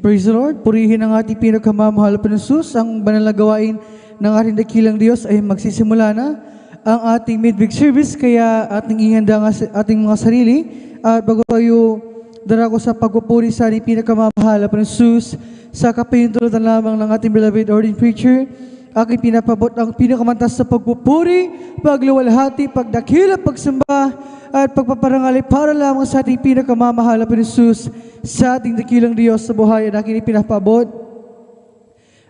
Praise the Lord. Purihin ang ating pinakamamahal na Jesus. Ang banal na gawain ng ating dakilang Diyos ay magsisimula na ang ating midweek service. Kaya ating ihanda ang ating mga sarili. At bago tayo darako sa pagpupuri sa ating pinakamamahal na Jesus, sa kapahintulutan lamang ng ating beloved ordained preacher, aking pinapabot ang pinakamantas sa pagpupuri, pagluwalhati, pagdakila, pagsamba, at pagpaparangali para lamang sa ating pinakamamahal na Jesus, sa ating dakilang Diyos sa buhay. At aking pinapabot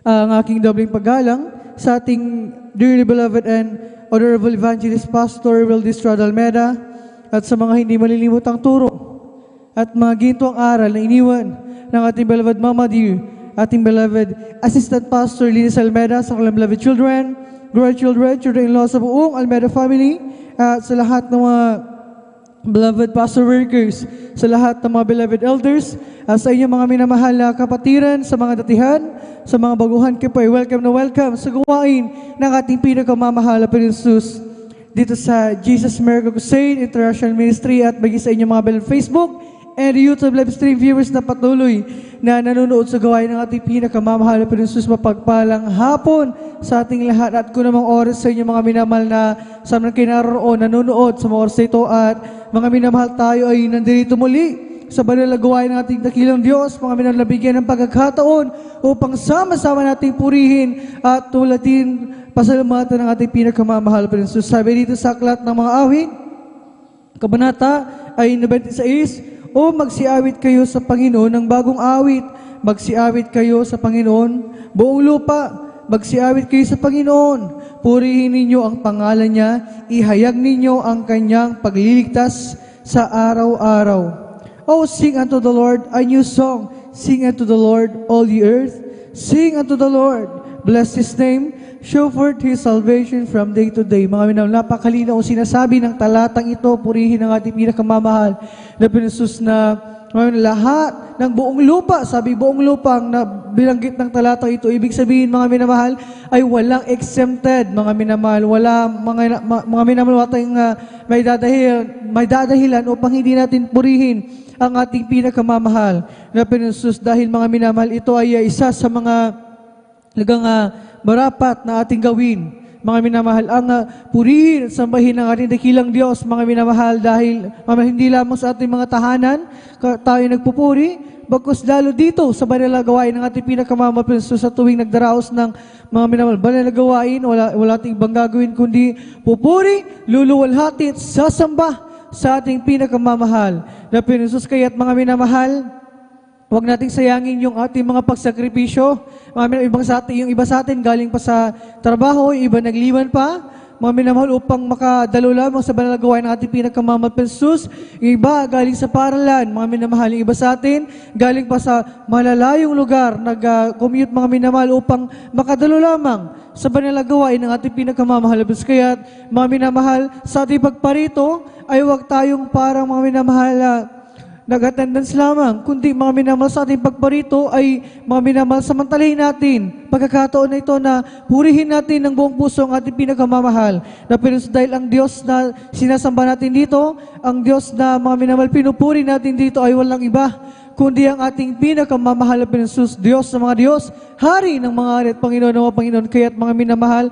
ang aking dobling paggalang sa ating dearly beloved and honorable evangelist pastor Wildy Estrada Almeda, at sa mga hindi malilimutang turo at mga gintuang aral na iniwan ng ating beloved Mama Dear, ating beloved Assistant Pastor Linis Almeda, sa kanilang beloved children, grandchildren, children-in-law sa buong Almeda family, at sa lahat ng mga beloved pastor workers, sa lahat ng mga beloved elders, at sa inyong mga minamahal na kapatiran, sa mga datihan, sa mga baguhan, kayo po ay welcome na welcome sa gawain ng ating pinakamamahal na Jesus dito sa Jesus Miracle Crusade International Ministry, at maging sa inyong mga beloved Facebook and YouTube live stream viewers na patuloy na nanonood sa gawain ng ating pinakamamahal na Jesus. Mapagpalang hapon sa ating lahat, at kung namang oras sa inyong mga minamahal na saan man kayo naroon, nanonood sa mga oras ito, at mga minamahal, tayo ay nandito muli sa banal na gawain ng ating dakilang Diyos. Mga minamahal, na bigyan ng pagkakataon upang sama-sama nating purihin at tulatin pasalamatan ng ating pinakamamahal na Jesus. Sabi dito sa aklat ng mga awit, kabanata ay 96, o magsiawit kayo sa Panginoon ng bagong awit, magsiawit kayo sa Panginoon buong lupa, magsiawit kayo sa Panginoon, purihin ninyo ang pangalan niya, ihayag ninyo ang kanyang pagliligtas sa araw-araw. Oh, sing unto the Lord a new song, sing unto the Lord all the earth, sing unto the Lord, bless His name, show forth His salvation from day to day. Mga minamahal, napakalinaw ang sinasabi ng talatang ito. Purihin ang ating pinakamamahal na Jesus, na lahat ng buong lupa, sabi buong lupa ang bilanggit ng talatang ito. Ibig sabihin, mga minamahal, ay walang exempted, mga minamahal. Wala, mga minamahal, tayong may dadahilan upang hindi natin purihin ang ating pinakamamahal na Jesus, dahil mga minamahal, ito ay isa sa mga lagang marapat na ating gawin, mga minamahal, ang purihin at sambahin ng ating dakilang Diyos, mga minamahal, dahil hindi lamang sa ating mga tahanan tayo nagpupuri, bagkus lalo dito sa banal na gawain ng ating pinakamamahal na Jesus, sa tuwing nagdaraos ng mga minamahal banal na gawain, wala ating ibang gagawin kundi pupuri, luluwalhati at sasamba sa ating pinakamamahal na Jesus. Kaya't mga minamahal, huwag nating sayangin yung ating mga pagsakripisyo. Yung iba sa atin galing pa sa trabaho, yung iba nagliwan pa, mga minamahal, upang makadalo lamang sa banal na gawain ng ating pinakamamahal na Jesus. Yung iba galing sa paralan, mga minamahal. Yung iba sa atin galing pa sa malalayong lugar, nag-commute, mga minamahal, upang makadalo lamang sa banal na gawain ng ating pinakamamahal na Jesus. Kaya mga minamahal, sa ating pagparito ay huwag tayong parang mga minamahal nag-attendance lamang, kundi mga minamahal, sa ating pagparito ay mga minamahal, samantalahin natin pagkakataon na ito na purihin natin ng buong puso ang ating pinakamamahal na Jesus, dahil ang Diyos na sinasamba natin dito, ang Diyos na mga minamahal pinupuri natin dito ay walang iba kundi ang ating pinakamamahal na Jesus, Diyos sa mga Diyos, Hari ng mga hari at Panginoon ng mga Panginoon. Kaya't mga minamahal,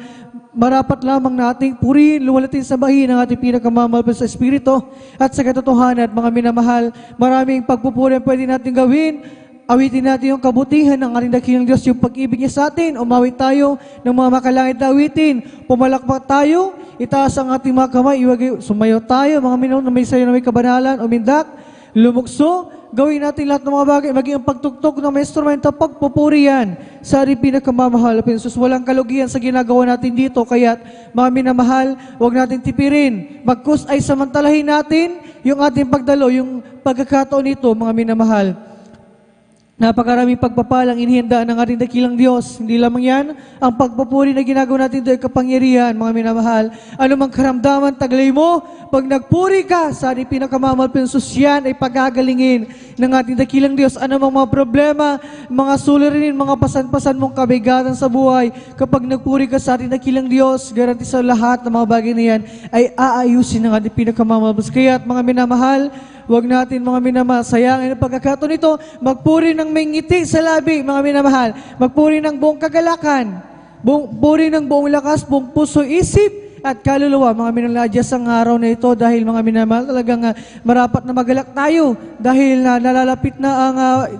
marapat lamang na ating purihin, luwalatin, sambahin ang ating pinakamamahal sa Espiritu at sa katotohanan. At mga minamahal, maraming pagpupuri ang pwede natin gawin. Awitin natin yung kabutihan ng ating dakilang Diyos, yung pag-ibig niya sa atin. Umawit tayo ng mga makalangit na awitin. Pumalakpak tayo, itaas ang ating mga kamay, sumayo tayo, mga minamahal, na may sayo na may kabanalan, umindak, lumukso. Gawin natin lahat ng mga bagay, maging ang pagtuktok ng mga instrumento, pagpupuri yan sa ating pinakamamahal na Jesus. Walang kalugihan sa ginagawa natin dito, kaya't mga minamahal, huwag natin tipirin. Bagkus ay samantalahin natin yung ating pagdalo, yung pagkakataon nito, mga minamahal. Napakaraming pagpapalang inihanda ng ating dakilang Diyos. Hindi lamang yan, ang pagpupuri na ginagawa natin doon ay kapangyarihan, mga minamahal. Ano mang karamdaman, taglay mo, pag nagpuri ka sa ating pinakamamahal na Jesus, yan ay pagagalingin ng ating dakilang Diyos. Ano mang mga problema, mga suliranin, mga pasan-pasan mong kabigatan sa buhay, kapag nagpuri ka sa ating dakilang Diyos, garanti sa lahat ng mga bagay na yan ay aayusin ng ating pinakamamahal. Kaya at mga minamahal, Huwag natin mga minamahal, sayangin ang pagkakataon nito, magpuri ng may ngiti sa labi, mga minamahal. Magpuri ng buong kagalakan, puri ng buong lakas, buong puso, isip, at kaluluwa, mga minaladyas ang araw na ito dahil mga minamahal, talagang marapat na magalak tayo dahil nalalapit na ang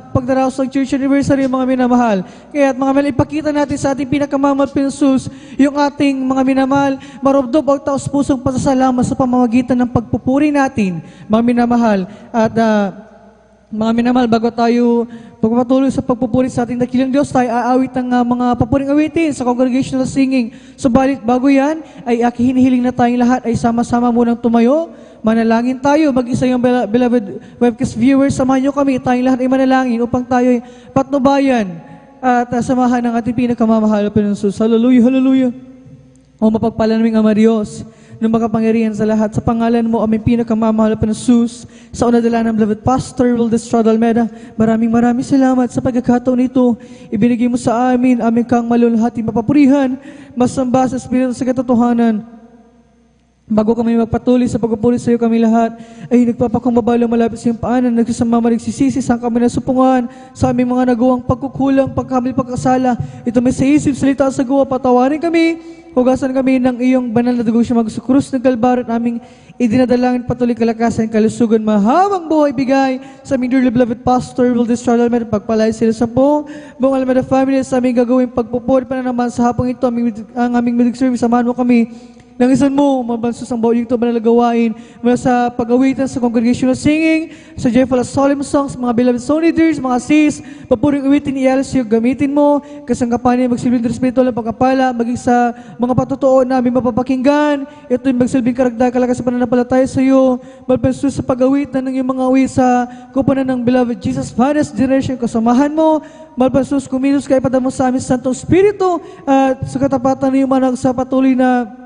pagdaraos ng church anniversary, mga minamahal. Kaya at mga minamahal, ipakita natin sa ating pinakamamahal pinsus yung ating mga minamahal, marubdob ang taos pusong pasasalamat sa pamamagitan ng pagpupuri natin, mga minamahal. At mga minamahal, bago tayo pagpapatuloy sa pagpupuri sa ating dakilang Diyos, tayo aawit ang mga papuring awitin sa congregational singing. Subalit bago yan, ay hinihiling na tayong lahat ay sama-sama munang tumayo. Manalangin tayo, mag-isa yung beloved webcast viewers, samahan nyo kami, tayong lahat ay manalangin upang tayo ay patnubayan at samahan ng ating pinakamamahal na Panginoon. Hallelujah, hallelujah. O mapagpala naming Ama Diyos, ng makapangyarihan sa lahat. Sa pangalan mo, aming pinakamamahal na Jesus, sa unadala ng beloved Pastor Wildes Almeda, maraming salamat sa pagkakataon nito. Ibinigay mo sa amin, aming kang malulhating mapapurihan, masamba sa Espiritu sa katotohanan. Bago kami magpatuloy sa pagpupuri sa iyo, kami lahat ay nagpapakumbabalo malapit sa iyong paanan, nagsasama nagsisisi sa kami nasupungan sa aming mga nagawang pagkukulang, pagkamali, pagkasala. Ito may sa isip, salita sa gawa, patawarin kami, hugasan kami ng iyong banal na dugo siya magsukrus ng Kalbaryo at aming idinadalangin patuloy kalakasan, kalusugan, mahabang buhay bigay sa aming dearly beloved Pastor Wildes Almeda, pagpalay sila sa buong Almeda family sa aming gagawing pagpupuri pa na naman sa hapong ito, ang aming music service, samahan mo kami. Langisan mo, mabansos ang bawat ito banalagawain mula sa pag-awitan sa congregational singing, sa joyful solemn songs, mga beloved song leaders, mga sis, papuring awitin ni Elsie, gamitin mo, kasangkapan niya magsilbing espiritual ng pagkapala, maging sa mga patutuo namin mapapakinggan, ito yung magsilbing karagdag, kalakas sa pananampalataya sa iyo, malpansus sa pag-awitan ng iyong mga awit sa kupunan ng beloved Jesus, finest generation, kasamahan mo, malpansus kumilos ka, ipadamo sa amin Santong Espiritu, at sa katapatan ng iyong manag sa patuloy na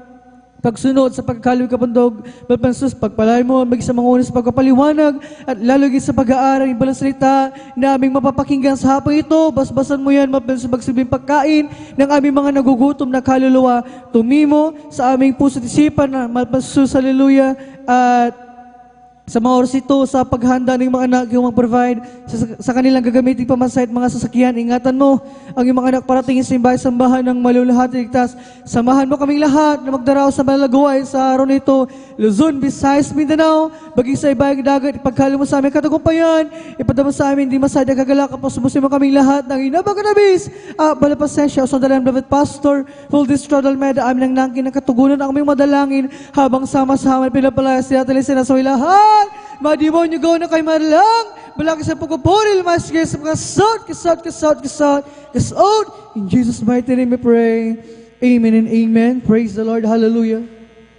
pagsunod sa pagkakaliw kapandog, malpansus, pagpalay mo, maging sa mga unas pagpapaliwanag, at lalo sa pag-aaral, yung balang salita na aming mapapakinggan sa hapon ito, basbasan mo yan, malpansus, magsilbing pagkain ng aming mga nagugutom na kaluluwa, tumimo sa aming puso at isipan, na malpansus, hallelujah, at sa mga oras ito, sa paghanda ng mga anak, yung mag-provide sa kanilang gagamitin pamasahe at mga sasakyan, ingatan mo ang iyong mga anak paratingin sa sambahan ng maluluhat at ligtas. Samahan mo kaming lahat na magdaraos sa malagawain sa araw nito. Luzon, Visayas, Mindanao, baging sa ibayang dagat, ipagkali mo sa aming katagumpayan, ipadama sa amin, di masaya kagalak, kapos mo kaming lahat ng inabaganabis, balapasensya, o sandalan beloved Pastor Wildes Almeda, amin ang nangkin ng katugunan ang aming madalangin, habang sama-sama pinapalaya siya talisina sa lahat. Madimonyo gawa na kay Marlang, malaki sa pagpupuri, lumas kayo sa kasot. In Jesus' mighty name we pray. Amen and amen. Praise the Lord. Hallelujah.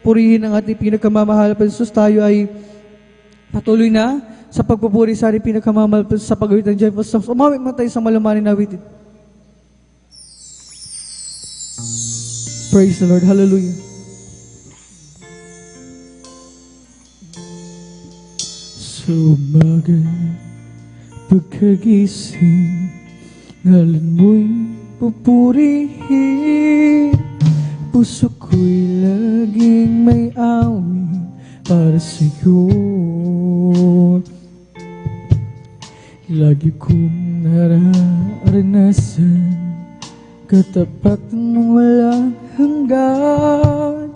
Purihin ang ating pinakamamahal na Jesus. Tayo ay patuloy na sa pagpupuri sa ating pinakamamahal sa pag-awit ng joyful songs. Umawit mo tayo sa malumanin na awitin. Praise the Lord. Hallelujah. Sa umaga, pagkagising, ngalan mo'y pupurihin. Puso ko'y laging may awit para sa'yo. Lagi kong nararanasan katapatan mong walang hanggan.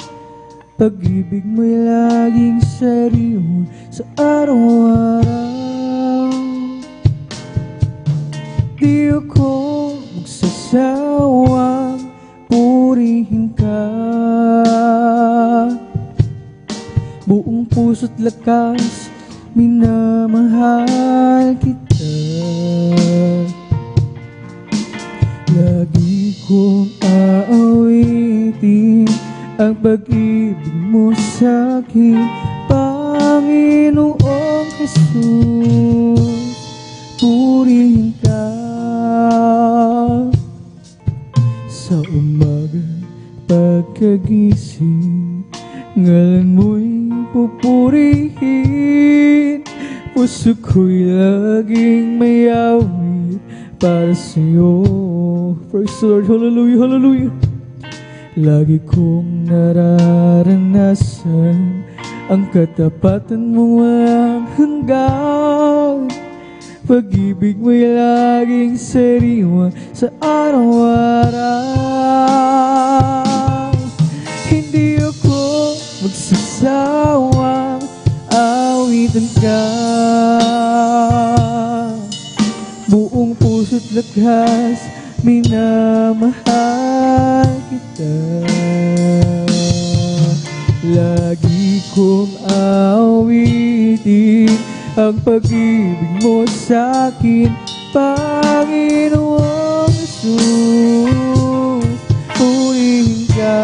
Pag-ibig mo'y laging sariwa sa araw-araw. Di ako magsasawang purihin ka. Buong puso't lakas, minamahal kita. Lagi kong aawitin ang pag-ibig mo sa'kin, Panginoong Jesus. Purihin ka sa umaga, pagkagising, ngalan mo'y pupurihin. Puso ko'y laging may awit para sa'yo. Praise the Lord, hallelujah, hallelujah. Lagi kong nararanasan ang katapatan mong walang walang hanggan. Pag-ibig mo'y laging sariwa sa araw-araw. Hindi ako magsasawang awitin ka. Buong puso't lakas, minamahal kita. Lagi kong awitin ang pag-ibig mo sa'kin, Panginoong Jesus. Purihin ka.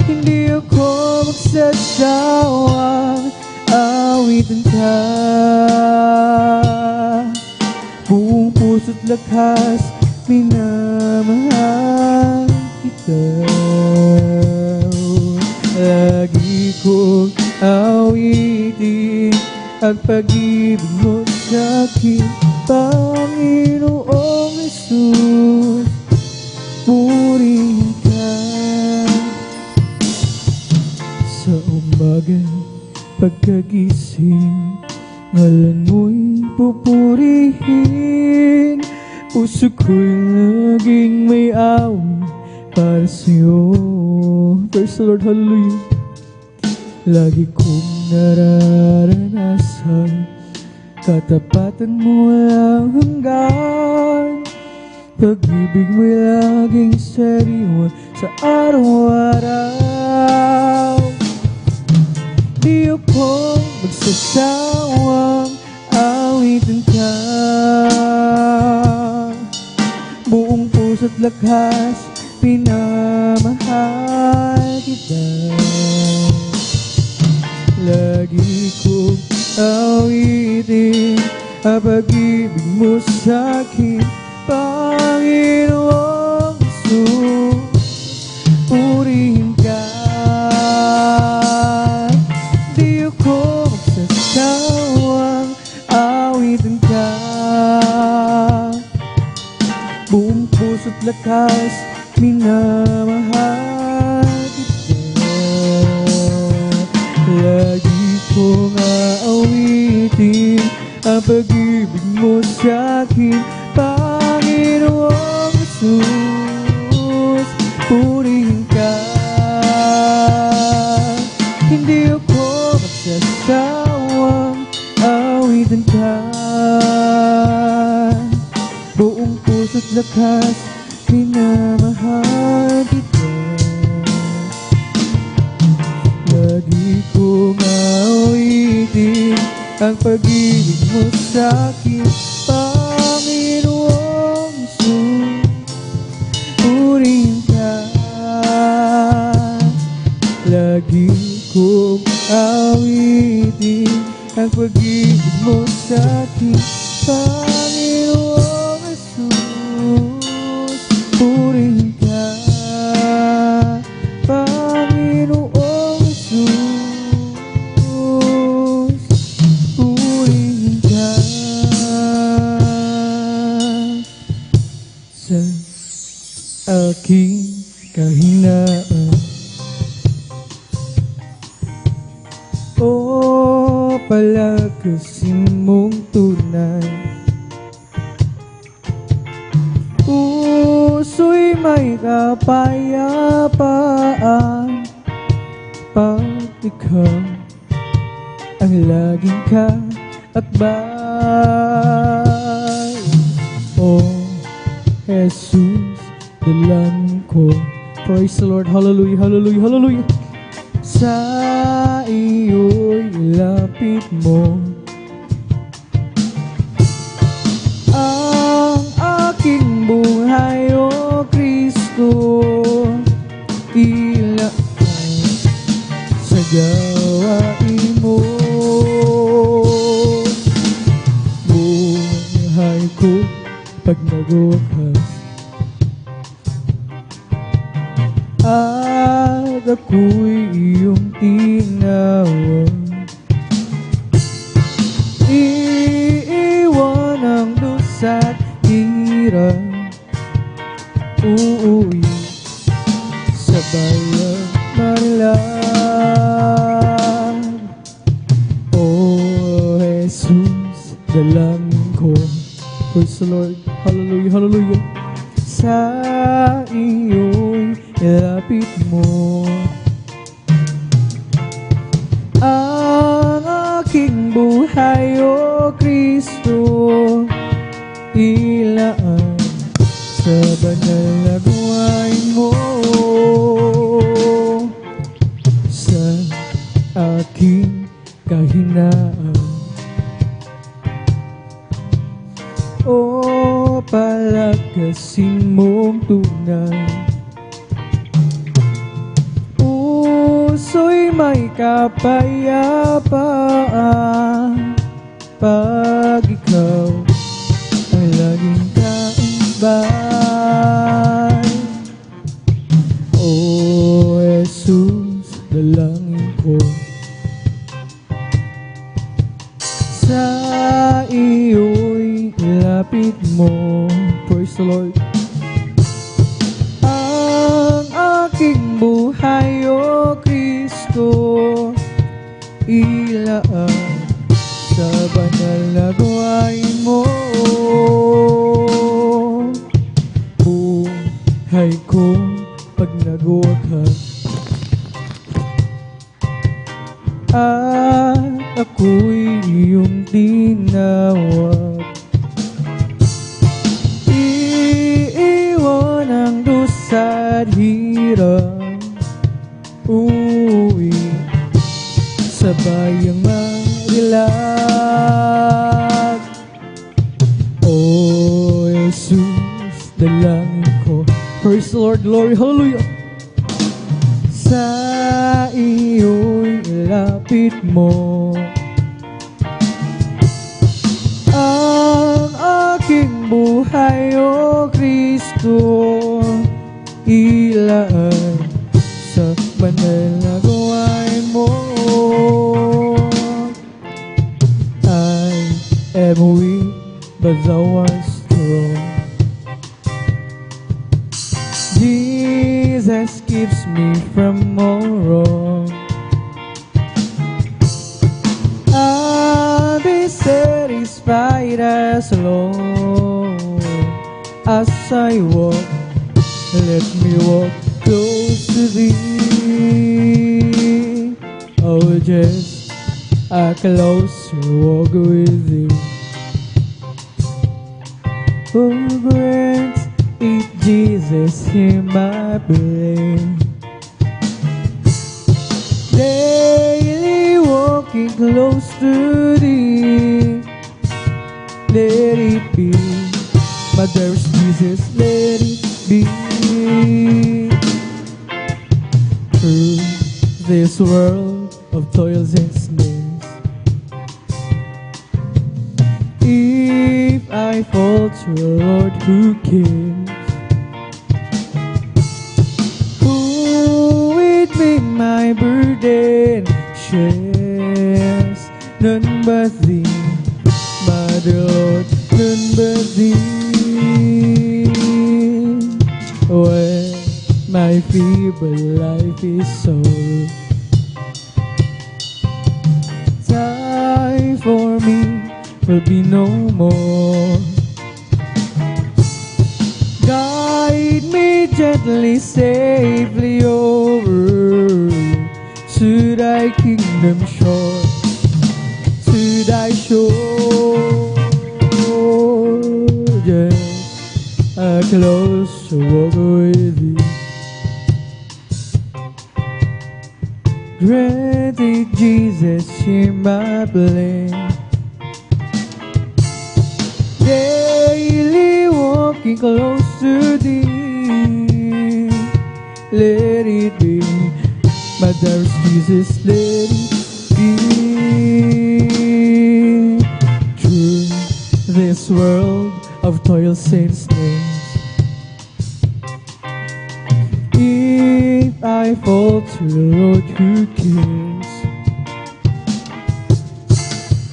Hindi ako magsasawang awitin ka. Buong puso't lakas, minamahal kita. Lagi kong awitin ang pag-ibig mo sa'kin, Panginoong Jesus. Purihin ka. Sa umaga, pagkagising, ngalan mo'y pupurihin. Puso ko'y laging may awit para sa'yo. Praise the Lord, hallelujah. Lagi kong nararanasan katapatan mo walang hanggan. Pag-ibig mo'y laging sariwa sa araw-araw. Di ako magsasawang awitin ka. Buong puso't lakas, pinamahal kita. Lagi kong awitin ang pag-ibig mo sa'kin, Panginoong Jesus. Purihin ka. Di ako magsasawang awitin ka. Buong puso't lakas, minamahal kita. Lagi kong aawitin ang pag-ibig mo sa'kin, Panginoong Jesus. Purihin ka. Hindi ako magsasawang awitin ka. Buong puso't lakas, minamahal kita. Lagi kong awitin ang pag-ibig mo sa'kin, Panginoong Jesus. Purihin ka. Lagi kong awitin ang pag-ibig mo sa'kin, Panginoong Jesus. Purihin ka. Panginoong Jesus. Purihin ka. Sa aking kahinaan, o palakasin mong tunay. Puso'y may kapayapaan pag ikaw ang laging kaakbay. O Jesus, dalangin ko. Praise the Lord, hallelujah, hallelujah, hallelujah. Sa iyo'y lapit mo ang aking buhay, O Kristo. Ilaan sa gawain mo. Buhay ko pag nagwakas at ako'y iyong tinawag. Iiwan ang dusa't hirap, uuwi sa bayan Manila. dalangin ko. Praise the Lord. Hallelujah, hallelujah. Sa iyo'y ilapit mo ang aking buhay, O Kristo. Ilaan sa banal na gawain mo sa aking kahinaan. O palakasin mong tunay, puso'y may kapayapaan pag ikaw ang laging kaambay. O Jesus, dalangin ko sa iyo'y ilapit mo. Praise the Lord. Ang aking buhay, O Kristo, ilaan sa banal na gawain mo. Buhay ko pag nagwakas at ako'y iyong tinawag. Iiwan ang dusa at hirap, uwi sa bayang marilag. O Jesus, dalangin ko. Praise the Lord, glory, hallelujah. Sa iyo'y ilapit mo ang aking buhay, O Kristo. Ilaan sa banal na gawain mo. I am weak, but thou art strong. Jesus keeps me from all wrong. I'll be satisfied as long as I walk. Let me walk close to thee. Oh, just a closer walk with thee. Oh, grant it, Jesus, hear my prayer. Daily walking close to thee. Let it be, my dearest Jesus, let it be. Through this world of toils and snares, if I falter, Lord, who cares? Who with me my burden shares? None but thee, my dear Lord, none but thee. When my feeble life is over, time for me will be no more. Guide me gently, safely over to thy kingdom shore, to thy shore. Just a closer walk with thee. Grant it, Jesus, hear my plea. Daily walking close to thee. Let it be, my dearest Jesus, let it be. Through this world of toils and snares, if I falter, Lord, who cares?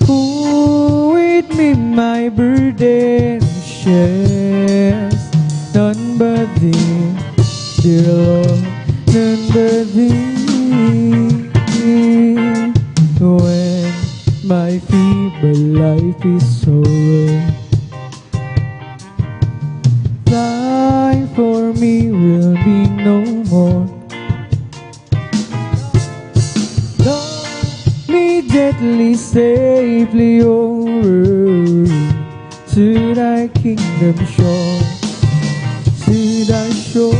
Who with me my burden shares? None but thee, dear Lord, none but thee. When my feeble life life is over. Life for me will be no more. Love me gently, safely over to thy kingdom shore, to thy shore.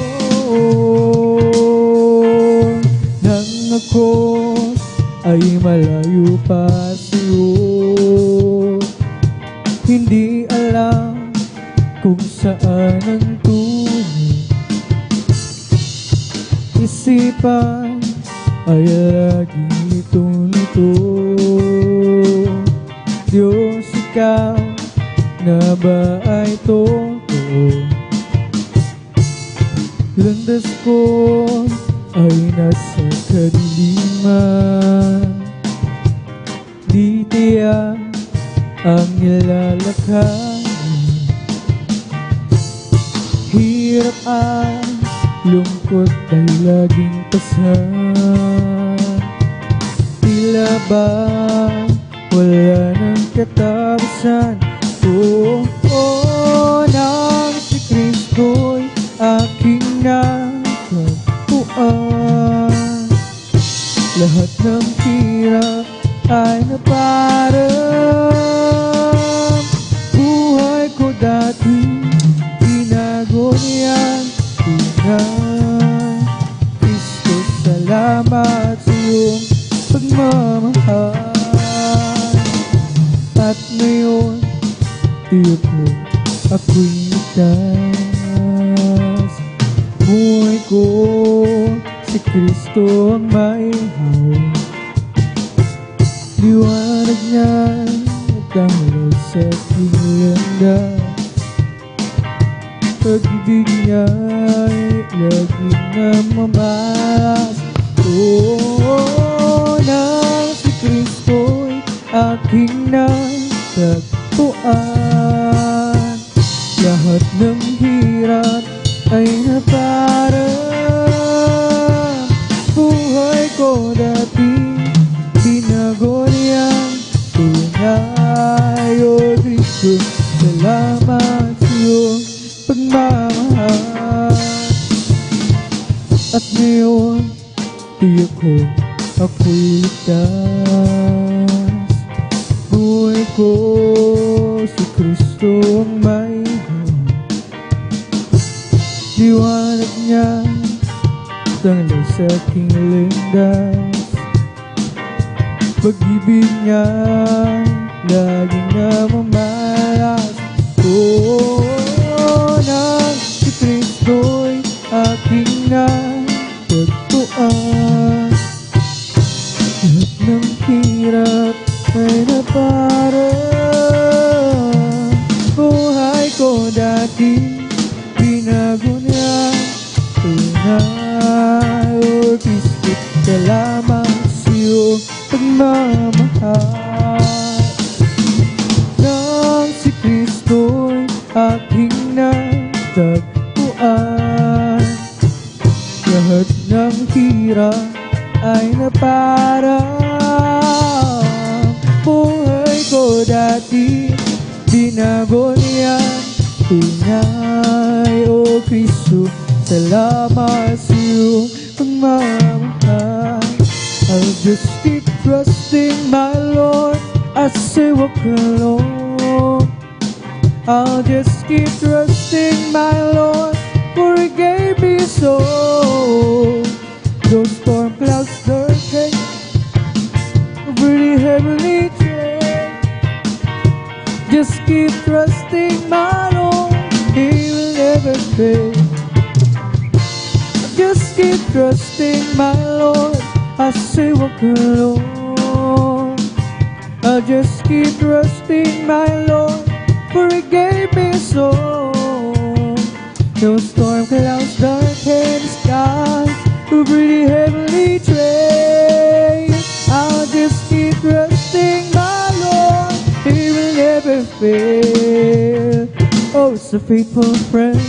Nang ako ay malayo pa sa'yo, hindi alam kung saan ang tungo. Isipan ay lagi lito-lito. Diyos, ikaw na ba ay totoo? Landas ko ay nasa kadiliman, di tiyak ang nilalakad. Hirap at lungkot ay laging pasan. Tila ba wala nang katapusan? Oo, nang si Kristo'y aking natagpuan. Lahat ng hirap ay naparang. Buhay ko dati binago niyan. Tunay, Kristo, salamat sa iyong pagmamahal. At ngayon, tiyak ko ako'y ligtas. Buhay ko, si Kristo ang may hawak. Liwanag niya nagdamalo sa aking landas. Pag-ibig niya'y lagi na mamalas. Oo, nang si Kristo'y aking natagpuan. Lahat ng hirap ay naparang. Buhay ko dati binago niyang tunay. O Kristo, salamat sa iyong pagmamahal. At ngayon, tiyak ko ako'y ligtas. Buhay ko, si Kristo ang may hawak. Liwanag niya tanglaw sa aking landas. Pag-ibig niya laging namamalas. Oo, nang si Kristo'y aking natagpuan. Lahat ng hirap ay naparang. Buhay ko dati binago niya. Tunay, O Kristo, salamat sa iyong pagmamahal. Nang si Kristo'y aking natagpuan. Lahat ng hirap ay naparang. Buhay ko dati binago niya. Tunay, O Kristo, salamat sa iyong pagmamahal. I'll just keep trusting my Lord as I walk alone. I'll just keep trusting my Lord, for He gave me so. Those storm clouds darken over the heavenly train. Just keep trusting my Lord, He will never fail. Just keep trusting my Lord as I walk alone. I'll just keep trusting my Lord, for He gave me so. No storm clouds darken the skies over the heavenly train. I'll just keep trusting my Lord, He will never fail. Oh, it's a faithful friend,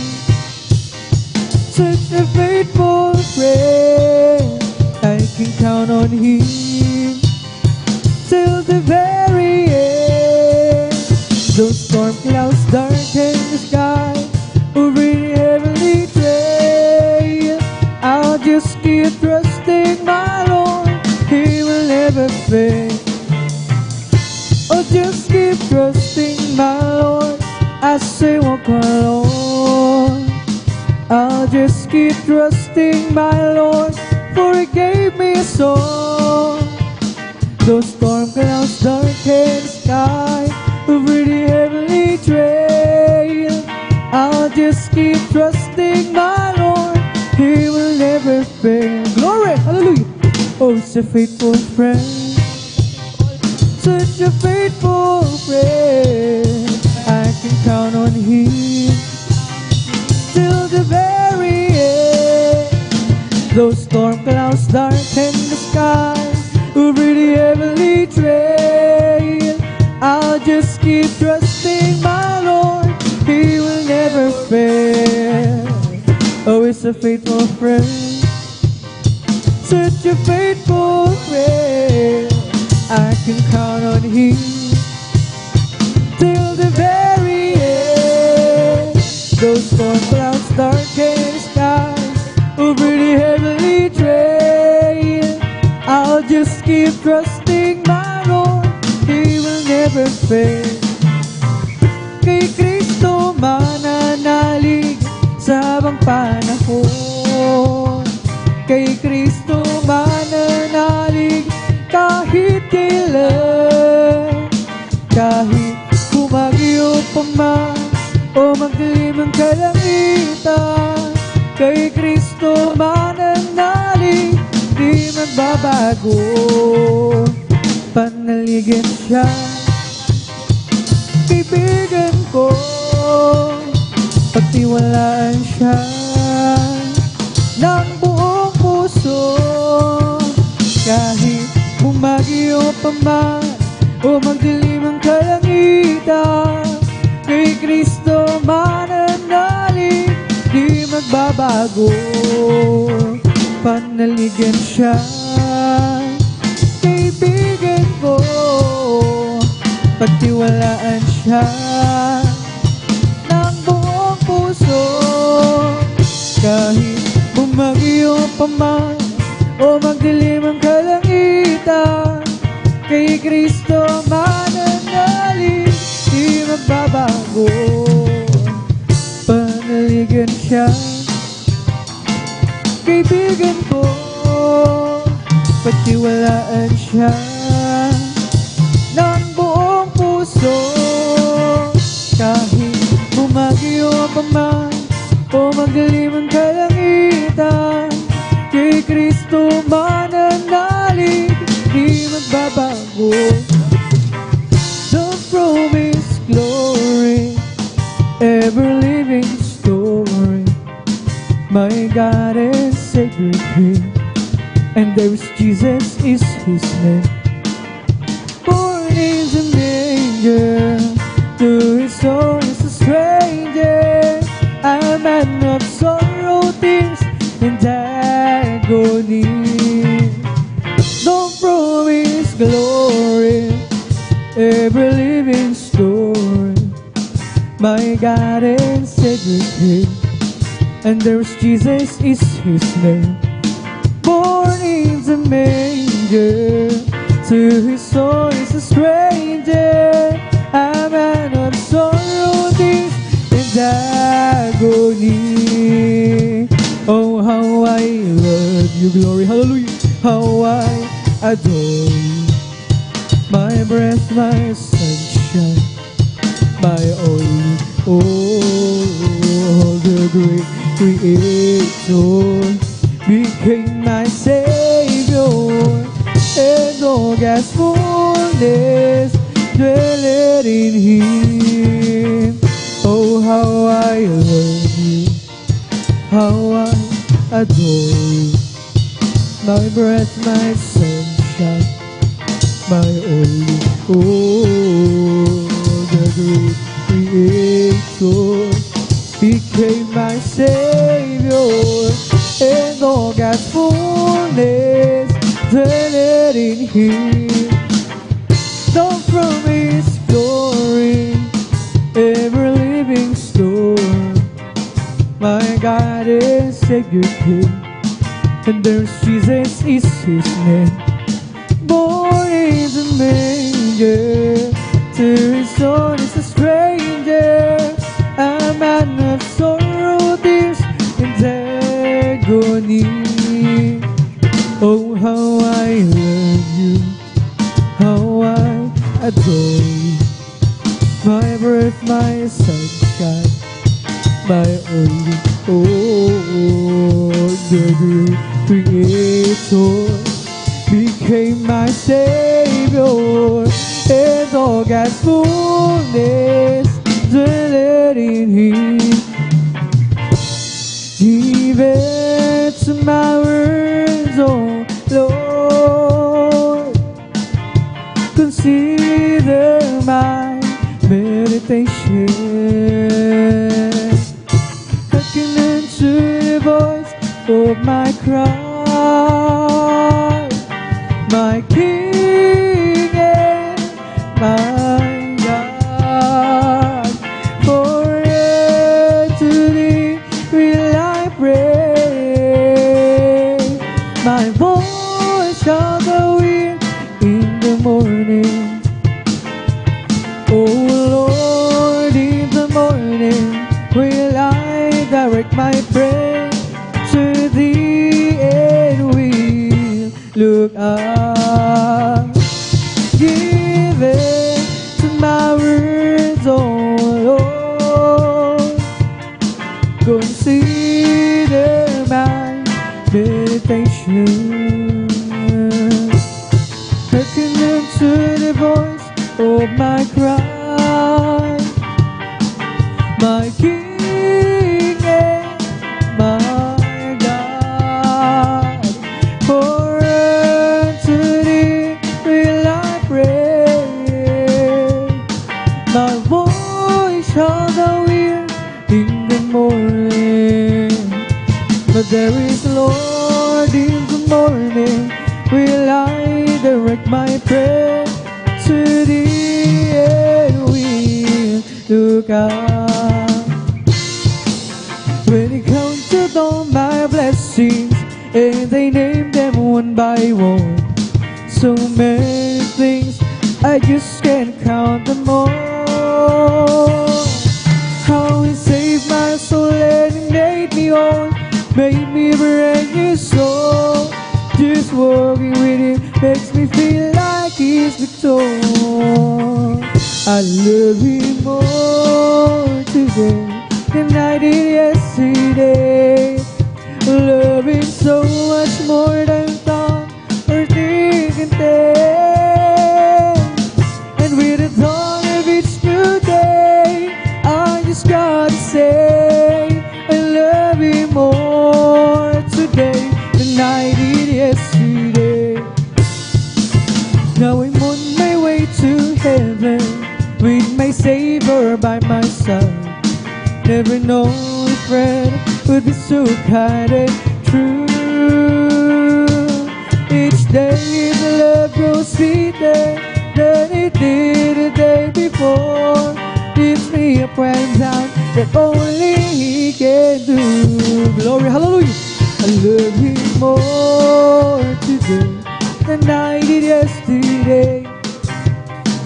such a faithful friend. I can count on Him till the very end. just keep trusting my Lord, He will never fail. Oh, just keep trusting my Lord as I walk alone. I'll just keep trusting my Lord, for He gave me a song. Those storm clouds darken the sky over the heavenly trail. I'll just keep trusting my Lord, He will never fail. Glory, hallelujah. Oh, it's a faithful friend, such a faithful friend. I can count on Him till the very end. Those storm clouds darken the sky over the heavenly trail. I'll just keep trusting my Lord, He will never fail. Oh, it's a faithful friend, such a faithful friend. I can count on Him till the very end. Those storm clouds darken the sky over the heavenly trail. I'll just keep trusting my Lord, He will never fail. Kay Kristo mananalig sa habang panahon. Kay Kristo mananalig kahit kailan. Kahit bumagyo pa man o magdilim ang kalangitan, kay Kristo mananalig, di magbabago. Panaligan siya, kaibigan ko, pagtiwalaan siya ng buong puso. Kahit bumagyo pa man o magdilim ang kalangitan, kay Kristo mananalig, di magbabago. Panaligan siya, kaibigan ko, pagtiwalaan siya ng buong puso. Kahit bumagyo pa man o magdilim ang kalangitan, kay Kristo mananalig, di magbabago. Panaligan siya, kaibigan ko, pagtiwalaan siya ng buong puso. Kahit bumagyo pa man o magdilim ang kalangitan, kay Kristo mananalig, di magbabago. The promised glory, ever-living story. My God is sacred King, and there is Jesus is His name. Born in the manger, to His soul is a stranger, a man of sorrow, tears, and agony. The promised glory, ever-living story. My God is sacred King, and there is Jesus is His name. Born in the manger, to His soul is a stranger, a man of sorrow, tears, and agony. Oh, how I love you, glory, hallelujah. How I adore you, my breath, my sunshine, my only, oh, the great Creator became my Savior, and all God's fullness dwelleth in Him. Oh, how I love you, how I adore you, my breath, my sunshine, my only, oh, the great Creator became my Savior, and all God's fullness dwelleth in Him. The promised glory, ever-living story. My God is Savior King, and there's Jesus is his name. Born is a manger, to his son is a stranger, a man of sorrow, tears, and agony. Oh, how I love you, how I adore you, my birth, my sunshine, my only the great Creator became my Savior, and all God's fullness dwelled in Him. Give it to my words, oh Lord, consider my meditation. Hearken unto the voice of my cry, my King and my God. For to Thee will I pray. My voice shall go in the morning. Oh Lord, in the morning will I direct my prayer to Thee, and will look up. Give it to my words, oh Lord, consider my meditation. Hearken unto the voice of my cry, my King and my God. For unto Thee will I pray. My voice shall thou hear in the morning. But there is, Lord, in the morning will I direct my prayer to Thee, and will look up. When He counted all my blessings, and they named them one by one, so many things I just can't count them all. How He saved my soul and He made me whole, made me a brand new soul. Just walking with Him makes me feel like He's victor. I love Him more today than I did yesterday. Love Him so much more than thought or think and think. And with the dawn of each new day, I just gotta say I love Him more today than I did yesterday. Now I'm on my way to heaven with my Savior by my side. Never known a friend would be so kind and true. Each day the love grows sweeter than it did the day before. Lifts me up when down that only He can do. Glory, hallelujah. I love Him more today than I did yesterday.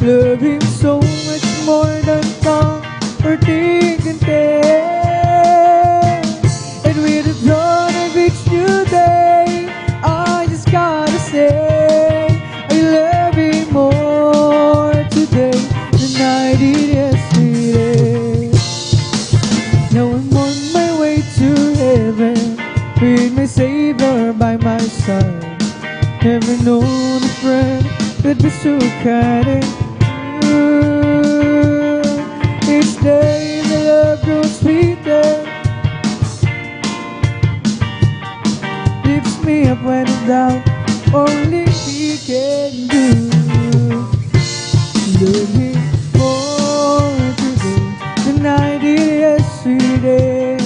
Love Him so much more than thought or think and think. And with the dawn of each new day, I just gotta say I love Him more today than I did yesterday. Now I'm on my way to heaven with my Savior by my side. Never known a friend that'd be so kind and true. Each day the love grows sweeter, lifts me up when I'm down, only He can do. Love Him more today than I did yesterday.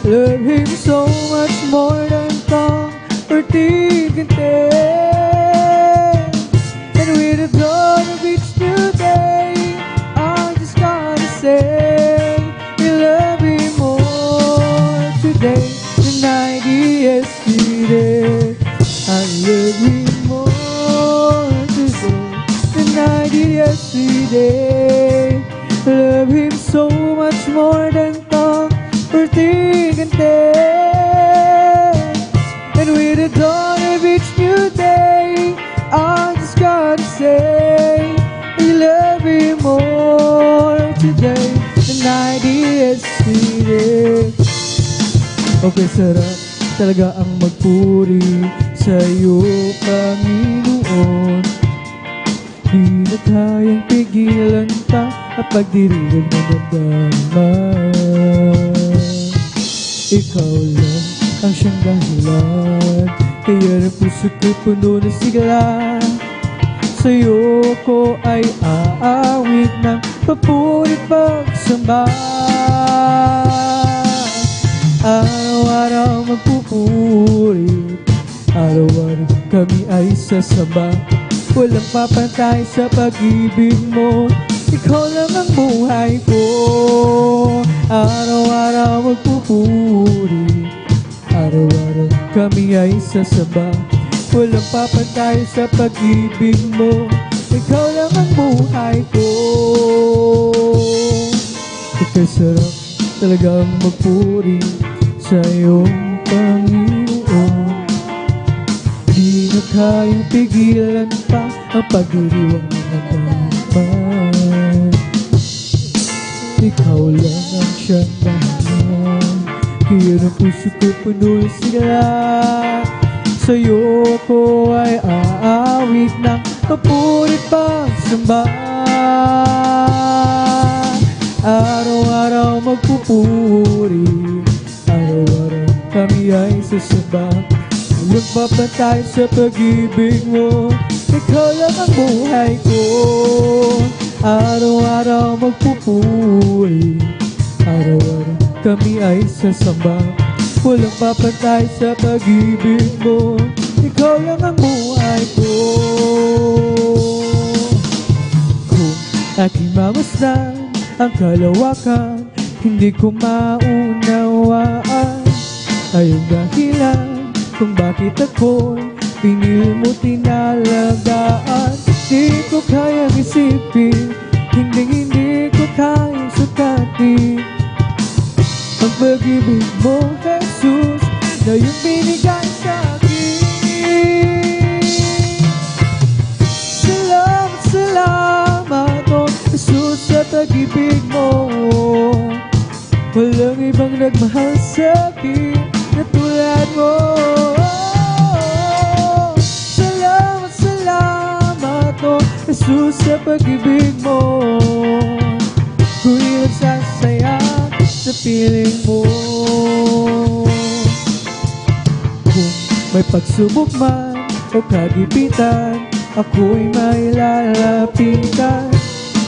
Love Him so much more than thought or think and think. And with the dawn of each new day, I just gotta say I love Him more today than I did yesterday. love you more today than I did yesterday. Love him so much more than talk or think and take. And with the dawn of each new day, I just gotta say, I love you more today than I did yesterday. Okay, sarap talaga ang magpuri sa'yo, Panginoon. Di na kayang pigilan pa kapag dirilig na naman. Ikaw lang ang siyang dahilan, kaya ng puso ko'y puno ng sigla. Sa'yo ko ay aawit ng papuri pagsamba. Araw-araw magpupuri, araw-araw kami ay sasamba. Walang papantay sa pag-ibig mo, ikaw lang ang buhay ko. Araw-araw magpupuri, araw-araw kami ay sasamba. Walang papantay sa pag-ibig mo, ikaw lang ang buhay ko. Ika'y sarap talagang magpuri sa iyong Panginoon. Di na kayang pigilan pa ang pagdiriwang ng naman. Ikaw lang ang siyang dahilan, kaya ng puso ko puno ng sigla. Sa'yo ko ay aawit ng papuri pagsamba. Araw-araw magpupuri, araw-araw kami ay sasamba. Walang papantay sa pag-ibig mo, ikaw lang ang buhay ko. Araw-araw magpupuri, araw-araw kami ay sasamba. Walang papantay sa pag-ibig mo, ikaw lang ang buhay ko. Kung aking mamasdan ang kalawakan, hindi ko maunawaan ay ang dahilan kung bakit ako'y pinili mo tinalagaan. Di ko kayang isipin, hindi ko kayang sukatin ang pag-ibig mo, Jesus, na iyong binigay sa akin. Salamat, salamat, oh Jesus, sa pag-ibig mo. Walang ibang nagmahal sa akin na tulad mo. Salamat, salamat, oh Jesus, sa pag-ibig mo. Ako'y nagsasaya sa piling mo. Kung may pagsubok man o kagipitan, ako'y may lalapitan.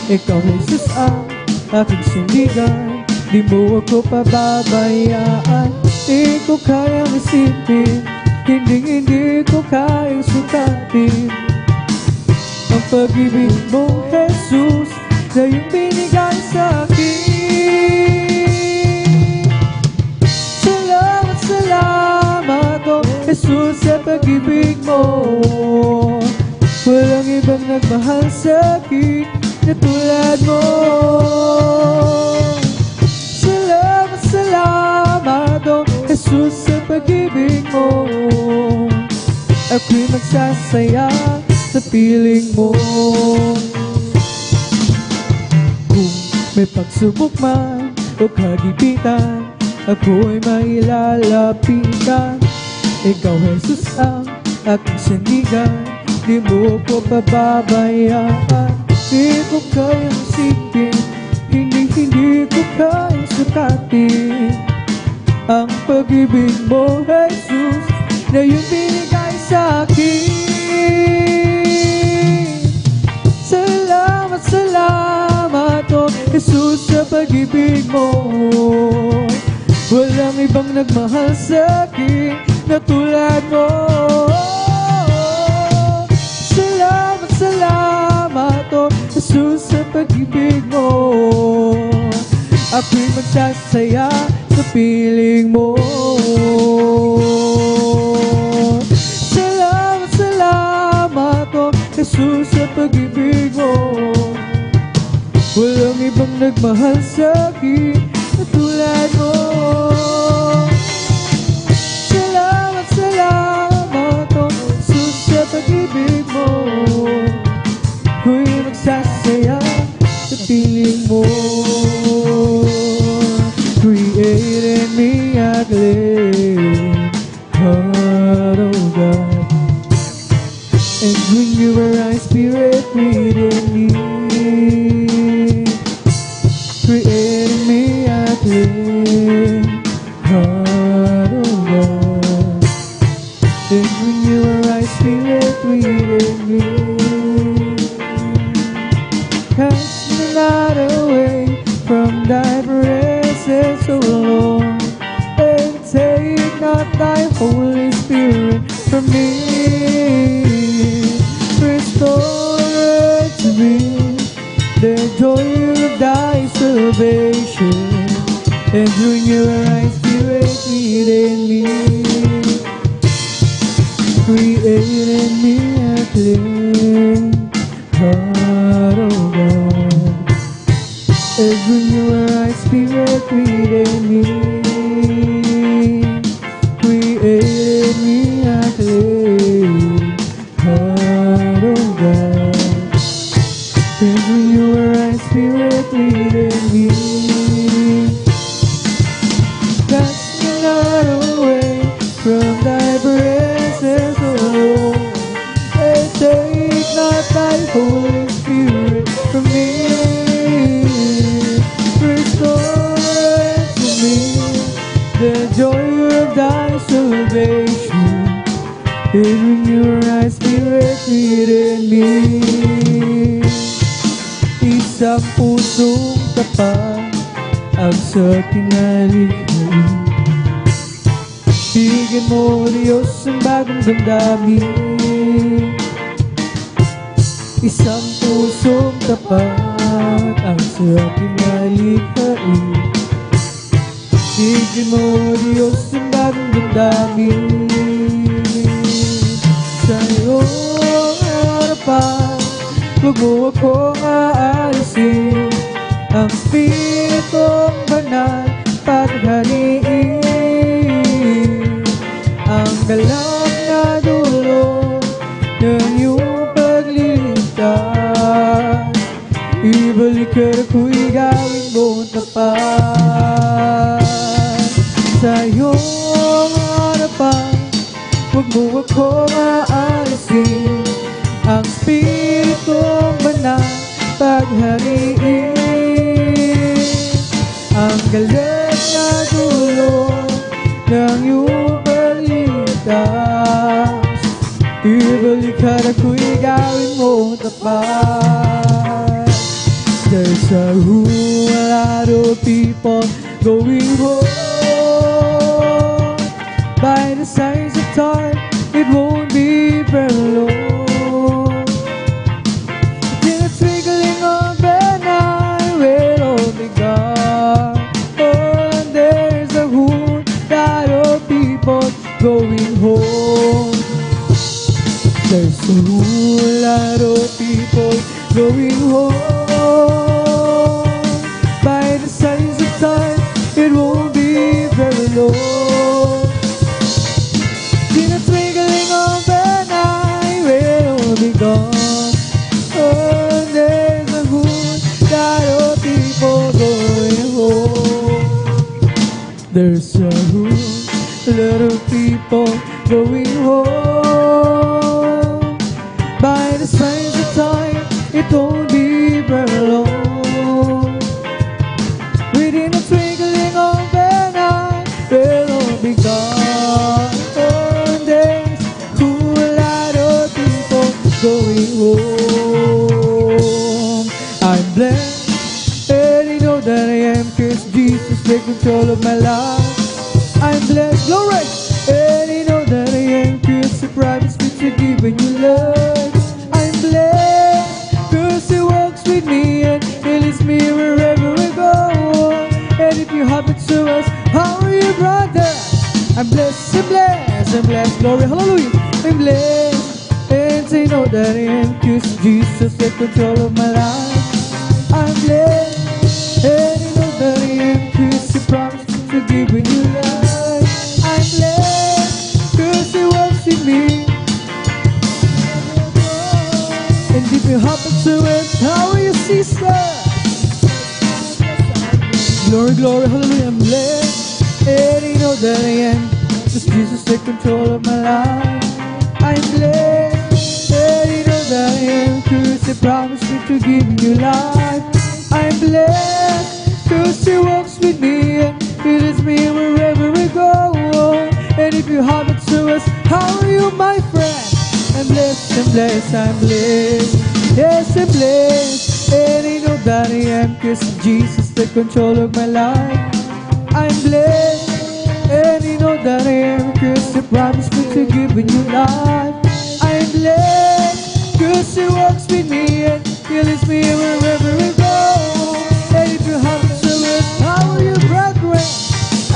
Ikaw, Jesus, ang aking sandigan, di mo ako pababayaan. Di ko kayang isipin, hindi ko kayang sukatin ang pag-ibig mo, Jesus, na iyong binigay sa akin. Salamat, salamat, oh Jesus, sa pag-ibig mo. Walang ibang nagmahal sa akin na tulad mo. Salamat, salamat, oh Jesus, sa pag-ibig mo. Ako'y magsasaya sa piling mo. Kung may pagsubok man o kagipitan, ako'y mailalapitan. Ikaw, Jesus, ang aking sandigan, di mo ko pababayaan. Di ko kayang isipin, hindi ko kayang sukatin ang pag-ibig mo, Jesus, na iyong binigay sa akin. Salamat, salamat, oh Jesus, sa pag-ibig mo. Walang ibang nagmahal sa akin na tulad mo. Salamat, salamat, oh Jesus, sa pag-ibig mo. Ako'y magsasaya sa piling mo. Salamat, Jesus, sa pag-ibig mo. Walang ibang nagmahal sa'kin na tulad mo. Salamat, salamat, oh Jesus, sa pag-ibig mo. Ako'y magsasaya sa piling mo. Create in me a clean heart, oh God, and bring your right spirit within me. Create in me a clean heart, oh God, and bring your right spirit within me. Cast me not away from thy presence, O Lord, and take not thy Holy Spirit from me. Restore to me the joy of thy salvation, and bring your right spirit within me. Create in me a clean heart, oh God, and bring your right spirit within me. Create in me a clean heart, oh God, and bring your right spirit within me. Cast me not away from thy presence, O Lord, and take not thy Holy Spirit from me. Restore to me the joy of thy salvation, and bring your right spirit within me. Isang pusong tapat ang sa kinalikhain. Bigyan mo, Diyos, ang bagong damdamin. Isang pusong tapat ang sa kinalikhain. Bigyan mo, Diyos, ang bagong damdamin. Sa iyong harapan, huwag mo akong aalisin. Ang Spiritong Banal paghariin. Ang galak na dulo ng iyong pagliligtas, ibalik ka na ako'y gawin mo tapat. Sa iyong harapan, huwag mo akong aalisin. Ang Spiritong Banal paghariin. Ang galit na dulo ng iyong pagliligtas, ibalik ka na ako'y gawin mo tapat. There's a lot of people going home. By the signs of time, it won't be very long. In the twinkling of an eye, we'll all be gone. Oh, and there's a whole lot of people going home. There's a whole lot of people going home. By the signs of time, it won't be very long. In the twinkling of an eye, we'll all be gone. Oh, there's a whole lot of people going home. There's a whole lot of people going home. By the signs of time, it won't be very long. Within a twinkling of an eye, we'll all be gone. Oh, there's a whole lot of people going home. I'm blessed, and I know that I am, 'cause Jesus takes control of my life. I'm blessed, glory, and I know that I am, 'cause He promised me to give when you love. I'm blessed, 'cause He walks with me and He leads me wherever I go. And if you happen to ask, how are you, brother? I'm blessed, I'm blessed, I'm blessed, glory, hallelujah. I'm blessed, and I know that I am, 'cause Jesus in control of my life. I'm blessed, and you know that I am, 'cause He promised to give me new life. I'm blessed, 'cause He walks with me. And if you happen to it, how are you, sister? Glory, glory, hallelujah, I'm blessed, and you know that I am, 'cause Jesus take control of my life. I'm blessed, and you know that I am, 'cause He promised me to give you life. I'm blessed, 'cause He walks with me, and He leads me wherever we go. And if you happen to us, how are you, my friend? I'm blessed, I'm blessed, I'm blessed. Yes, I'm blessed, and I know that I am, 'cause Jesus take control of my life. I'm blessed, and I know that I am, 'cause He promised me to give me new life. I'm blessed, 'cause He walks with me, and He leads me wherever we go. And if you happen to us, how are you, brethren?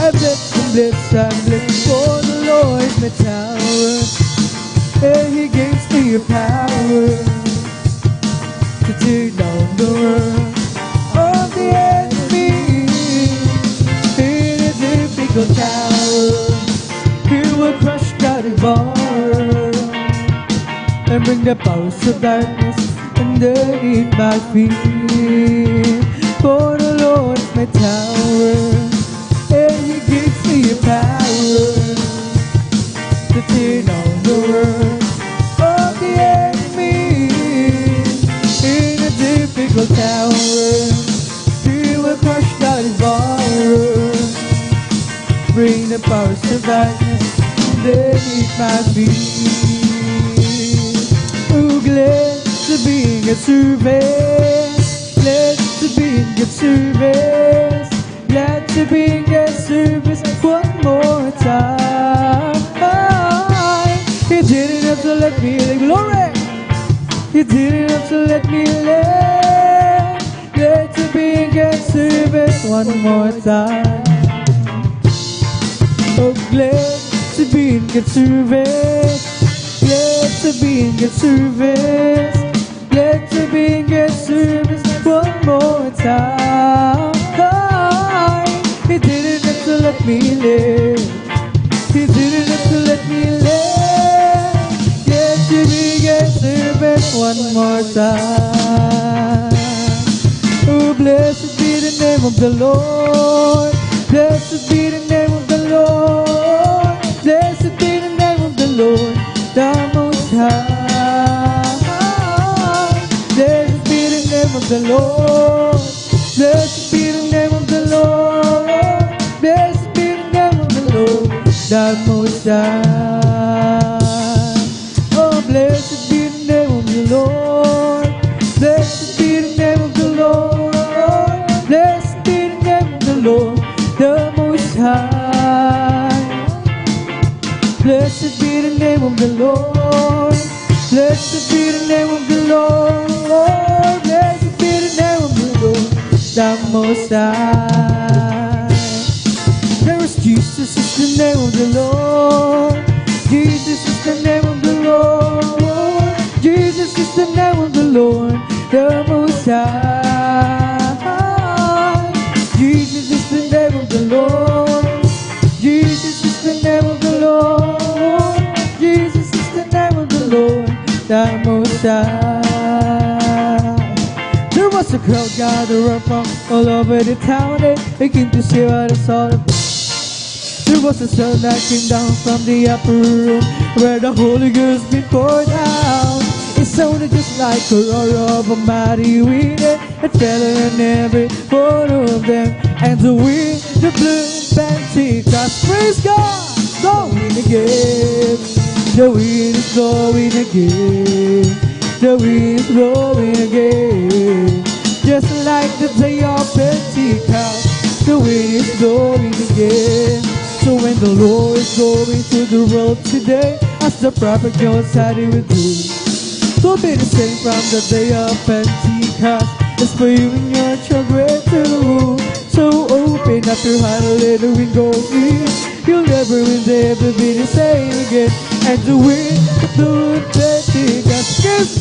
I'm blessed, I'm blessed, I'm blessed, for the Lord is my tower, and He gives me a power to tear down the world of the enemy. In a difficult tower, He will crush down the bar and bring the powers of darkness underneath my feet. For the Lord is my tower, and He gives me a power to tear down the world of the enemy. In a difficult tower, He will crush down His bar, bring the powers of darkness underneath my feet. Oh, glad to be in God's service, glad to be in God's service, glad to be in God's service one more time. He didn't have to let me live, glory. He didn't have to let me live. Glad to be in God's service one more time. Oh, glad to be in God's service, glad to be in God's service, glad to be in God's service one more time. He didn't have to let me live. He didn't have to let me live. Glad to be in God's service one more time. Oh, blessed be the name of the Lord. Blessed be the name of the Lord. Blessed be the name of the Lord, the Most High. Blessed be the name of the Lord. Blessed be the name of the Lord. Blessed be the name of the Lord, the Most High. Oh, blessed be the name of the Lord. Blessed be the name of the Lord. Blessed be the name of the Lord, the Most High. Blessed be the name of the Lord. Blessed be the name of the Lord. Blessed be the name of the Lord, the Most High. There is Jesus is the name of the Lord. Jesus is the name of the Lord. Jesus is the name of the Lord, the Most High. Jesus is the name of the Lord. Jesus is the name of the Lord. Jesus is the name of the Lord, the Most High. There was a crowd gathered from all over the town. They came to see what it's all about. There was a sound that came down from the upper room where the Holy Ghost been poured out. It sounded just like a roar of a mighty wind. It fell on every one of them, and the wind, the blue Pentecost. Praise God! Blowing again. The wind is blowing again. The wind is blowing again. Just like the day of Pentecost, the wind is blowing again. So when the Lord is going to the world today, as the prophet Joel said he would do, so be the same from the day of Pentecost. It's for you and your children too. So open up your heart and let the wind go in. You'll never be the same again. And the wind blew Pentecost. It's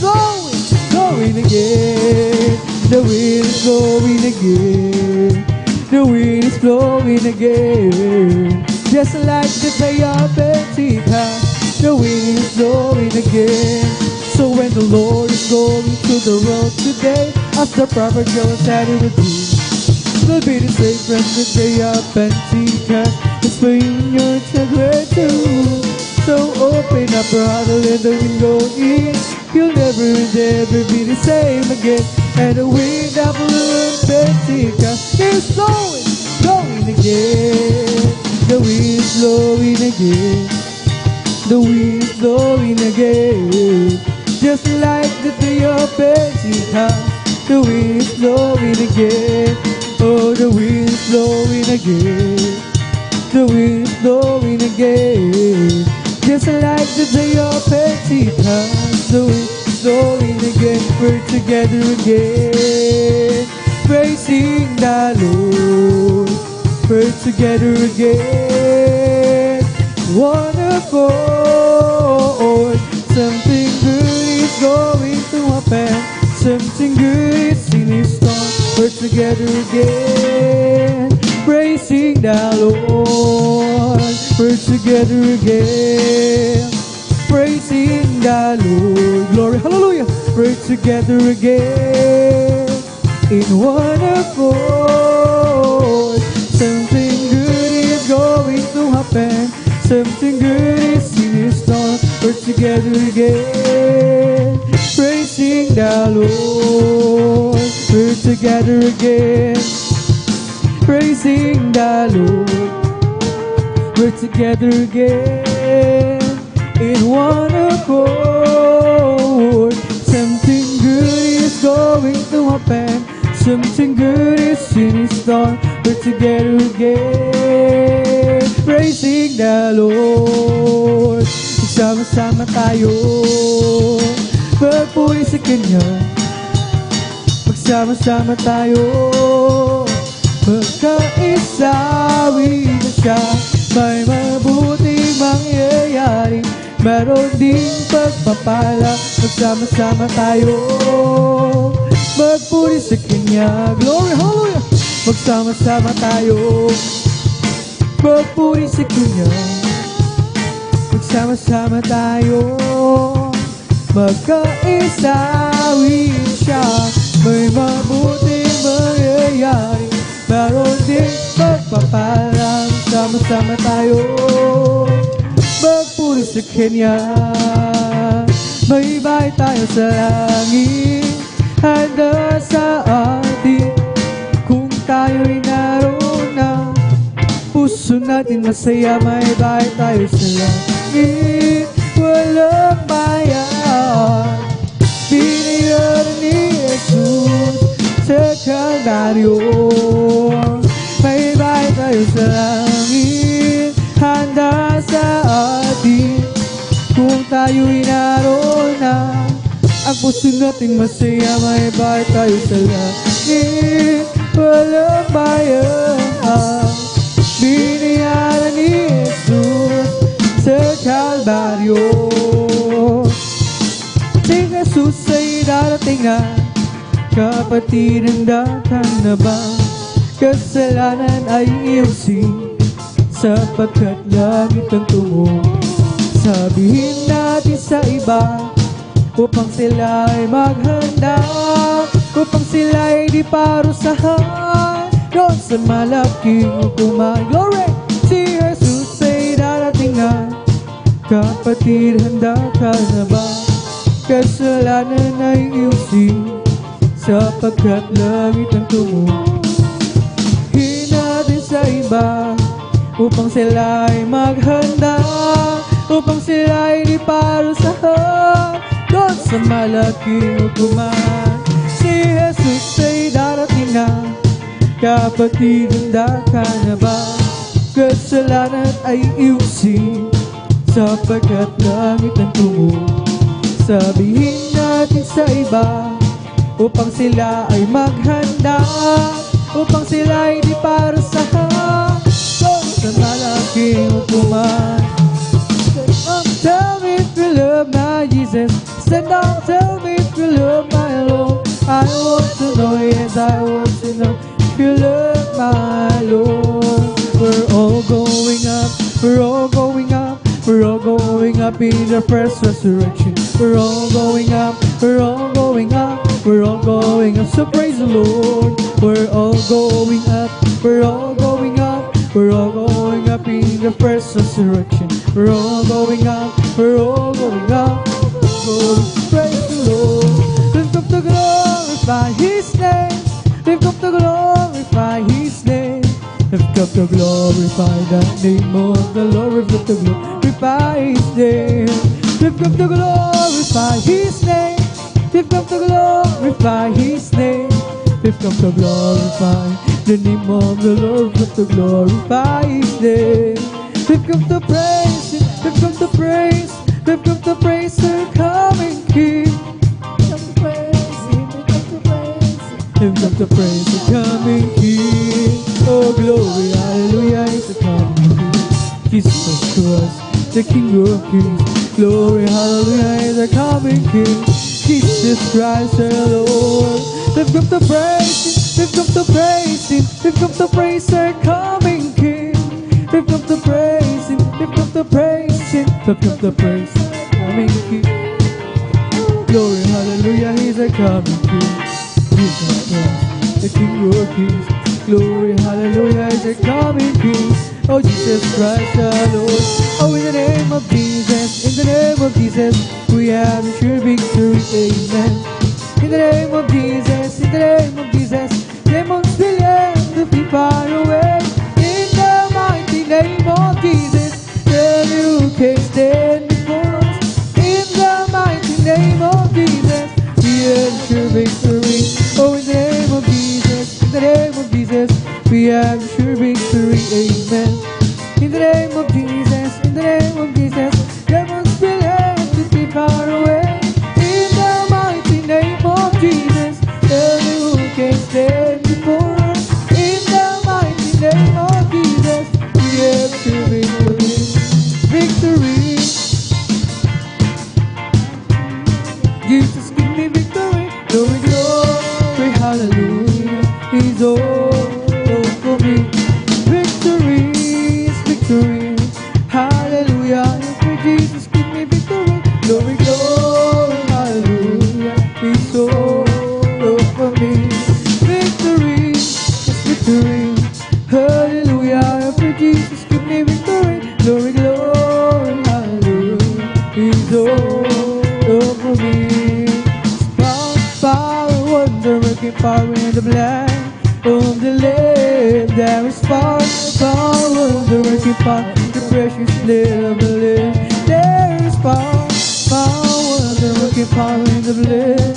blowing again. The wind is blowing again. The wind is blowing again. Just like the day of Pentecost, the wind is blowing again. So when the Lord is going to the road today, as the prophet Joel said it would be, will be the same from the day of Pentecost. It's for you and your children too. So open up your heart and let the wind go in. You'll never and ever be the same again. And the wind that blew in Pentecost is blowing again. The wind is blowing again. The wind is blowing again. Just like the day of Pentecost, the wind is blowing again. Oh, the wind is blowing again. The wind is blowing again. Just like the day of Pentecost, the wind is blowing again. We're together again, praising the Lord. We're together again, one accord. Something good is going to happen. Something good is in store. We're together again, praising the Lord. We're together again, praising the Lord. Glory, hallelujah. We're together again, in one accord. Something good is going to happen. Something good is in store. We're together again, praising the Lord. We're together again, praising the Lord. We're together again, in one accord. Something good is going to happen. Something good is in store. We're together again, praising the Lord. Magsama-sama tayo, magpuri sa Kanya. Magsama-sama tayo, magkaisawi na siya. May mabuting mangyayari, meron ding pagpapala. Magsama-sama tayo, magpuri sa Kanya. Glory, hallelujah. Magsama-sama tayo, magpuri sa Kanya. Magsama-sama tayo, magkaisawi siya. May mabuting mangyayari, meron din pagpapala. Magsama-sama tayo, magpuri sa Kanya. May bahay tayo sa langit, handa sa atin. Kung tayo'y naroon na, puso natin masaya. May bahay tayo sa langit, walang bayan. Binayaran ni Jesus sa Kalbaryo. May bahay tayo sa langit, handa sa atin. Kung tayo'y naroon na, ang puso natin masaya. May bahay tayo sa langit, walang bayan. Binayaran ni Jesus sa Kalbaryo. Si Jesus ay darating na, kapatid, handa ka na ba? Kasalanan ay iusin, sapagkat langit ang tungo. Sabihin natin sa iba, upang sila ay maghanda, upang sila ay di parusahan doon sa malaking hukuman. Glory! Si Jesus ay darating na, kapatid, handa ka na ba? Kasalanan ay iusin, sapagkat langit ang tungo. Hinatid sa iba, upang sila ay maghanda, upang sila ay di parusahan doon sa malaking hukuman. Si Jesus ay darating na, kapatid, handa ka na ba? Kasalanan ay iusin, sapagkat langit ang tungo. Sabihin natin sa iba, upang sila ay maghanda, upang sila ay di parusahan doon sa malaking hukuman. Tell me if you love my Jesus, Tell me if you love my Lord. I want to know, yes, I want to know if you love my Lord. We're all going up, we're all going up, we're all going up in the first resurrection. We're all going up, we're all going up, we're all going up, so praise the Lord. We're all going up, we're all going up, we're all going up in the first resurrection. We're all going up, we're all going up, praise the Lord. Lift up to glorify His name, lift up to glorify His name, lift up to glorify the name of the Lord, lift up to glorify His name, lift up to glorify His name, lift up to glorify His name, lift up to glorify the name of the Lord, lift up to glorify His name, lift up to praise Him, lift up to praise, lift up to praise the coming King. Lift up the praise the coming King. Oh glory, hallelujah, is the coming King. Jesus Christ, the King of Kings. Glory, hallelujah, is the coming King. Jesus Christ, our Lord. Lift up the praise, lift up the praise, lift up the praise, our coming King. Lift up the praise, lift up the praise, lift up the praise, coming King. Glory, hallelujah, He's a coming King. Jesus Christ, the King of Kings. Glory, hallelujah, is the coming King. Oh, Jesus Christ, our Lord. Oh, in the name of Jesus, in the name of Jesus, we have sure victory, amen. In the name of Jesus, in the name of Jesus, demons will end to be far away. In the mighty name of Jesus, then you can stand before us. In the mighty name of Jesus, we have sure victory. Oh, in the name of Jesus, in the name of Jesus, we have sure victory, amen. In the name of Jesus, in the name of Jesus, demons will have to be far away. In the mighty name of Jesus, everyone can stand before us. In the mighty name of Jesus, we have sure victory, victory. Jesus, give me victory, glory, glory, hallelujah, He's all for me. Victory is victory, hallelujah, Jesus, give me victory, glory, glory, hallelujah, He's all for me. Victory is victory, hallelujah, Jesus, give me victory, glory, glory, hallelujah, He's all for me. Power, wonder, working power in the blood of the Lamb. There is power, wonder, working power, the precious blood of the Lamb. There is power, wonder, working power in the blood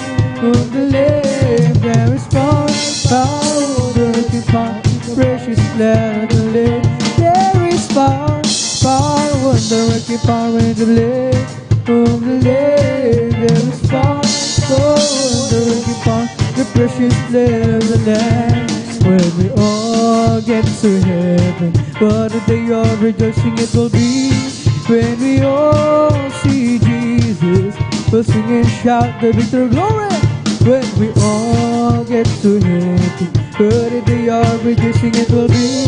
of the Lamb. There is power, wonder, working power, the precious blood of the Lamb. There is power, wonder, working power in the blood of the Lamb. There is power, wonder-working power, the precious blood of the Lamb. When we all get to heaven, what a day of rejoicing it will be. When we all see Jesus, we'll sing and shout the victory glory. When we all get to heaven, what a day of rejoicing it will be.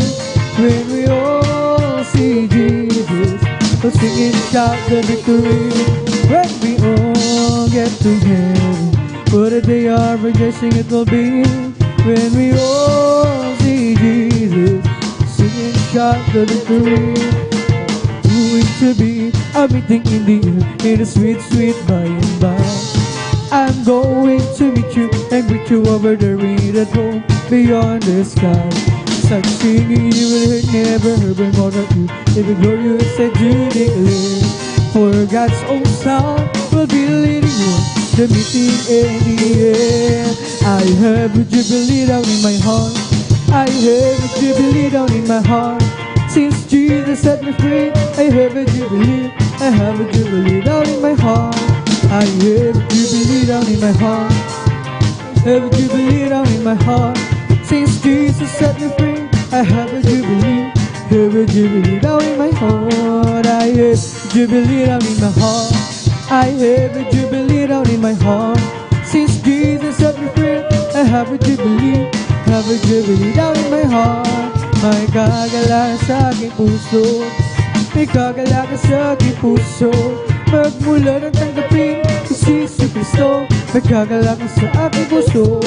When we all see Jesus, we'll sing and shout the victory. When we all get to heaven, what a day of rejoicing it will be. When we all see Jesus, sing and shout the victory. Going to be a meeting in the air, in a sweet, sweet by and by. I'm going to meet you and greet you over the reed at home beyond the sky. Such singing you will hear, never heard before of you. If the glorious and you declare, for God's own sound will be leading one, the meeting in the air. I have a jubilee down in my heart. I have a jubilee down in my heart. Since Jesus set me free, I have a jubilee. I have a jubilee down in my heart. I have a jubilee down in my heart. Have a jubilee down in my heart. Since Jesus set me free, I have a jubilee. Have a jubilee down in my heart. I have a jubilee down in my heart. I have a jubilee down in in my heart. Since Jesus set me free, I have a jubilee down in my heart. May kagalakan sa aking puso, may kagalakan sa aking puso. Magmula ng tanggapin si Jesu Cristo, may kagalakan sa aking puso,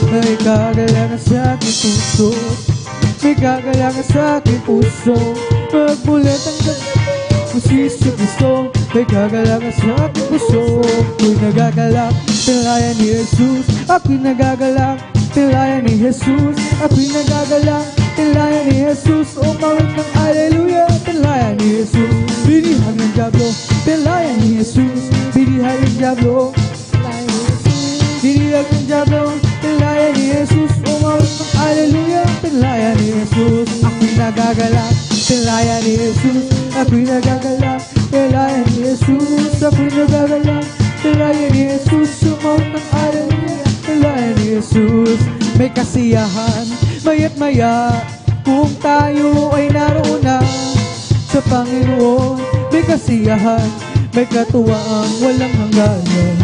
may kagalakan sa aking puso, may kagalakan sa aking puso. Magmula ng tanggapin si Jesu Cristo, may kagalakan sa aking puso. Ako'y nagagalak, tinlayan ni Jesus. Ako'y nagagalak, tinlayan ni Jesus. Ako'y nagagalak, tinlayan ni Jesus. Umawit ng Alleluia, tinlayan ni Jesus. Binihan ng Diablo, tinlayan ni Jesus. Binihan ng Diablo, binihan ng Diablo, tinlayan ni Jesus. Umawit ng Alleluia, tinlayan ni Jesus. Ako'y nagagalak, tinlayan ni Jesus. Ako'y nagagalak, tinlayan ni Jesus. Ako'y nagagalak, tinlayan ni Jesus. Umawit ng Alleluia, tinlayan ni Jesus. May kasiyahan, maya't maya, kung tayo ay naroon na sa Panginoon. May kasiyahan, may katuwaan, walang hangganan.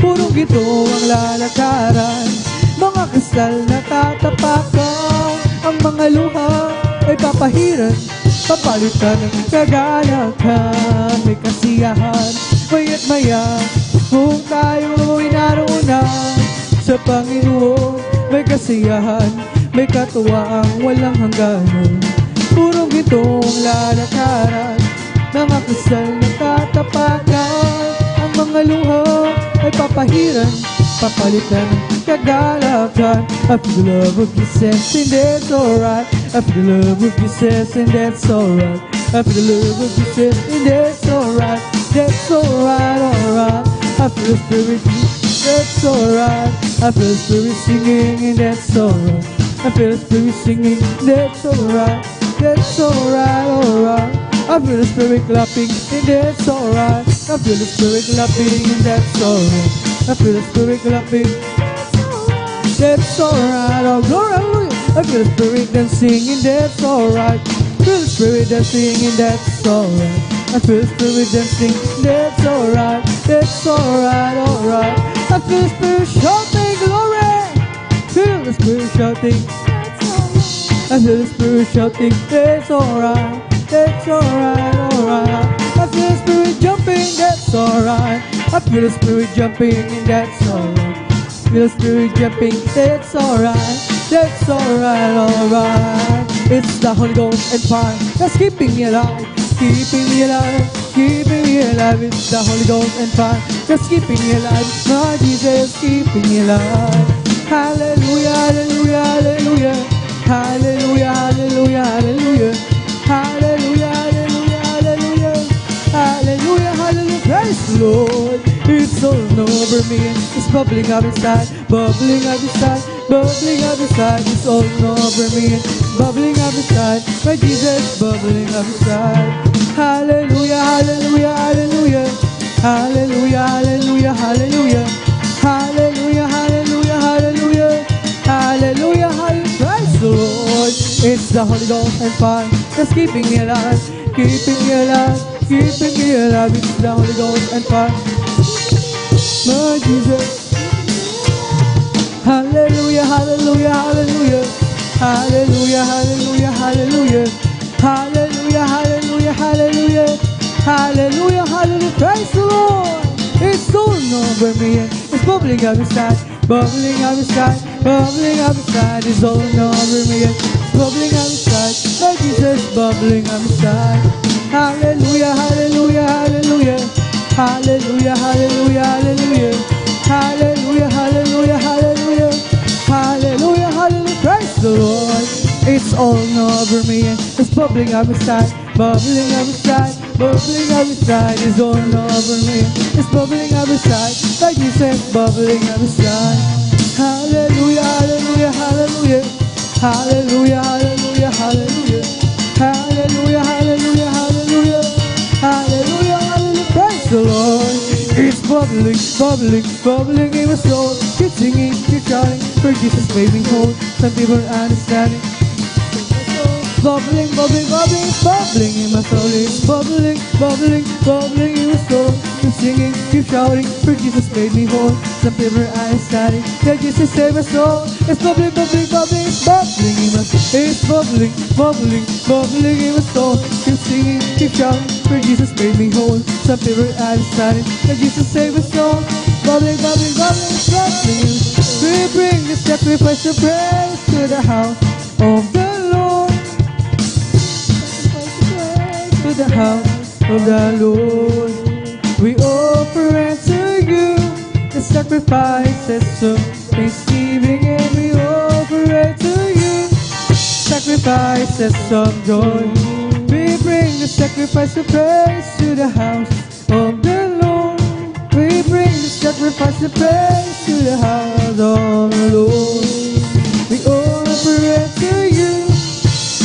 Purong ito ang lalakaran, mga kasal na tatapakan. Ang mga luha ay papahiran, papalitan ng kagalakan. May kasiyahan, maya't maya, kung tayo ay naroon na sa Panginoon. May kasiyahan, may katuwaang walang hangganan. Purong itong lalakaran, mga kasal na tatapakan. Ang mga luha ay papahiran, papalitan ng kagalakan. I feel the love of Jesus and that's alright. I feel the love of Jesus and that's alright. I feel the love of Jesus and that's alright. That's alright, alright. I feel the Spirit, that's alright. I feel the Spirit singing and that's alright. I feel the Spirit singing, that's alright. That's alright, alright. I feel the Spirit clapping and that's alright. I feel the Spirit clapping and that's alright. I feel the Spirit clapping, that's alright. Oh glory, hallelujah. I feel the Spirit dancing and that's alright. Feel the Spirit dancing and that's alright. I feel the Spirit dancing, that's alright. That's alright, alright. I feel the Spirit shouting glory. Feel the Spirit shouting, I feel the Spirit shouting, that's alright. That's alright, alright. I feel the Spirit jumping, that's alright. I feel the Spirit jumping and that's alright. Feel the Spirit jumping, that's alright. That's alright, alright. It's the Holy Ghost and fire that's keeping me alive. Keeping me alive, keeping me alive. It's the Holy Ghost and fire that's keeping me alive. My Jesus keeping me alive. Hallelujah, hallelujah, hallelujah. Hallelujah, hallelujah, hallelujah. Hallelujah, hallelujah, hallelujah. Hallelujah, hallelujah. Praise the Lord. It's all over me. It's bubbling up inside, bubbling up inside, bubbling up inside. It's all over me. Bubbling up inside. My Jesus bubbling up inside. Hallelujah, hallelujah, hallelujah. Hallelujah, hallelujah, hallelujah. Hallelujah, hallelujah, hallelujah. Hallelujah, hallelujah. Praise the Lord. It's the Holy Ghost and fire that's keeping me alive, keeping me alive, keeping me alive. It's the Holy Ghost and fire. My Jesus. Hallelujah, hallelujah, hallelujah. Hallelujah, hallelujah, hallelujah. Hallelujah, hallelujah, hallelujah. Hallelujah, hallelujah. Praise the Lord. It's all over me. It's bubbling up inside, bubbling up inside, bubbling up inside. It's all over me. It's bubbling up inside. My Jesus bubbling up inside. Hallelujah, hallelujah, hallelujah. Hallelujah, hallelujah, hallelujah. Hallelujah, hallelujah, hallelujah. Hallelujah, hallelujah. Praise the Lord. It's all over me and it's bubbling up inside, bubbling up inside, bubbling up inside. It's all over me. It's bubbling up inside. Like you said, bubbling up inside. Hallelujah, hallelujah, hallelujah. Hallelujah, hallelujah, hallelujah. Hallelujah, hallelujah, hallelujah. Hallelujah, hallelujah. Praise the Lord. It's bubbling, bubbling, bubbling in my soul. Keep singing, keep shouting, for Jesus made me whole. Some people are understanding. bubbling, bubbling, bubbling, bubbling in my soul. It's bubbling, bubbling, bubbling in my soul. Keep singing, keep shouting, for Jesus made me whole. Some people are ecstatic, that Jesus saved my soul. It's bubbling, bubbling, bubbling, bubbling in my soul. It's bubbling, bubbling, bubbling in my soul. Keep singing, keep shouting, for Jesus made me whole. Some people are ecstatic, that Jesus saved my soul. Bubbling, bubbling, bubbling, bubbling. We bring the sacrifice of praise to the house of the Lord. To the house of the Lord. We offer unto you the sacrifices of thanksgiving, and we offer unto you sacrifices of joy. We bring the sacrifice of praise to the house of the Lord. We bring the sacrifice of praise to the house of the Lord. We offer unto you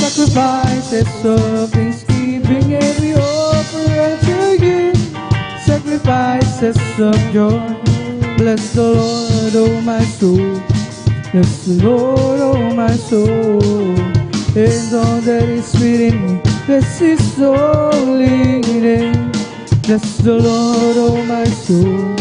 sacrifices of thanksgiving, and we offer unto you sacrifices of joy. Bless the Lord, oh my soul. Bless the Lord, oh my soul. And all that is within me, bless His holy name. Bless the Lord, oh my soul.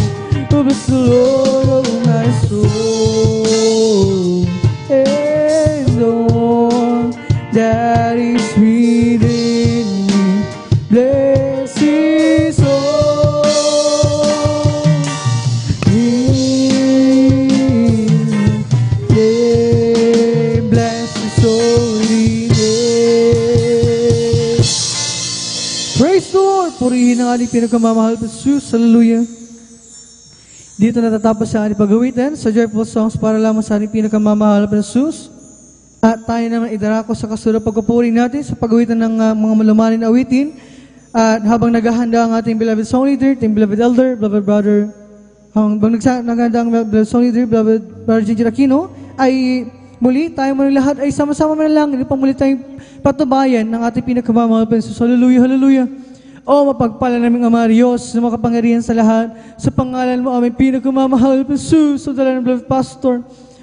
Oh, bless the Lord, oh my soul. And all that is within me, bless His holy name. Bless His holy name. Praise the Lord! Purihin ang ating pinagkamamahal na Jesus. Hallelujah! Dito natatapos ang ating pag-awitan sa joyful songs para lamang sa ating pinagkamamahal na Jesus. At tayo naman idarako sa kasunod pagpupuri natin sa pag-awitan ng mga malumanin na awitin. At habang naghahanda ang ating beloved song leader, ating beloved elder, beloved brother, habang naghahanda ang beloved song leader, beloved brother Gigi Aquino, ay muli tayo muli lahat ay sama-sama manalangin upang muli tayong patubayan ng ating pinagkamamahal na Jesus. Hallelujah, hallelujah! O mapagpala naming Ama Diyos na makapangyarihan sa lahat, sa pangalan mo aming pinagkamamahal na Jesus, sa dalan ng beloved pastor,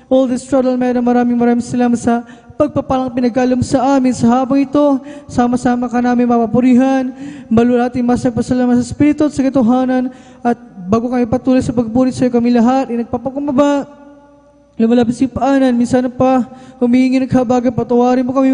all this struggle, maraming salamat sa pagpapalang pinagkalom sa amin sa habang ito. Sama-sama ka namin mapapurihan, malulati masagpasalamat sa Espiritu at sa katotohanan. At bago kami patuloy sa pagpurit sa iyo, kami lahat ay nagpapakumbaba, lumalapit si paanan, minsan pa humihingi ng kabagan, patawarin mo kami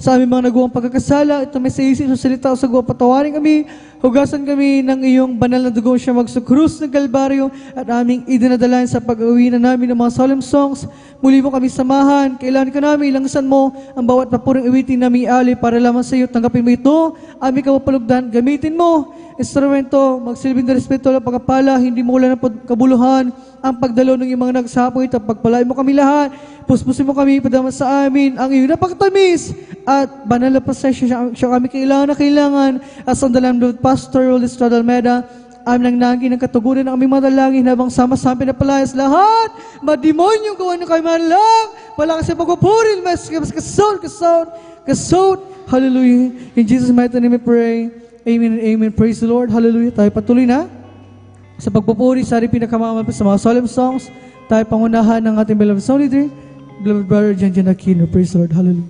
sa aming mga nagawang pagkakasala. Ito may sa isip sa salita o sa gawa, patawarin kami, hugasan kami ng iyong banal na dugo siya magsukrus ng Kalbaryo at aming idinadalain sa pag-uwi na namin ng mga solemn songs. Muli mo kami samahan, kailangan ka namin, ilangsan mo ang bawat papuring iwitin namin ali para lamang sa iyo. Tanggapin mo ito, aming kapapalugdan, gamitin mo instrumento, magsilbing na respeto ng pagkapala, hindi mo wala ng kabuluhan ang pagdalo ng iyong mga nagsapoy at pagpalain mo kami lahat, puspusin mo kami, padama sa amin ang iyong napakatamis at banal na pasensya siya kami kailangan at sandalang Lord Pastor Rolis Almeida, aming nanggin ng katugunan ng aming madalangin habang sama-sama pinapalayas lahat, mademonyong gawa ng kayo lang, palakas sa pagpupuril, mas kasod, hallelujah. In Jesus' mighty name we pray. Amen and amen. Praise the Lord. Hallelujah. Tayo patuloy na sa pagpupuri sa ating pinakamamahal sa mga solemn songs. Tayo pangunahan ng ating beloved song leader, beloved brother Jan Aquino. Praise the Lord. Hallelujah.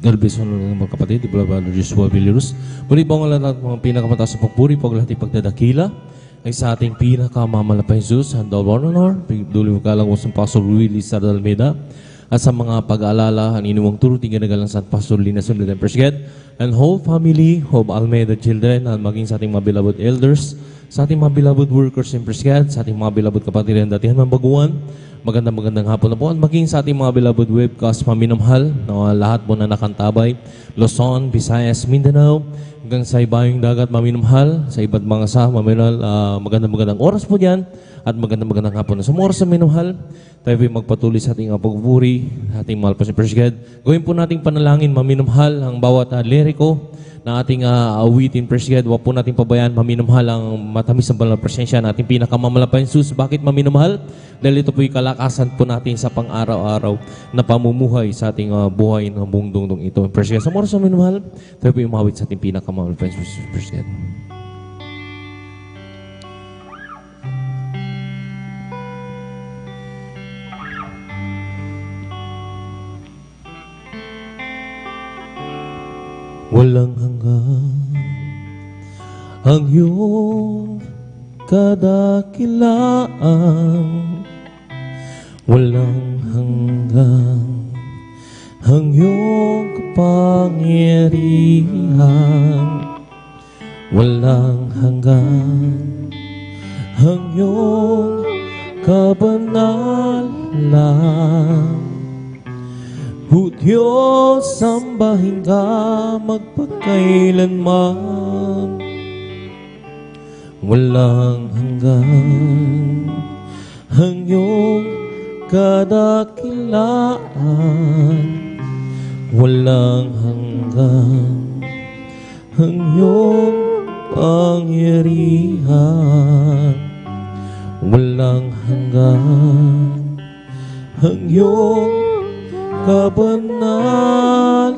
God bless mo ng mga kapatid, beloved brother Joshua Villarus. Muli po ang lahat ng mga pinakamataas sa pagpuri, paglahat pagdadakila ay sa ating pinakamamahal na Jesus, and all honor, dulo ka lang sa Pastor Luis Almeida, at sa mga pag-aalala, ang inuwang turo, tingnan sa Pastor Lina Sunod and Persged, and whole family of Almeida children, at maging sa ating mga beloved elders, sa ating mga beloved workers in Persged, sa ating mga beloved kapatid na datihan ng baguan, magandang hapon na po, at maging sa ating mga beloved webcast paminamahal, na lahat po na nakantabay, Luzon, Visayas, Mindanao, hanggang sa ibayong dagat maminamahal, sa iba't mga sa maminal, magandang oras po dyan, at magandang hapon. Sa mga oras na minumahal, tayo ay magpatuloy sa ating pagpupuri, ating mahal pa si First God. Gawin po nating panalangin, maminumhal ang bawat liriko na ating awitin, First God. Huwag po nating pabayaan, maminumhal ang matamis ng banal na presensya na ating pinakamalapayang Sus. Bakit maminumahal? Dahil ito po yung kalakasan po natin sa pang-araw-araw na pamumuhay sa ating buhay ng buong dungdong ito. First God, sa mga oras na minumahal, tayo po yung umawit sa ating pinakamalapayang Sus. First God. Walang hanggan ang iyong kadakilaan, walang hanggan ang iyong kapangyarihan, walang hanggan ang iyong kabanalan. O Diyos, sambahin ka magpakailanman. Walang hanggan ang iyong kadakilaan, walang hanggan ang iyong pangyarihan, walang hanggan ang iyong kabanalan.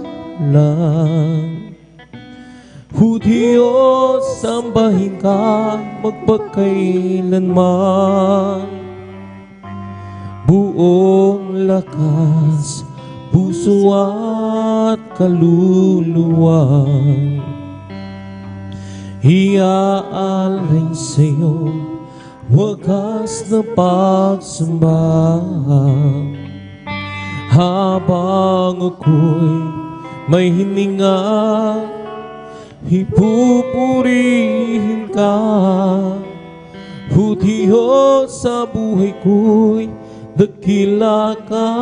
O Diyos, sambahin ka magpakailanman. Buong lakas, puso at kaluluwa, iaalay sa'yo wagas na pagsamba. Habang ako'y may hininga, ipupurihin ka. O Diyos, sa buhay ko'y dakila ka.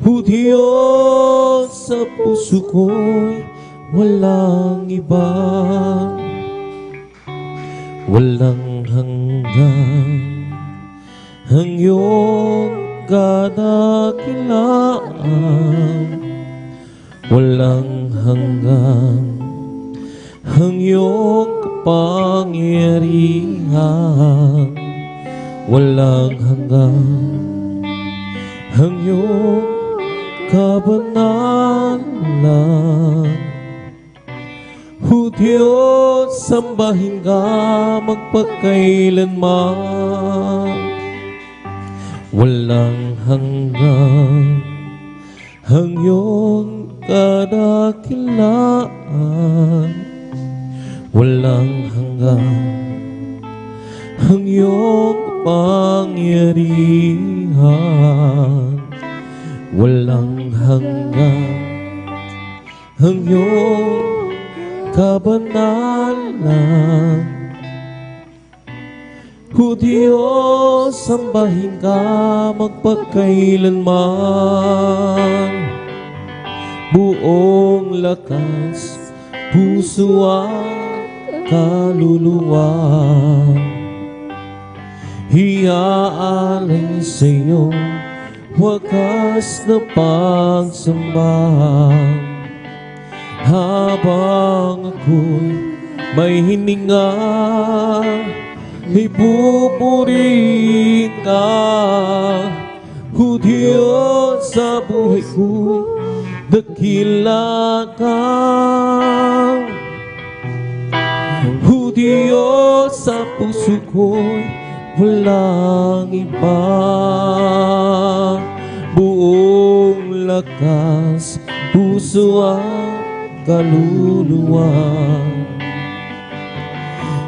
O Diyos, sa puso ko'y walang iba. Walang hanggan ang iyong kadakilaan, walang hanggan ang iyong kapangyarihan, walang hanggan ang iyong kabanalan. O Diyos, sambahin ka magpakailanman. Walang hanggan ang iyong kadakilaan, walang hanggan ang iyong kapangyarihan, walang hanggan ang iyong kabanalan. O Diyos, sambahin ka magpakailanman. Buong lakas, puso at kaluluwa, iaalay sa'yo wagas na pagsamba. Habang ako'y may hininga, ipupurihin ka. O Diyos, sa buhay ko'y dakila ka. O Diyos, sa puso ko'y walang iba. Buong lakas, puso at kaluluwa,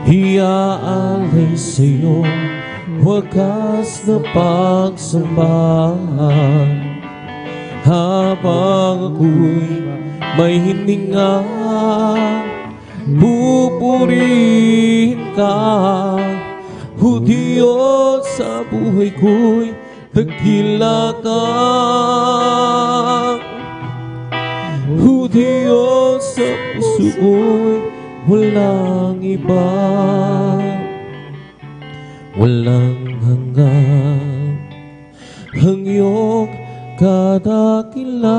iaalay sa'yo wagas na pagsambahan. Habang ako'y may hininga, pupurihin ka. O Diyos, sa buhay ko'y dakila ka. O Diyos, sa puso ko'y walang iba. walang hanggan. Ang iyong kadakilaan,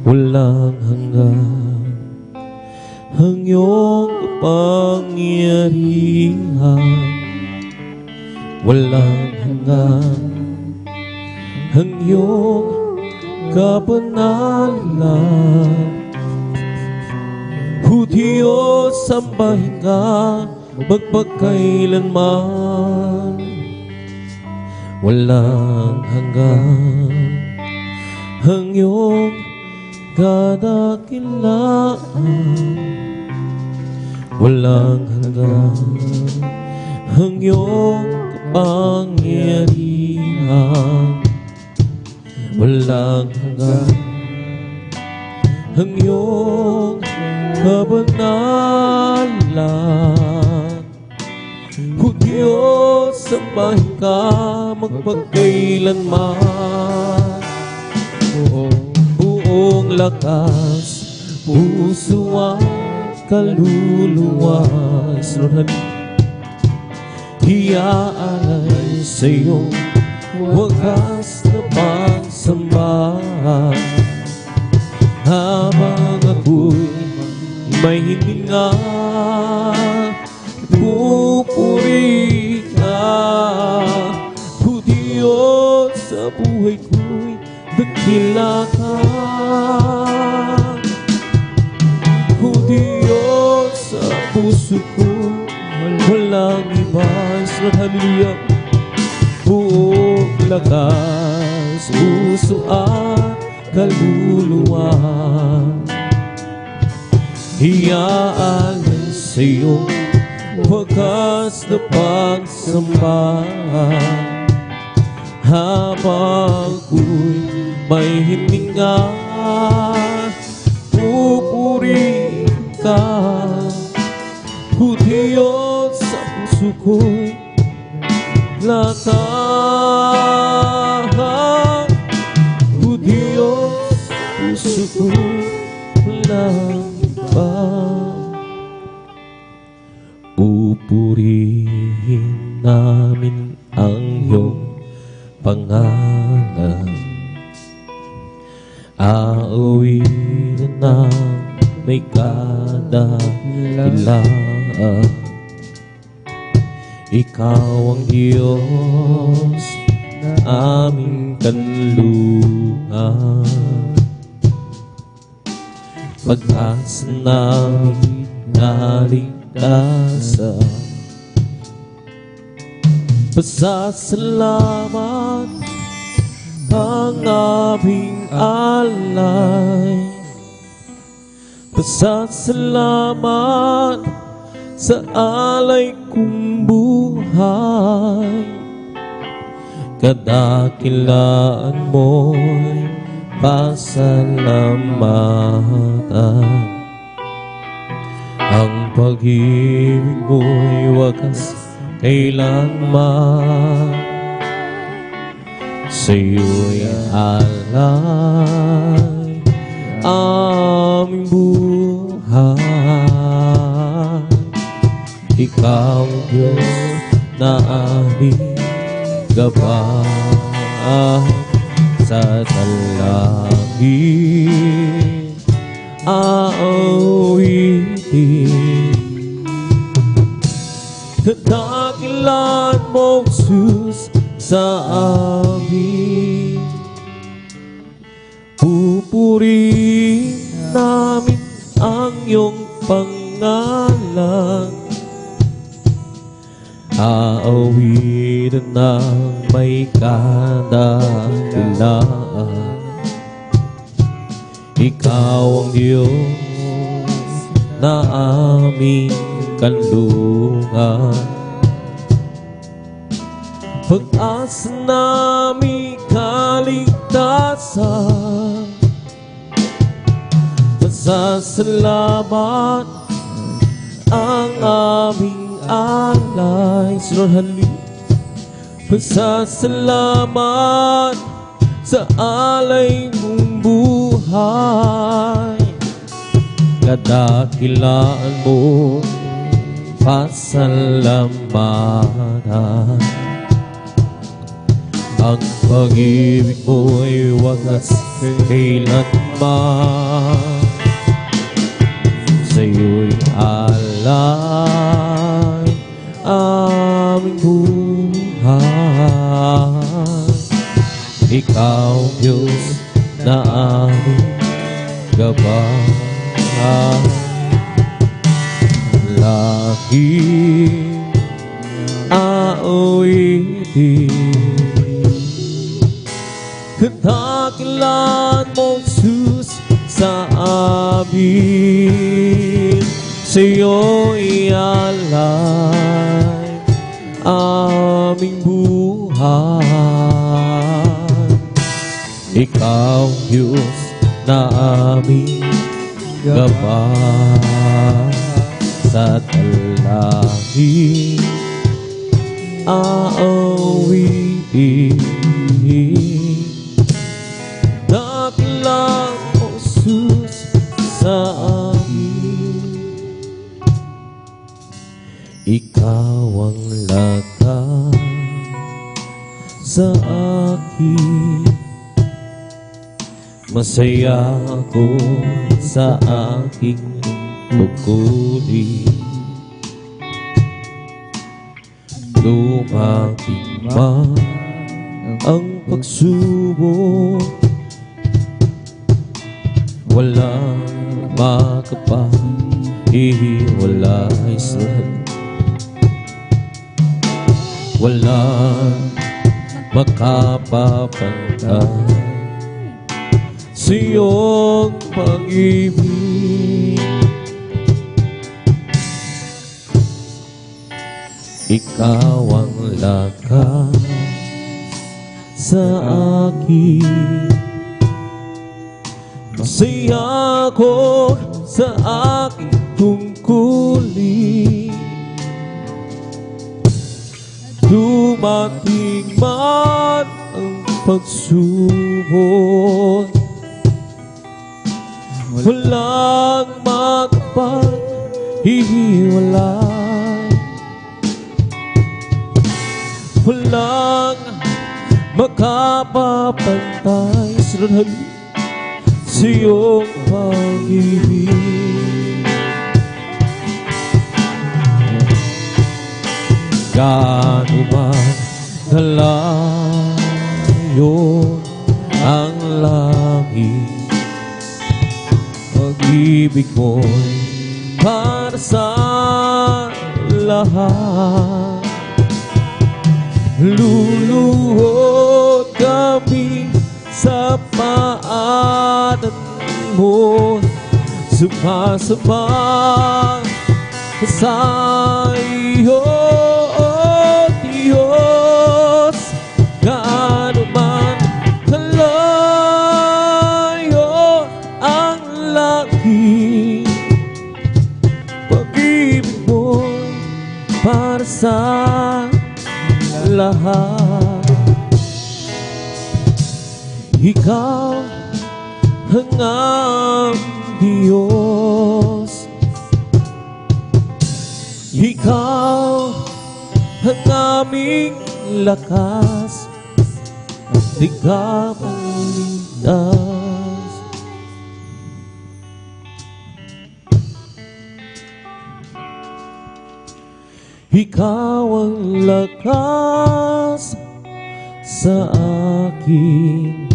walang hanggan. Ang iyong kapangyarihan, walang hanggan. Ang iyong kabanalan, O Diyos, sambahin ka magpagkailanman. Walang hanggan ang iyong kadakilaan, walang hanggan ang iyong kapangyarihan, walang hanggan ang iyong kabanalan. O Diyos, sambahin ka magpagkailanman. Buong lakas, puso at kaluluwa, iaalay sa iyong wagas na pagsamba. Habang ako'y may hininga, pupuri ka. O Diyos, sa buhay ko'y dakila ka. O Diyos, sa puso ko walang iba. Hallelujah. Buong lakas, puso at kaluluwa, iaalay sa iyong wagas na pagsamba. Habang ako'y may hininga, pupuri ka. O Diyos, sa puso ko'y latah. O Diyos, puso ko walang iba. Pupurihin namin ang iyong pangalan, aawitin na may kadakilaan. Ikaw ang Diyos na aming kanlungan, pag-asa namin naligtasan. Pasasalamat ang aming alay, pasasalamat sa alay kong buhay. Kadakilaan mo'y pasalamatan, ang pag-ibig mo'y wagas kailanman. Sa'yo'y alay aming buhay. Ikaw, Diyos, na aming gabay sa dalangin, aawitin. Kadakilaan mo, Jesus, sa amin. Pupurihin namin ang iyong pangalan, aawitin ng may kadakilaan. Ikaw ang Diyos na aming kanlungan, pag-asa naming kaligtasan. Pasasalamat ang aming alay. Pasasalamat sa alay mong buhay. Kadakilaan mo pasalamatan. Ang pag-ibig mo ay wagas kailanman. Sa'yo'y alay aming buhay. Ikaw, Diyos, na aming gabay. Laging awitin kadakilan mo, Jesus, sa amin. Sa'yo'y alay aming buhay. Ikaw, Diyos, na aming gabay. Sa talangin aawitin. Dakilang mo, Jesus, sa amin. Ikaw ang lakas sa akin. Masaya ako sa aking tungkulin. Dumating man ang pagsubok, walang makapaghihiwalay sa'yo. Walang makapapantay sa iyong pag-ibig. Ikaw ang lakas sa akin. Masaya ako sa aking tungkulin. Dumating man ang pagsubok, walang makapaghihiwalay. Walang makapapantay sa iyong pag-ibig. Gaano man kalayo ang langit, pag-ibig mo'y para sa lahat. Luluhod kami sa paanan mo, sumasamba sa iyo, Diyos. Gaano man kalayo ang langit, pag-ibig mo'y para sa lahat. Ikaw ang aming Diyos. Ikaw ang aming lakas at tigapangligtas. Ikaw ang lakas sa akin.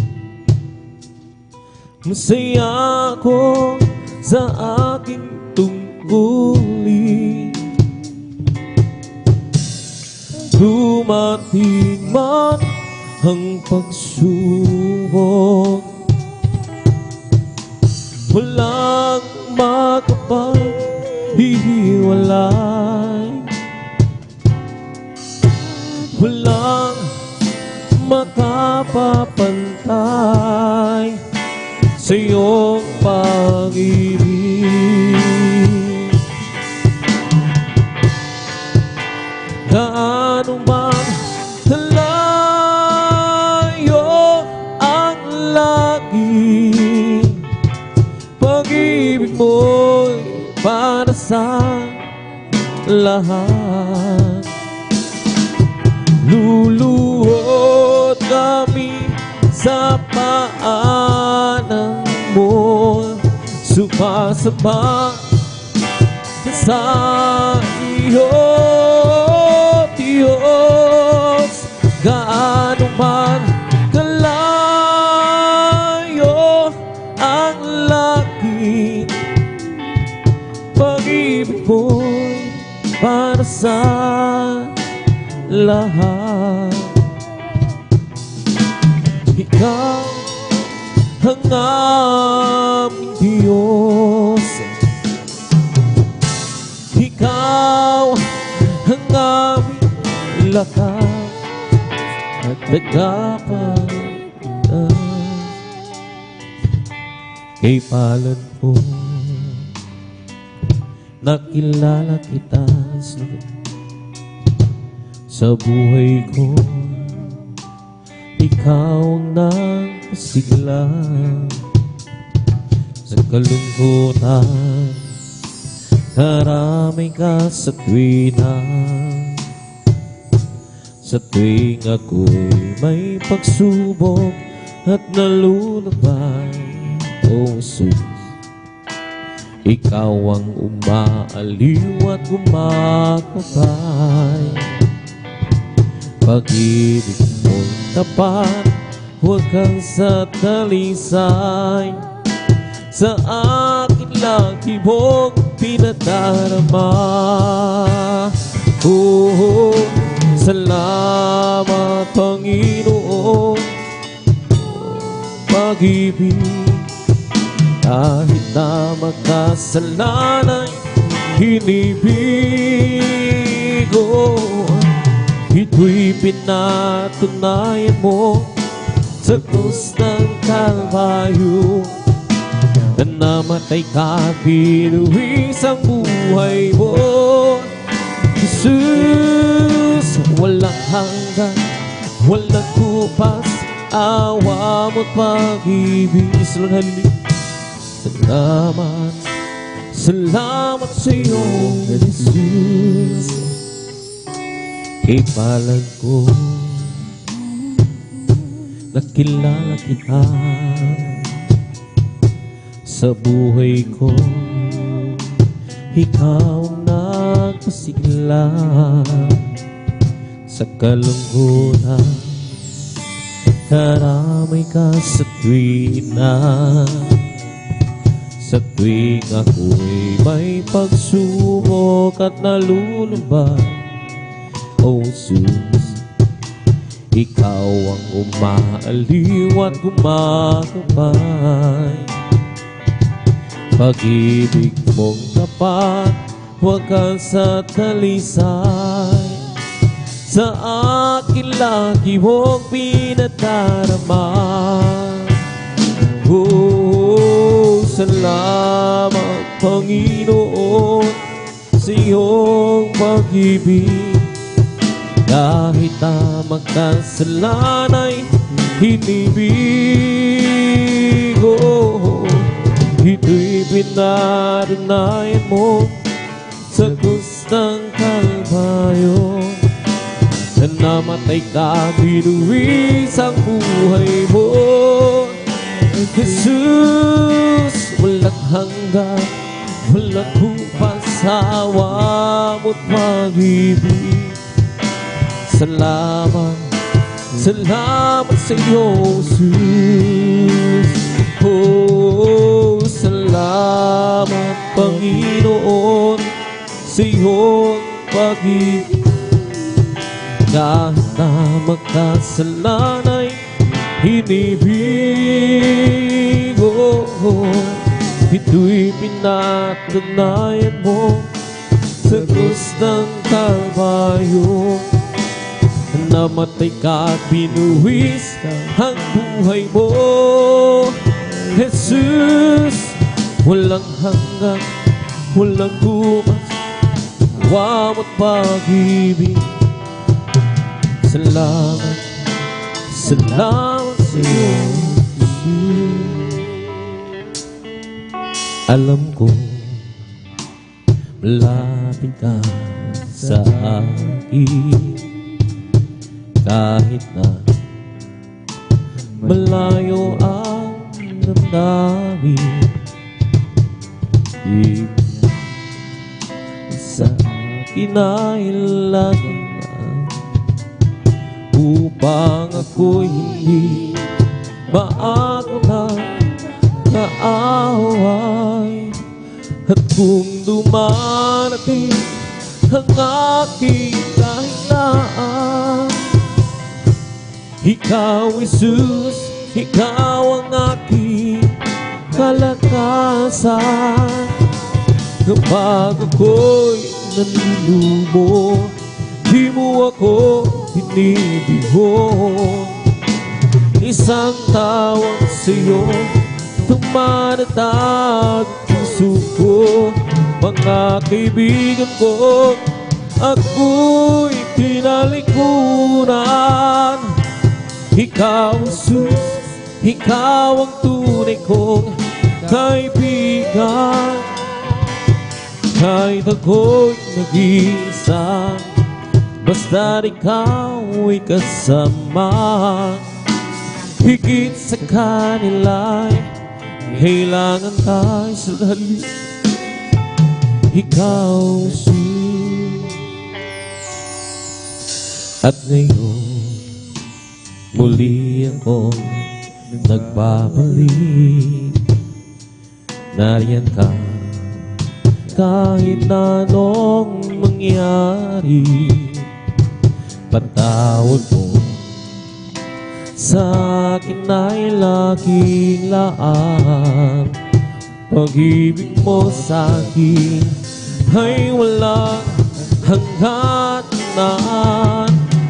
Masaya ako sa aking tungkulin. Dumating man ang pagsubok, walang makapaghihiwalay. Walang makapapantay sa iyong pag-ibig. Gaano man kalayo ang langit, pag-ibig mo'y para sa lahat. Luluhod kami sa paanan mo, sumasamba sa iyo, Diyos. Gaano man kalayo ang langit, pag-ibig mo'y para sa lahat. Ikaw ang aming Diyos, ikaw ang aming lakas at nagkapagdan. Kay palad mo, nakilala kita sa buhay ko. Ikaw ang nagpasigla sa kalungkutan. Karamay ka sa tuwing ako'y may pagsubok at nalulubay. O Jesus, ikaw ang umaaliw at gumagabay. Pag-ibig mo'y tapat, huwag kang satalisay. Sa akin lagi mong pinadarama. Oh, salamat Panginoon, pag-ibig. Kahit na magkasalanay, hinibig ko. Ito'y pinatunayan mo sa krus ng Kalbaryo, na namatay ka, binuwis ang buhay mo. Jesus, walang hanggan, walang kupas, awa mo't pag-ibig. Salamat, salamat sa iyo, Jesus. Ipalag ko, nakilala kita sa buhay ko. Ikaw ang nagpasigla sa kalungkutan. Karamay ka sa tuwing ako'y may pagsubok at nalulubay. O Jesus, ikaw ang umaaliw at gumagabay. Pag-ibig mong tapat, huwag kang satalisay. Sa akin lagi mong pinadarama. Oh, salamat Panginoon sa iyong pag-ibig. Kahit na magkasalanay, hinibig ko. Ito'y pinatunayan mo sa krus ng Kalbaryo, na namatay ka, binuwis ang buhay mo. Jesus, walang hanggan, walang kupas, awa mo't pag-ibig. Salamat, salamat sa iyo, Jesus. Oh, salamat Panginoon sa iyong pag-ibig. Kahit na magkasalanay, hinibig ko. Ito'y pinatunayan mo sa krus ng Kalbaryo, namatay ka at binuwis ang buhay mo. Jesus, walang hanggan, walang kumas, awa mo't pag-ibig. Salamat, salamat sa iyo, Jesus. Alam ko malapit ka sa akin. Kahit na malayo ang damdamin, ibig sa akin ay laging upang ako'y hindi maako ng kaaway. At kung dumarating ang aking kahinaan, ikaw, Jesus, ikaw ang aking kalakasan. Kapag ako'y nanlulumo, di mo ako binibihon. Isang tawag sa'yo, tumatatag puso ko. Mga kaibigan ko, ako'y tinalikuran. Ikaw, Jesus, ikaw ang tunay kong kaibigan. Kahit ako'y nag-iisa, basta ikaw ay kasama. Higit sa kanila'y kailangan tayo sa lahat. Ikaw, Jesus. At ngayon muli akong nagbabalik. Nariyan ka kahit na anong mangyari. Patawag mo sa akin ay laging laan. Pag-ibig mo sa akin ay walang hangganan.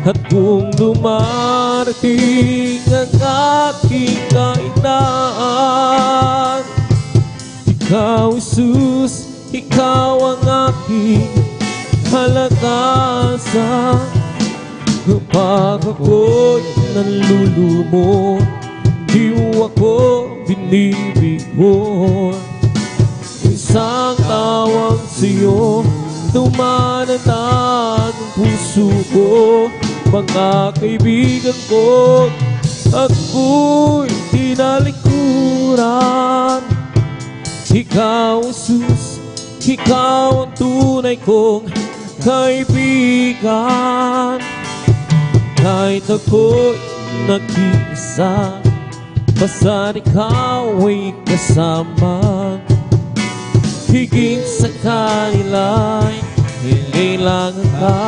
At kung dumarating ang aking kahinaan, ikaw, Jesus, ikaw ang aking kalakasan. Kapag ako'y nanlulumo, di mo ako binibigyan. Isang tawag sa'yo, tumanatag ang puso ko. Mga kaibigan ko, ako'y tinalikuran. Ikaw, Jesus, ikaw ang tunay kong kaibigan. Kahit ako'y nag-iisa, basta ikaw ay kasama. Higit sa kanila'y kailangan ka.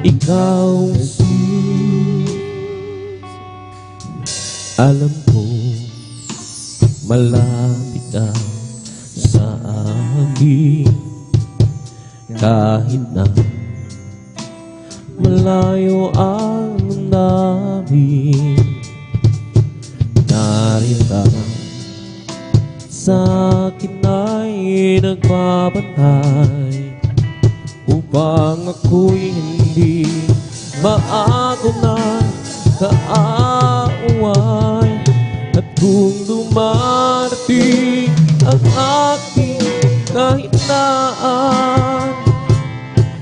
Ikaw, Jesus. Alam ko malapit ka sa akin, kahit na malayo ang namin. Narito sa akin ay nagbabantay, upang ako'y hindi maako ng kaaway. At kung dumarating ang aking kahinaan,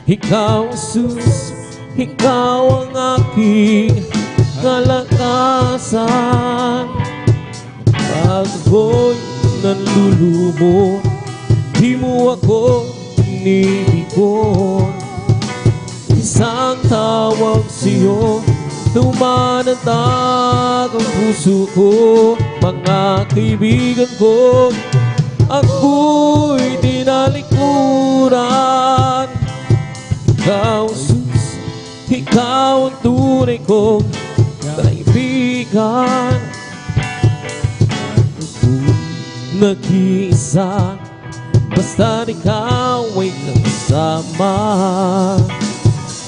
ikaw, Jesus, ikaw ang aking kalakasan. Pag ako'y nanlulumo, di mo ako binibigyan. Isang tawag sa'yo, tumanatag ang puso ko. Mga kaibigan ko, ako'y tinalikuran. Ikaw, Jesus, ikaw ang tunay kong kaibigan. Nag-iisa, basta ikaw ay kasama.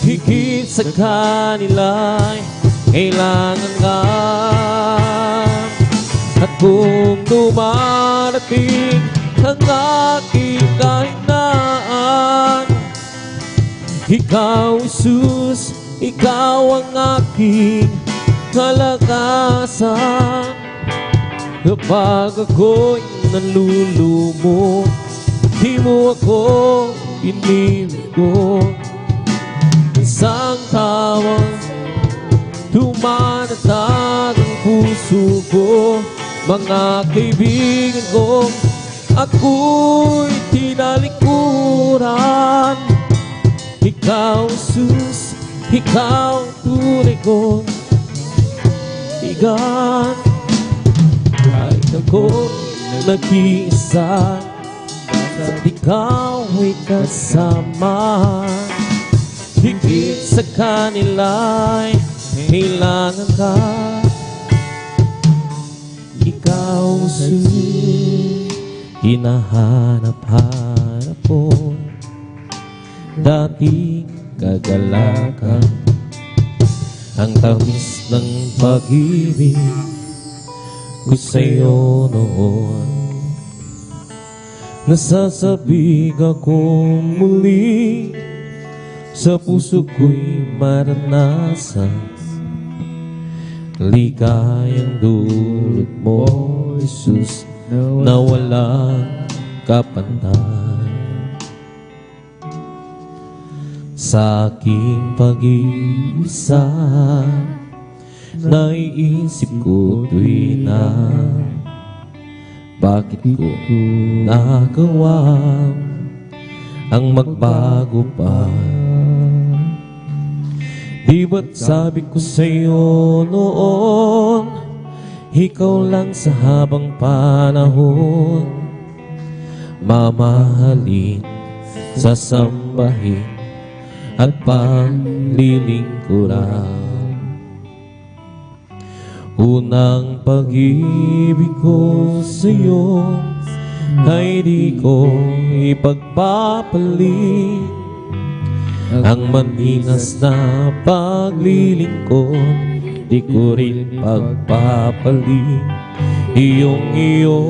Higit sa kanila'y kailangan ka. At kung dumarating ang aking kahinaan, ikaw, Jesus, ikaw ang aking kalakasan. Kapag ako'y nanlulumo, di mo ako inilig ko. Isang tawag tumanatag ang puso ko. Mga kaibigan ko, ako'y tinalikuran. Ikaw, Jesus, ikaw tunay ko. Igan, kahit ako'y nag-iisa, at ikaw ay kasama. Higit sa kanila'y kailangan ka. Ikaw, Jesus, hinahanap-hanap ko. Dating kagalakan, ang tamis ng pag-ibig ko sa'yo noon. Nasasabik ako muli, sa puso ko'y maranasan ligayang dulot mo, Jesus, na walang kapantay. Sa aking pag-iisa, naiisip ko tuwing na bakit ko nagawa ang magbago pa? Di ba't sabi ko sa'yo noon, ikaw lang sa habang panahon, mamahalin, sasambahin at panlilingkuran. Unang pag-ibig ko sa'yo ay di ko ipagpapalit. Ang maningas na paglilingkod, di ko rin pagpapalit. Iyong-iyo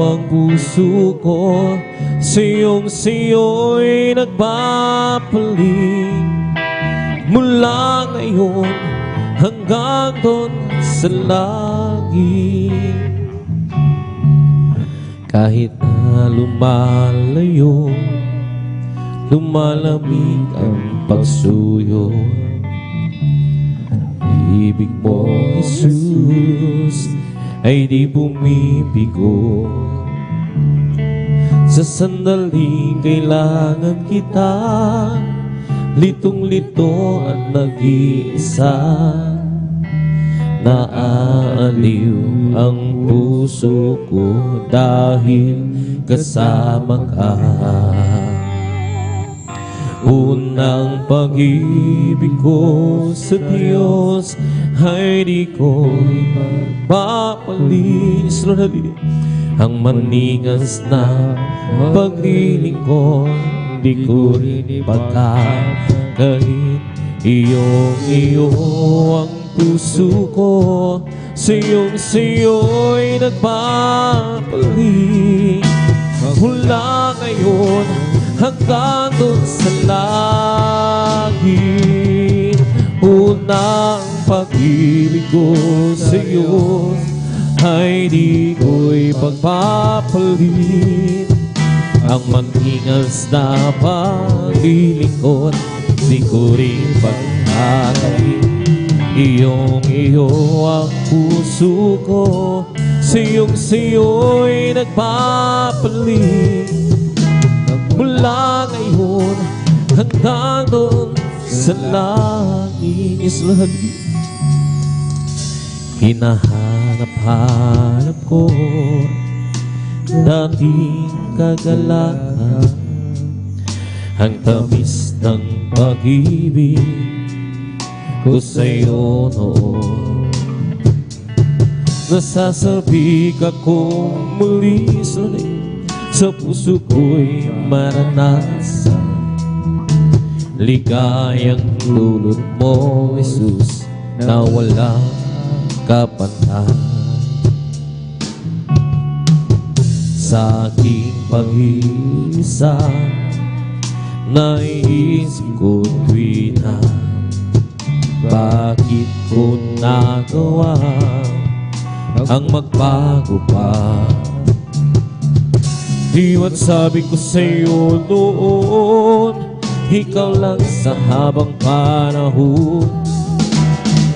ang puso ko, siyong-siyo'y nagpapalit. Mula ngayon hanggang doon sa langit, kahit na lumalayo, lumalamig ang pagsuyo. Ibig mo, Jesus, ay di bumibigo. Sa sandaling kailangan kita, litong-lito at nag-iisa. Naaaliw ang puso ko dahil kasama ka. Unang pag-ibig ko sa Diyos ay di ko ipagpapalit. Ang maningas na paglilingkod, di ko rin ipagkakalit. Iyong-iyo ang puso ko, siyong-siyo'y nagpapalit. Mula ngayon hanggang doon sa langit, unang pag-ibig ko sa'yo ay di ko ipagpapalit. Ang maningas na paglilingkod, di ko rin pagkakalit. Iyong-iyo ang puso ko, siyong-siyo'y nagpapalit. Mula ngayon hanggang doon sa langit, hinahanap-hanap ko dating kagalakan, ang tamis ng pag-ibig ko sa'yo noon. Nasasabik ako muli sa puso ko'y maranasan ligayang dulot mo, Jesus, na walang kapantay. Sa aking pag-iisa, naiisip ko tuwing na bakit ko nagawa ang magbago pa? Diwan sabi ko sa'yo noon, ikaw lang sa habang panahon.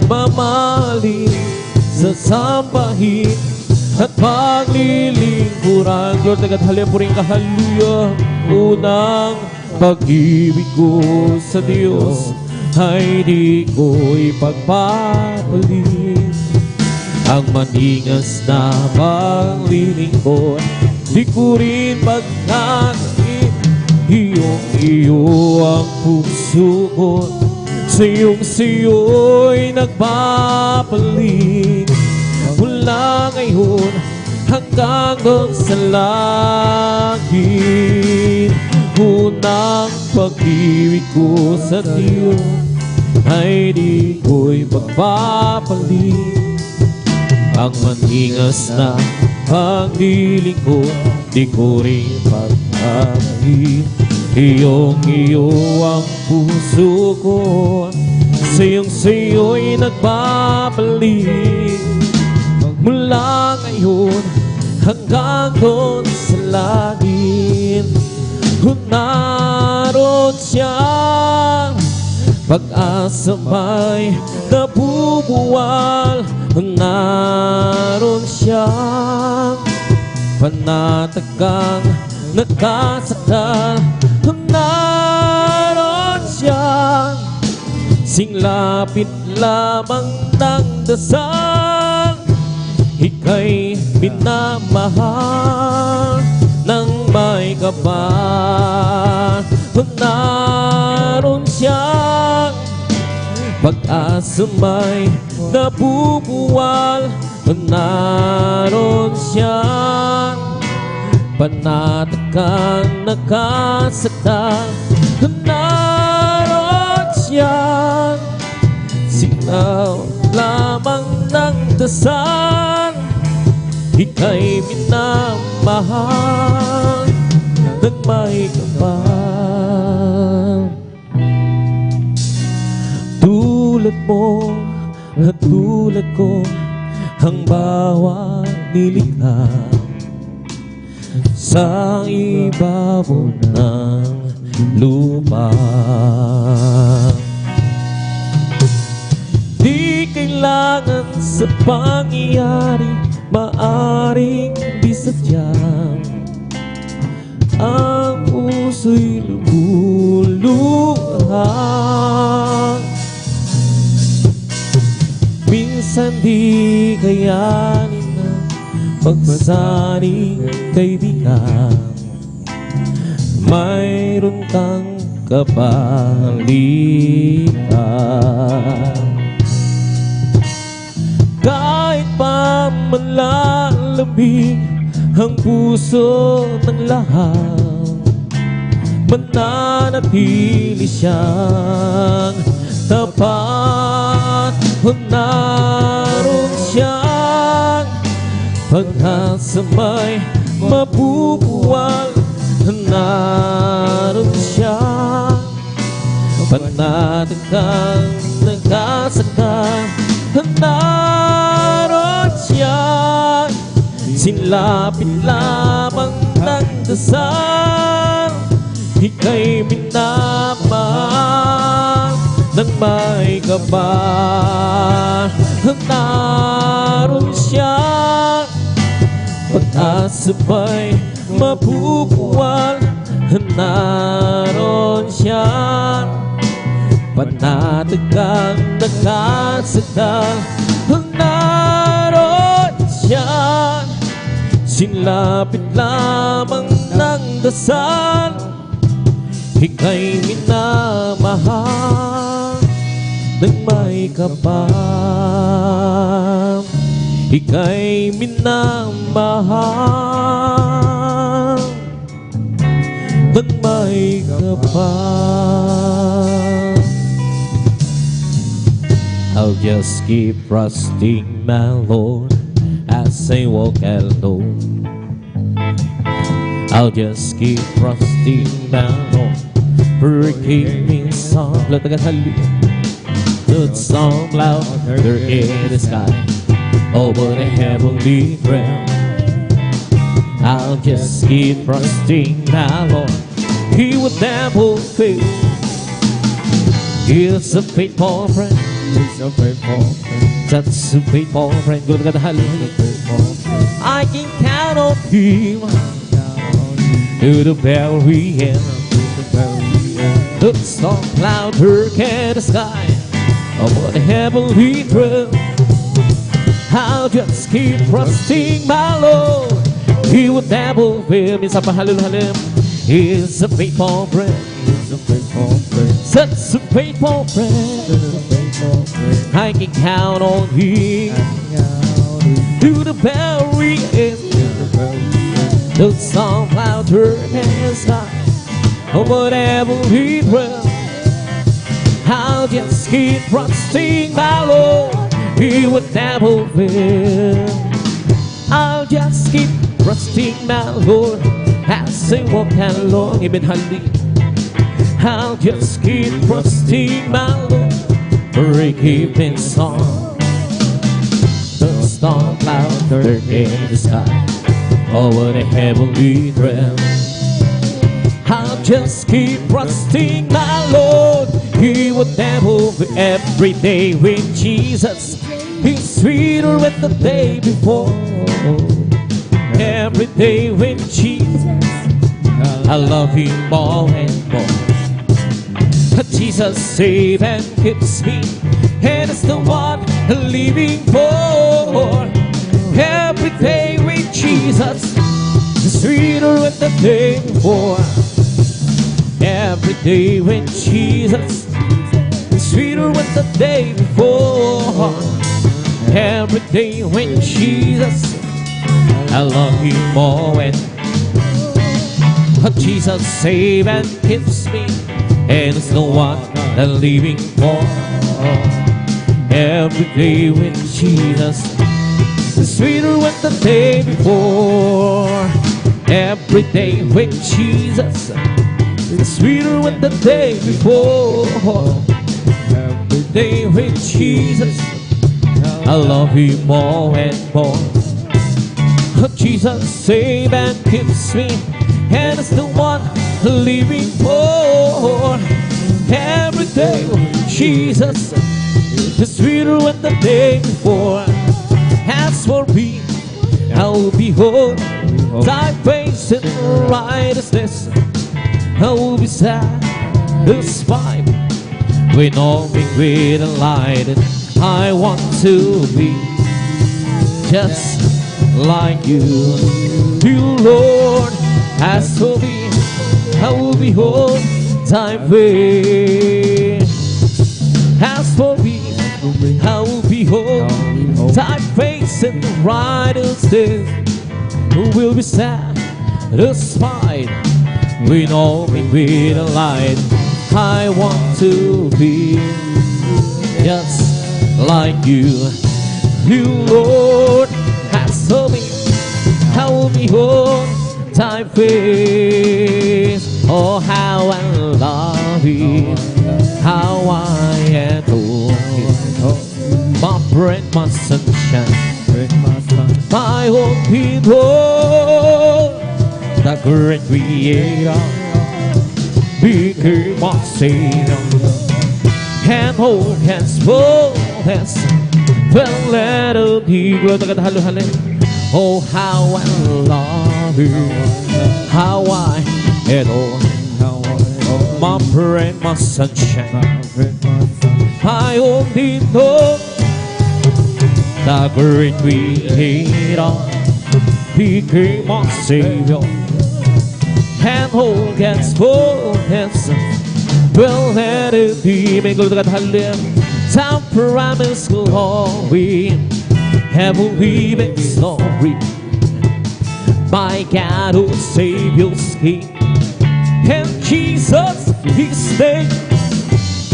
Mamahalin, sasambahin at paglilingkuran. Lord, nagadhalya po rin kahaluya. Unang pag-ibig ko sa Diyos ay di ko ipagpapalit. Ang maningas na paglilingkod, di ko rin pagkakain. Iyong-iyo ang puso ko, sa'yo'y nagpapalit. Mula ngayon hanggang doon sa langit, unang pag-ibig ko sa Diyos ay di ko'y magpapalit. Ang maningas na paglilingkod, di ko rin pagpapalit. Iyong-iyo ang puso ko, sa'yo'y nagpapalit. Mula ngayon hanggang doon sa langit, naroon siya. Pag-asa may nabubuwal, naroon siya. Panatagang nakasakal, naroon siya. Singlapit lamang ng dasal, ika'y minamahal ng may kapal. Naroon siya. Pag-asa may nabubuwal, naroon siya. Panatagang nakasakal, naroon siya. Signaw lamang ng dasal, ika'y minamahal ng may kapal. Tulad mo at tulad ko, ang bawat nilikha sa ibabaw ng lupa. Di kailangan sa pangyayari, maaring di sadyang ang puso'y lumuluha. Minsan di kayanin na pagsasaning kaibigan, mayroon kang kabalikan. Kahit pa malalamig ang puso ng lahat, mananatili siyang tapat. Naroon siyang pag-asa may mabubuwal, naroon siya. Panatagang nagkasakal, naroon siya. Sinlapit lamang ng dasal, ika'y minamahal ng may kapal. Naroon siya. Pag-asa may mabubuwal, naroon siya. Panatagang nakasakal, naroon siya. Sinlapit lamang ng dasal, ika'y minamahal ng may kapal. Ika'y minamahal ng may kapal. I'll just keep trusting my Lord as I walk alone. I'll just keep trusting my Lord, for He gave me a song. Good song louder in the sky, over the heavenly realm. I'll just keep trusting the Lord. He will never fail. He's a faithful friend. He's a faithful friend. That's a faithful friend. Good God, hallelujah. Faithful friend. I can count on Him Down to the very end. to the very end. The storm cloud hurricane the sky over the heavenly throne. I'll just keep trusting my Lord. He would never fail me. Sapa hallelujah. He's a faithful friend. He's a faithful friend. Such a faithful friend. He's a faithful friend. I can count on Him to the very end. The storm cloud hurricane the sky over the heavenly throne. I'll just keep trusting my Lord. He would never fail. I'll just keep trusting my Lord as I walk along. Amen, hallelujah. I'll just keep trusting my Lord for a keeping song. The storm cloud in the sky over the heavenly realm. I'll just keep trusting my Lord. He would never fail. Every day with Jesus is sweeter than the day before. Every day with Jesus I love Him more and more. Jesus saves and keeps me, and it's the one I'm living for. Every day with Jesus is sweeter than the day before. Every day with Jesus is sweeter than the day before. Every day with Jesus I love Him more and Jesus saves and keeps me, and it's the one I'm living for. Every day with Jesus is sweeter than the day before. Every day with Jesus is sweeter than the day before. Every day with Jesus I love Him more and more. Jesus saves and keeps me, and it's the one I'm living for. Every day with Jesus is sweeter than the day before. As for me, I will behold Thy face in righteousness. I will be satisfied with all being great and light. I want to be just like You, dear Lord. As for me, I will behold Thy face. As for me, I will behold Thy face in righteousness. Who will be satisfied with all being great and light. I want to be just like You, dear Lord. As for me, I will behold Thy face. Oh, how I love Thee, how I adore Thee. My friend, my sunshine, my own people, the great Creator became my Savior, and all has fullness fell let of Thee. Oh, how I love You, how I adore my friend, my sunshine, my own people, the great Creator became my Savior, and all gets fullness will let it be. May God hallelujah. Some promise glory, heavenly victory. My God who Savior's King, and Jesus His name,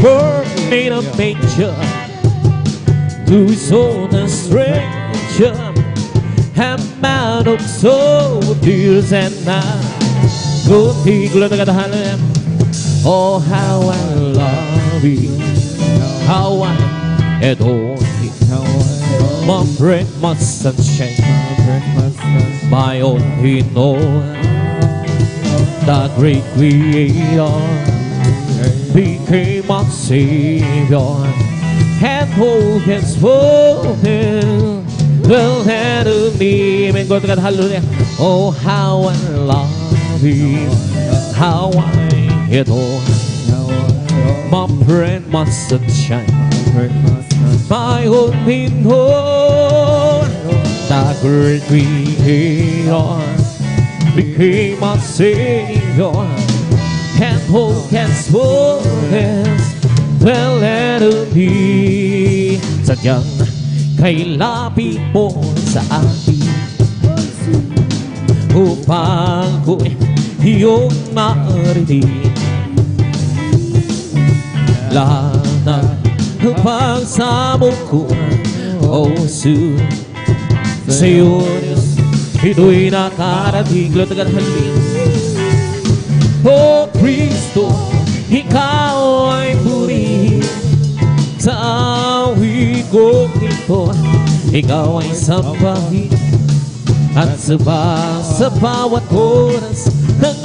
born in a manger, to His own a stranger, and man of soul, tears and night. Good thing, oh, how I love You, how I adore Thee. my friend, my sunshine, my friend, my sunshine. my only Lord, the great Creator, became my Savior, and who can spoken will handle me. Amen. Go to God, hallelujah. Oh, how I love Him, how I adore my friend, my sunshine, my only Lord, the great Creator, became my Savior, and who can spoken will handle me. Sadyang kay lapit mo sa akin upang ko'y iyong marinig. Lahat ng pagsamo ko, oh sus, sa'yo Diyos, ito'y nakarating. Lutagan halin. Oh Kristo, Ikaw ay purihin sa awit kong ito. Ikaw ay sambahin at sa bawat oras ng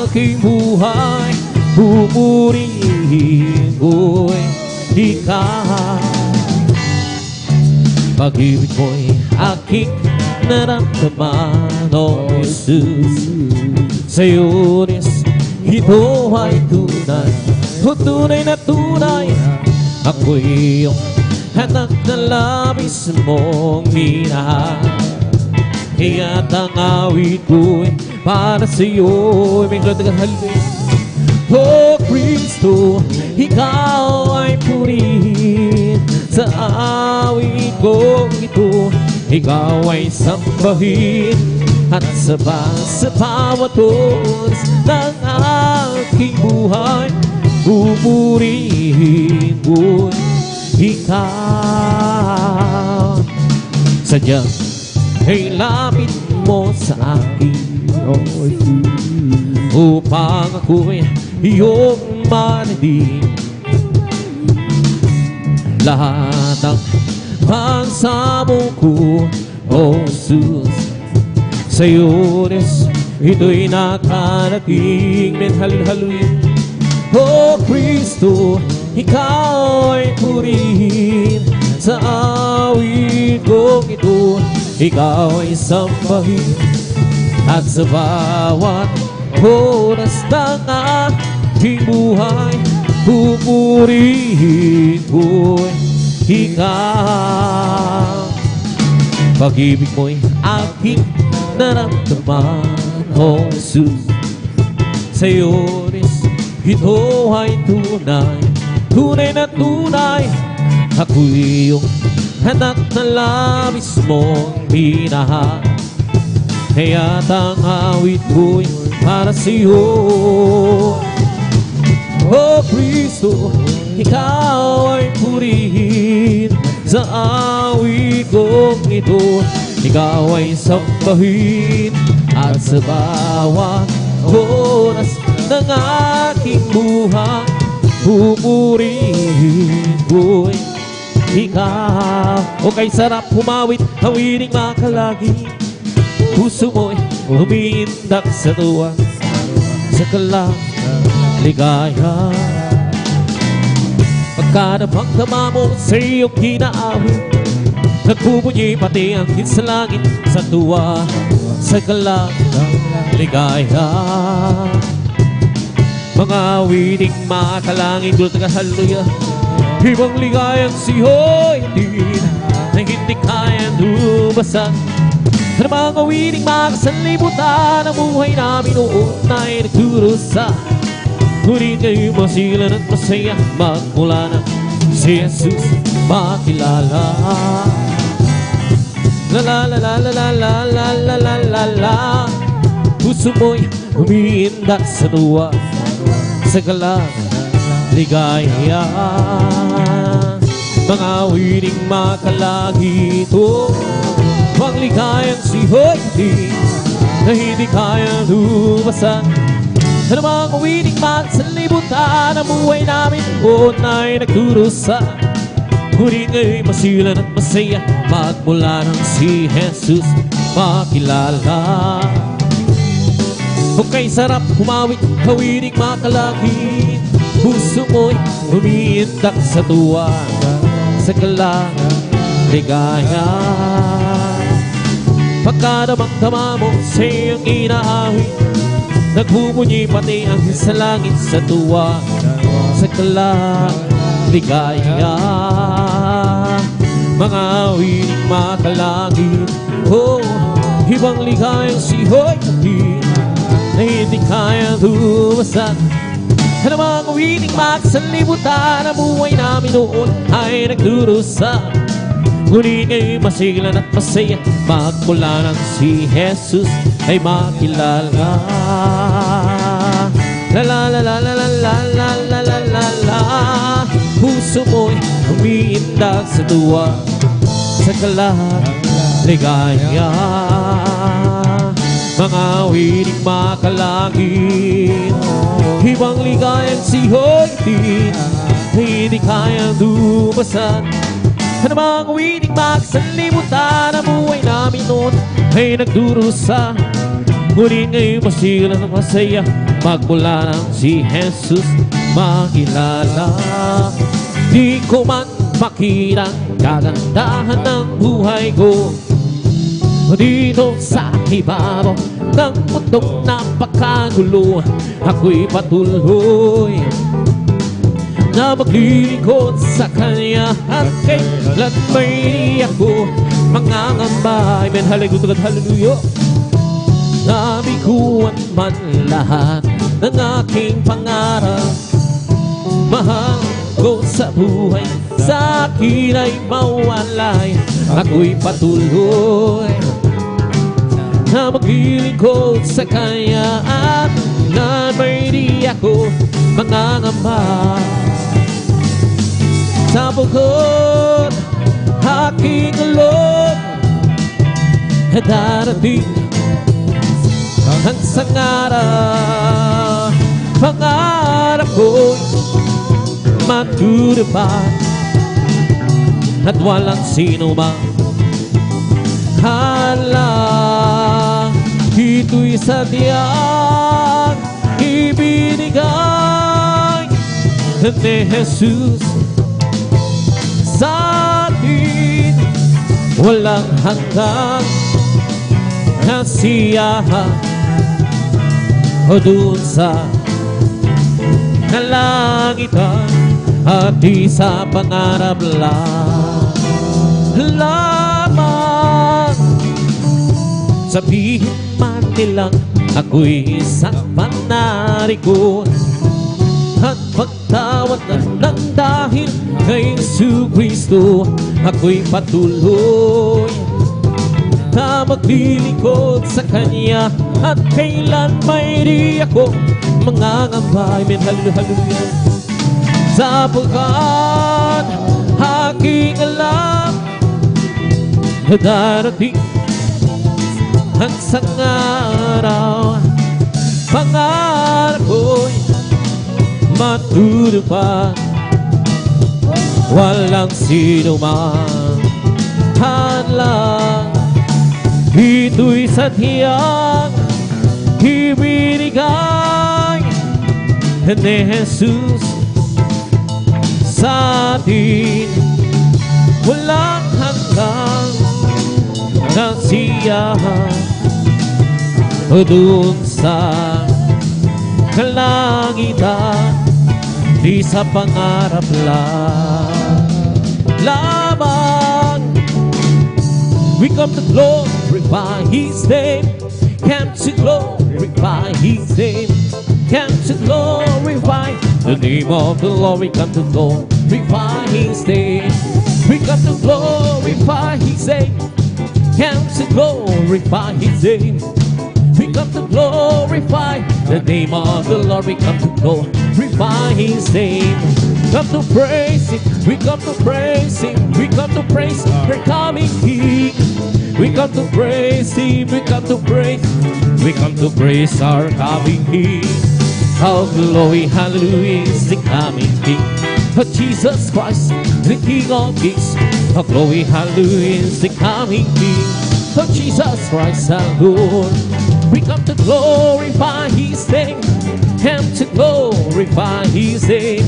aking buhay, pupurihin ko'y Ikaw. Pag-ibig mo'y aking naramdaman, oh Jesus. Sa'yo, Diyos, ito ay tunay, o tunay na tunay. Ako'y iyong anak na labis mong minahal. Kaya't ang awit ko'y para sa'yo. May glad na halin. Oh Kristo, Ikaw ay purihin sa awit kong ito. Ikaw ay sambahin at sa bawat oras ng aking buhay, pupurihin ko'y Ikaw. Sadyang ay lapit mo sa akin, oh Jesus, upang ako'y iyong marinig. Lahat ng pagsamo ko, oh Jesus, sa'yo Diyos, ito'y nakarating. Men hallelujah. Oh Kristo, Ikaw ay purihin sa awit kong ito. Ikaw ay sambahin at sa bawat oras ng aking buhay, pupurihin ko'y Ikaw. Pag-ibig mo'y aking naramdaman, oh Jesus. Sa'yo, Diyos, ito ay tunay, tunay na tunay. Ako'y iyong anak na labis mong minahal. Kaya't ang awit ko'y para sa'yo. Oh Kristo, Ikaw ay purihin sa awit kong ito. Ikaw ay sambahin at sa bawat oras ng aking buhay, pupurihin ko'y Ikaw. O kay sarap humawit, hawiring makalagi. Puso mo'y umiindak sa tuwa, sa kalang ligaya. Pagka napagdama mo sa iyong kinaawit, nagbubunyi pati ang hit sa langit, sa tuwa, sa kalang ligaya. Mga awiting makalangin, gulot ka hallelujah. Ibang ligayang sihoy-tin na hindi kayang lubasan. Sa mga awiting makasanlibutan, ang buhay namin noon ay nagdurusa. Ngunit kayo masila at masaya, magmula na si Jesus makilala. La la la la la la la la la la la. Puso mo'y umiindak sa tuwa, sa galang ligaya. Mga awiting makalagi ito, ang ligayang sihoy-tin na hindi kaya lubasan. Sa mga awiting magsanlibutan, ang buhay namin noon ay nagdurusa. Ngunit nga'y masilan at masaya magmula nang si Jesus makilala. Kung kay sarap humawit, hawiring makalakit, puso mo'y umiindak sa tuwa, sa galang ligaya. Pagkadamang-dama mo sa iyong inaawit, nagbubunyi pati ang sa langit sa tuwa, sa galang ligaya. Mga awiting makalangit, oh, ibang ligayang sihoy na hindi kaya lumasan. Ano mga awiting makasalimutan, ang buhay namin noon ay nagdurusa. Ngunit nga'y masilan at masaya magmula nang si Jesus ay makilala. La la la la la la la la la la la la. Puso mo'y umiindak sa tuwa, sa galang ligaya. Mga awiting makalangit, ibang ligayang sihoy din hindi kayang lumasan. Ano mga awiting makasalimutan, ang buhay namin noon ay nagdurusa. Ngunit nga'y masilan at masaya magmula nang si Jesus makilala. Di ko man makita ang kagandahan ng buhay ko dito sa ibabaw ng mundong napakagulo. Ako'y patuloy na maglilingkod sa Kanya at kailan may ako mangangamba. Amen, hallelujah, hallelujah. Nabiguan man lahat ng aking pangarap, mahal ko sa buhay, sa akin ay mawalay. Ako'y patuloy na maglilingkod sa Kanya at na may di ako mangangamba. Sa bukod aking alon darating ang sangarap, pangarap ko'y matutupad at walang sino mang halang. Ito'y sadyang ibinigay ni Jesus sa atin, walang hanggang kasiyahan o dun sa kalangitan at di sa pangarap lamang. Sabihin man nilang ako'y isang panarikot at pagtawad ng dahil kay Jesucristo, ako'y patuloy na maglilingkod sa Kanya at kailan may di ako mangangamba. Amen, hallelujah. Sapagkat aking alam na darating ang isang araw, pangarap ko'y matutupad, walang sino mang hadlang. Ito'y sadyang ibinigay ni Jesus sa atin, walang hanggang kasiyahan o dun sa kalangitan, di sa pangarap lamang. We come to glorify His name, come to glorify His name, come to glorify the name of the Lord. We come to glorify His name, we come to glorify His name, come to glorify His name. We come to glorify the name of the Lord. We come to glorify His name. Come to praise Him. We come to praise Him. We come to praise our coming King. We come to praise Him. We come to praise. We come to praise our coming King. How glory, hallelujah is the coming King. Jesus Christ, the King of Kings. Glory, hallelujah, is the coming King. Jesus Christ our Lord. We come to glorify His name. Come to glorify His name.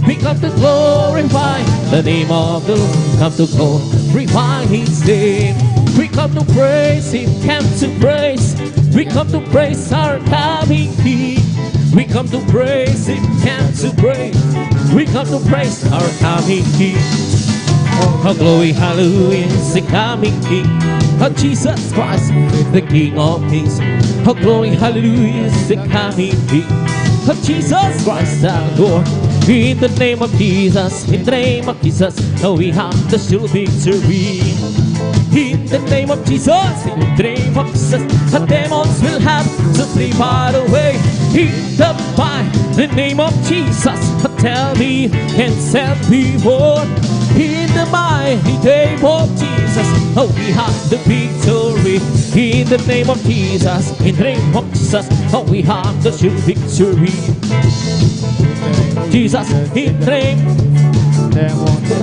We come to glorify the name of the Lord. Come to glorify His name. We come to praise Him. Come to praise. We come to praise our coming King. We come to praise Him. Come to praise. We come to praise our coming King. Oh, glory, hallelujah, is the coming King. Oh, Jesus Christ, the King of Kings. Oh, glory, hallelujah, is the coming King. Oh, Jesus Christ, our Lord. In the name of Jesus, in the name of Jesus, oh, we have the sure victory. In the name of Jesus, in the name of Jesus, the demons will have to flee far away. In the mighty name of Jesus, tell me and set me forth. In the mighty name of Jesus, oh, we have the victory. In the name of Jesus, in the name of Jesus, oh, we have the sure victory. Jesus, in the name,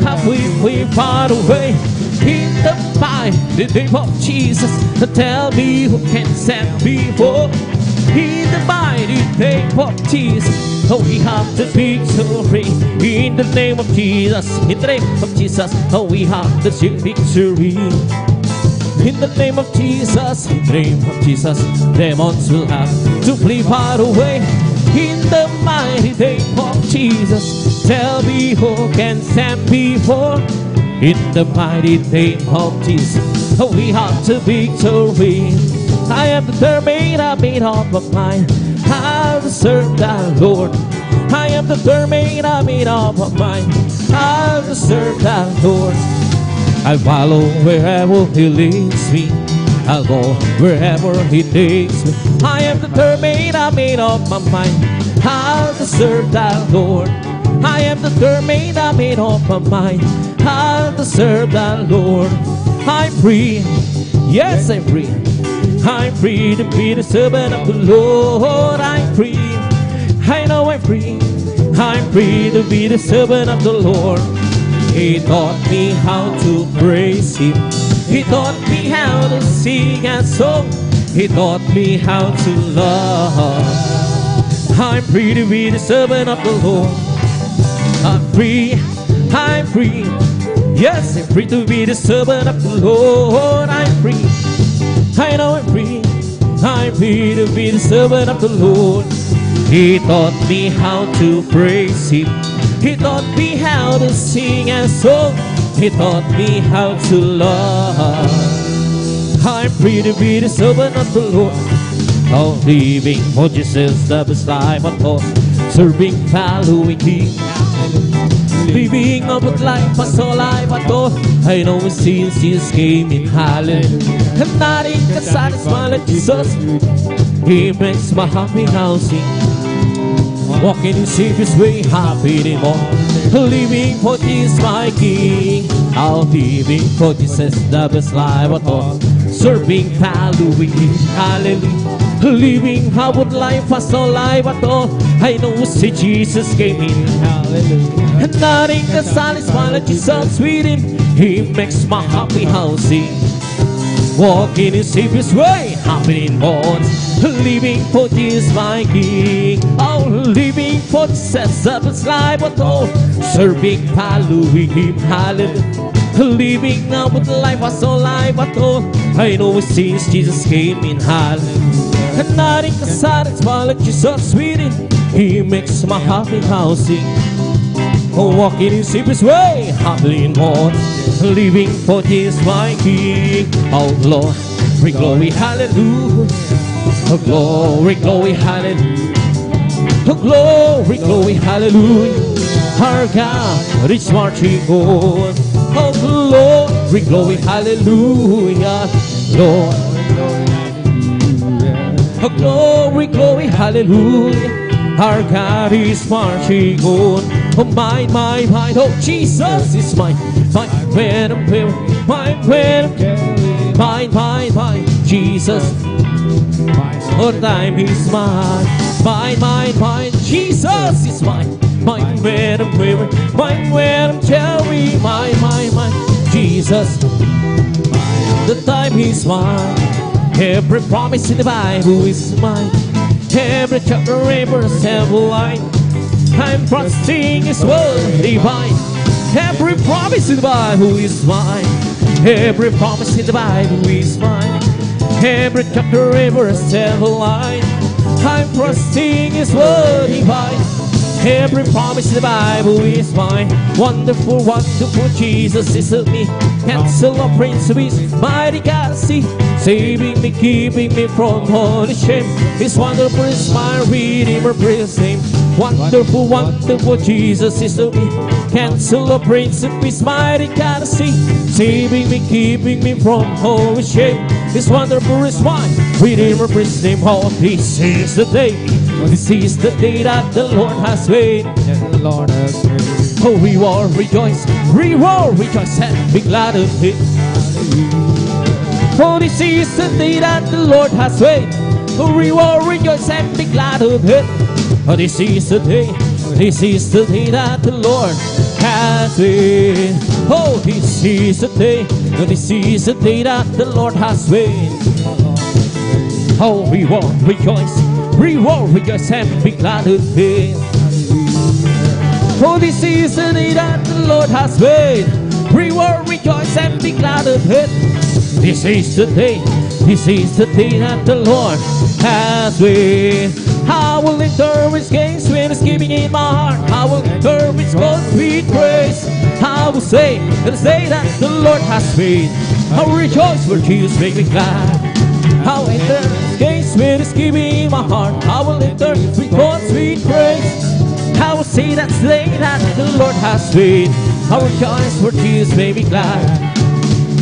have we far away. In the mighty name of Jesus, tell me who can stand before. In the mighty name of Jesus, oh, we have the victory. In the name of Jesus, in the name of Jesus, oh, we have the victory. In the name of Jesus, in the name of Jesus, demons will have to flee far away. In the mighty name of Jesus, tell me who can stand before. In the mighty name of Jesus, oh, we have the victory. I am determined, I made up my mind, I'll serve the Lord. I am determined, I made up my mind, I'll serve the Lord. I'll follow wherever He leads me, I'll go wherever He takes me. I am determined, I made up my mind, I'll serve the Lord. I am determined, I made up my mind, I'll serve the Lord. I'm free, yes I'm free. I'm free to be the servant of the Lord. I'm free, I know I'm free. I'm free to be the servant of the Lord. He taught me how to praise Him. He taught me how to sing a song. He taught me how to love. I'm free to be the servant of the Lord. I'm free, I'm free. Yes, I'm free to be the servant of the Lord. I'm free, I know I'm free. I'm free to be the servant of the Lord. He taught me how to praise Him. He taught me how to sing a song. He taught me how to love. I'm free to be the servant of the Lord. Oh, living for Jesus, the best life of all. Serving, following Him. Living a good life, a soul life at all. I know since Jesus came in, hallelujah. I'm not in the satisfied like Jesus. He makes my happy housing. Walking in safest way, happy in more. Living for Jesus, my King. I'll living for Jesus, the best life at all. Serving, following Him, hallelujah. Living a good life, a soul life at all. I know see Jesus came in, hallelujah. And nothing can satisfy like Jesus within. He makes my happy housing. Walking in safest way, happy in bonds. Living for Jesus my King. Oh, living for Jesus of His life at all. Serving, following Him, hallelujah. Living now with life, a soul life at all. I know since Jesus came in, hallelujah. And nothing can satisfy like Jesus within. He makes my happy housing. Walking in safest way, happily in more. Living for Jesus my King. Oh Lord, we glory, hallelujah. Oh glory, glory, hallelujah. Oh glory, glory, hallelujah. Our God is marching on. Oh glory, glory, hallelujah. Lord, oh glory, glory, hallelujah. Our God is marching on. Oh my, oh Jesus is mine. My when I'm here, my when my Jesus. Oh time is mine. My Jesus is mine. Mine when I'm weary, mine when I'm weary, mine, Jesus. The time is mine. Every promise in the Bible is mine. Every chapter, every sample line, I'm trusting His word divine. Every promise in the Bible is mine. Every promise in the Bible is mine. Every chapter, every sample line, I'm trusting His word divine. Every promise in the Bible is mine. Wonderful, wonderful Jesus is with me. Cancel of Prince of Peace, mighty God, see, saving me, keeping me from all the shame. His wonderful is my Redeemer, praise His name. Wonderful, wonderful Jesus is with me. Cancel of Prince of Peace, mighty God, see, saving me, keeping me from all the shame. His wonderful is my Redeemer, praise His name. Oh, this is the day. This is the day that the Lord has made. The Lord has made. Oh, we will rejoice, and be glad of it. Oh, this is the day that the Lord has made. Oh, we will rejoice and be glad of it. Oh, this is the day that the Lord has made. Oh, this is the day that the Lord has made. Oh, we will rejoice and be glad of it. Oh, this is the day that the Lord has made. We will rejoice and be glad of it. This is the day that the Lord has made. I will enter His gates with thanksgiving in my heart. I will enter His courts with praise. I will say, this day that the Lord has made. I will rejoice for Jesus made me glad. I will enter His gates with thanksgiving in my heart. I will enter His courts with praise. I will say that's the day that the Lord has made. I will rejoice for Jesus made me glad.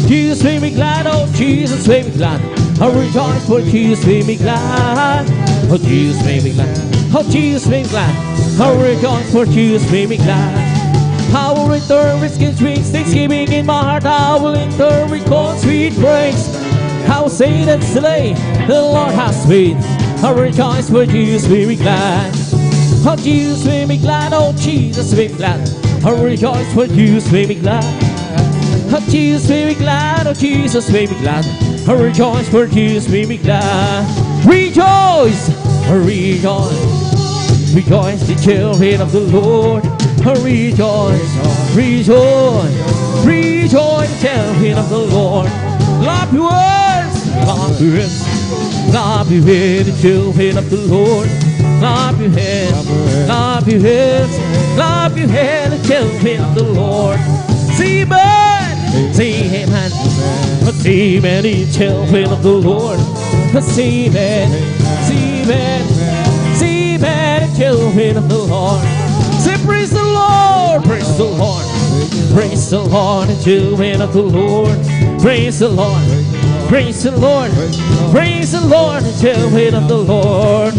Jesus made me glad, oh Jesus made me glad. I will rejoice for Jesus made me glad. Oh Jesus made me glad. Oh Jesus made me glad. I will rejoice for Jesus made me glad. I will return with thanksgiving in my heart. I will enter with sweet praise. I will say that's the day the Lord has made. I will rejoice for Jesus made me glad. Oh Jesus made me glad, oh Jesus made me glad. I will rejoice for Jesus made me glad. Oh Jesus made me glad, oh Jesus made me glad. I will rejoice for Jesus made me glad. Rejoice, rejoice, rejoice, the children of the Lord. Rejoice, rejoice, rejoice, the children of the Lord. Clap your hands, clap your hands, clap your hands, the children of the Lord. Clap your hands, clap your hands, clap your hands, the children of the Lord. See man, see man, see man, the children of the Lord. See man, see man, see man, the children of the Lord. Say praise the Lord, praise the Lord, praise the Lord, the children of the Lord. Praise the Lord, praise the Lord, praise the Lord, the children of the Lord.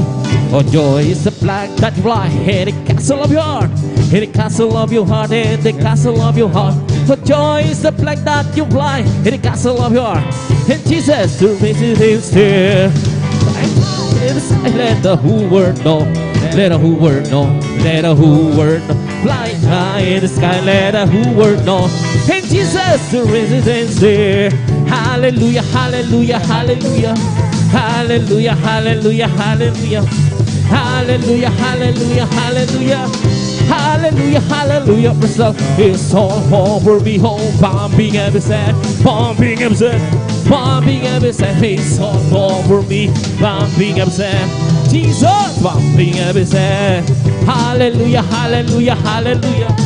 Oh, joy is the flag that you fly in the castle of your heart, in the castle of your heart, in the castle of your heart. Oh, joy is the flag that you fly in the castle of your heart. And Jesus to visit His there. Let the whole world know, let the whole world know, let the whole world know. Fly high in the sky, let the whole world know. And Jesus the residence there. Hallelujah, hallelujah, hallelujah. Hallelujah, hallelujah, hallelujah. Hallelujah, hallelujah, hallelujah. Hallelujah, hallelujah. Brazil is all over me, home, bombing every set, bombing every set, bombing every set. It's all over me, bombing every set. Jesus, bombing every set. Hallelujah, hallelujah, hallelujah.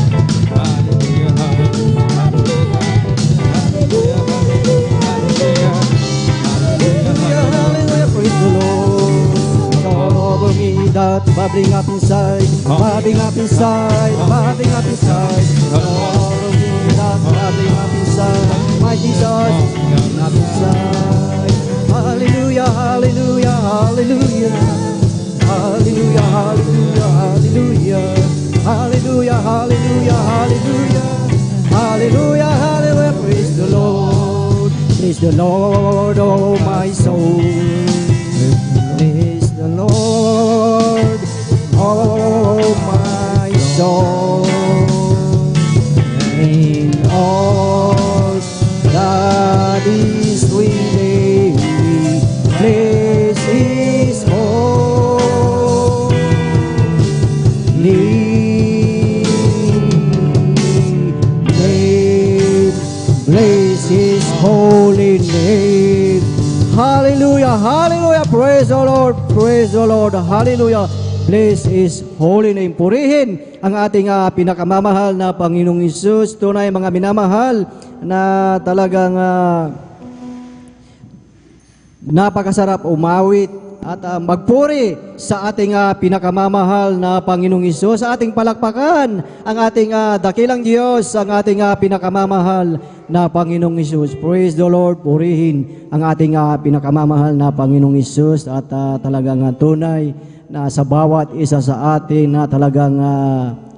That bubbling up inside, bubbling up inside, bubbling up inside. All of me that bubbling up inside, my Jesus, bubbling up inside. Hallelujah, hallelujah, hallelujah. Hallelujah, hallelujah, hallelujah. Hallelujah, hallelujah, hallelujah. Hallelujah, hallelujah, praise the Lord. Praise the Lord, oh my soul. Praise the Lord, oh my soul. Lord. In all that is within me, bless His holy name. Bless His holy name. Hallelujah, hallelujah. Praise the Lord, hallelujah. Bless His holy name. Purihin ang ating pinakamamahal na Panginoong Hesus. Tunay mga minamahal na talagang napakasarap umawit at magpuri sa ating pinakamamahal na Panginoong Hesus. Sa ating palakpakan ang ating dakilang Diyos, ang ating pinakamamahal na Panginoong Hesus. Praise the Lord, purihin ang ating pinakamamahal na Panginoong Hesus at talagang tunay na sa bawat isa sa atin na talagang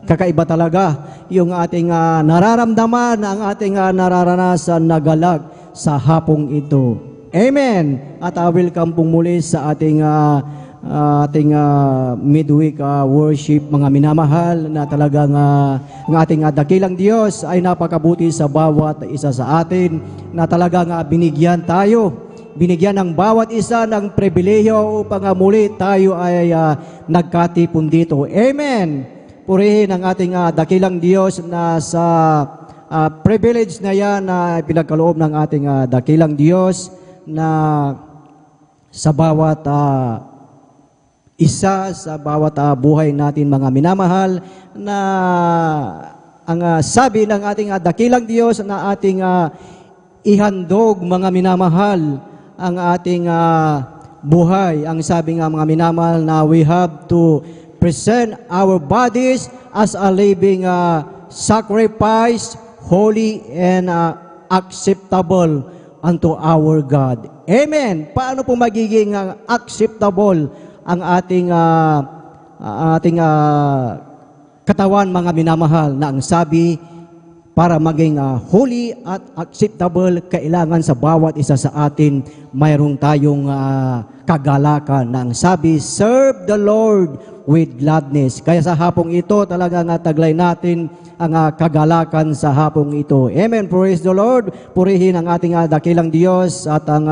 kakaiba talaga yung ating nararamdaman, ang ating nararanasan na galak sa hapong ito. Amen! At welcome pong muli sa ating midweek worship, mga minamahal na talagang ang ating dakilang Diyos ay napakabuti sa bawat isa sa atin na talagang binigyan ng bawat isa ng pribilehiyo upang muli tayo ay nagkatipon dito. Amen! Purihin ang ating dakilang Diyos na sa privilege na yan na pinagkaloob ng ating dakilang Diyos na sa bawat isa, sa bawat buhay natin mga minamahal na ang sabi ng ating dakilang Diyos na ating ihandog mga minamahal ang ating buhay. Ang sabi nga mga minamahal na we have to present our bodies as a living sacrifice, holy and acceptable unto our God. Amen! Paano po magiging acceptable ang ating katawan mga minamahal na ang sabi para maging holy at acceptable, kailangan sa bawat isa sa atin mayroon tayong kagalakan na ang sabi, serve the Lord with gladness. Kaya sa hapong ito talagang taglay natin ang kagalakan sa hapong ito. Amen. Praise the Lord. Purihin ang ating dakilang Diyos at ang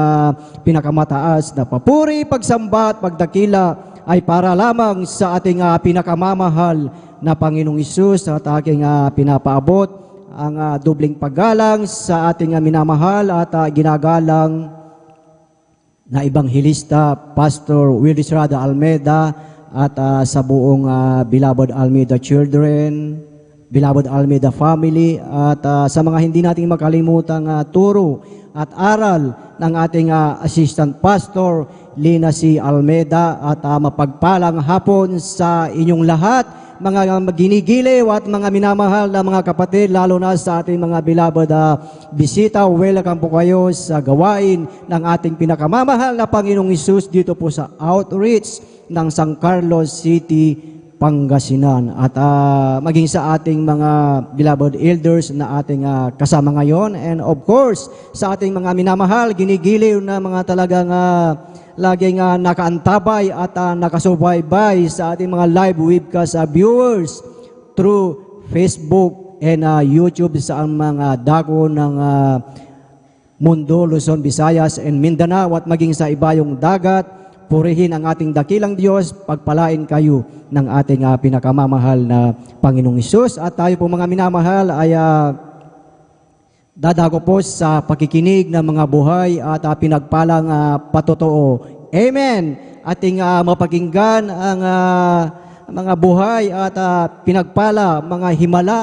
pinakamataas na papuri, pagsamba at pagdakila ay para lamang sa ating pinakamamahal na Panginoong Hesus at aking pinapaabot ang dubling paggalang sa ating minamahal at ginagalang na Ibanghilista, Pastor Willis Rada Almeida at sa buong Beloved Almeida Children, Beloved Almeida Family at sa mga hindi nating makalimutang turo at aral ng ating Assistant Pastor Lina C. Almeida at mapagpalang hapon sa inyong lahat, mga ginigiliw at mga minamahal na mga kapatid, lalo na sa ating mga beloved bisita. Welcome po kayo sa gawain ng ating pinakamamahal na Panginoong Hesus dito po sa Outreach ng San Carlos City, Pangasinan. At maging sa ating mga beloved elders na ating kasama ngayon. And of course, sa ating mga minamahal, ginigiliw na mga talagang laging nakaantabay at nakasubaybay sa ating mga live webcast viewers through Facebook and YouTube sa mga dako ng mundo, Luzon, Visayas, and Mindanao at maging sa ibayong dagat. Purihin ang ating dakilang Diyos, pagpalain kayo ng ating pinakamamahal na Panginoong Hesus. At tayo po mga minamahal ay dadago po sa pakikinig ng mga buhay at pinagpalang patotoo. Amen! Ating mapakinggan ang mga buhay at pinagpala, mga himala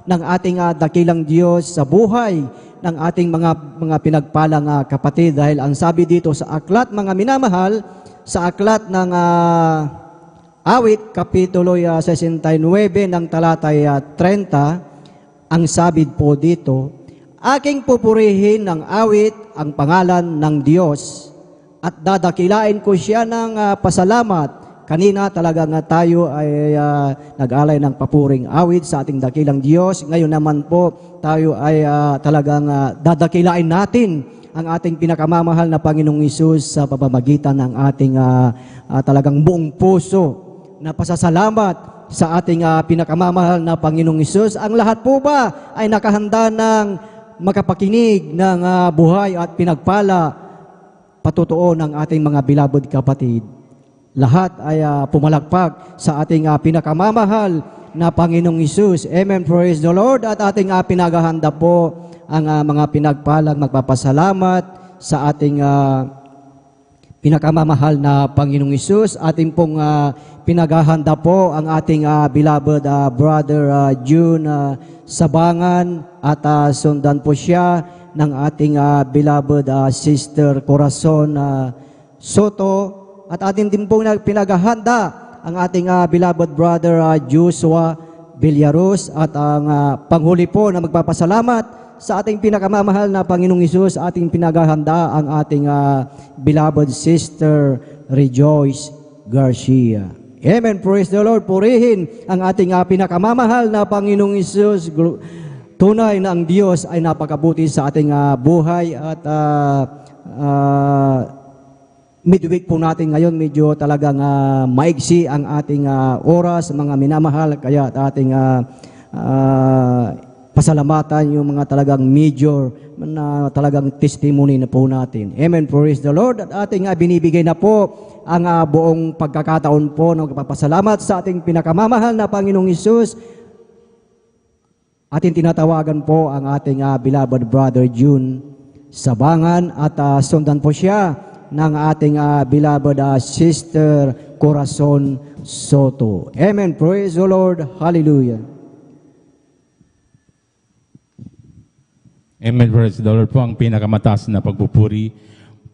ng ating dakilang Diyos sa buhay ng ating mga pinagpalang kapatid. Dahil ang sabi dito sa aklat, mga minamahal, sa aklat ng Awit, Kapitulo 69 ng talatay 30, ang sabi po dito, aking pupurihin ng awit ang pangalan ng Diyos at dadakilain ko siya ng pasalamat. Kanina talaga nga tayo ay nag-alay ng papuring awit sa ating dakilang Diyos. Ngayon naman po tayo ay talagang dadakilain natin ang ating pinakamamahal na Panginoong Hesus sa pamamagitan ng ating talagang buong puso na pasasalamat sa ating pinakamamahal na Panginoong Hesus. Ang lahat po ba ay nakahanda ng makapakinig ng buhay at pinagpala patutuo ng ating mga beloved kapatid? Lahat ay pumalakpak sa ating pinakamamahal na Panginoong Hesus. Amen. Praise the Lord. At ating pinaghahanda po ang mga pinagpalang magpapasalamat sa ating pinakamamahal na Panginoong Hesus. Ating pong pinaghahanda po ang ating beloved brother June Sabangan at sundan po siya ng ating beloved sister Corazon Soto. At ating din pong pinaghahanda ang ating beloved brother Joshua Villaros at ang panghuli po na magpapasalamat sa ating pinakamamahal na Panginoong Hesus. Ating pinaghahanda ang ating beloved sister Rejoice Garcia. Amen. Praise the Lord. Purihin ang ating pinakamamahal na Panginoong Hesus. Tunay na ang Diyos ay napakabuti sa ating buhay at midweek po natin ngayon, medyo talagang maigsi ang ating oras, mga minamahal, kaya ating pasalamatan yung mga talagang major na talagang testimony na po natin. Amen. Praise the Lord. At ating binibigay na po ang buong pagkakataon po ng pagpapasalamat sa ating pinakamamahal na Panginoong Hesus. Ating tinatawagan po ang ating beloved brother June Sabangan at sundan po siya ng ating beloved sister Corazon Soto. Amen. Praise the Lord. Hallelujah. Amen. Praise the Lord po. Ang pinakamataas na pagpupuri,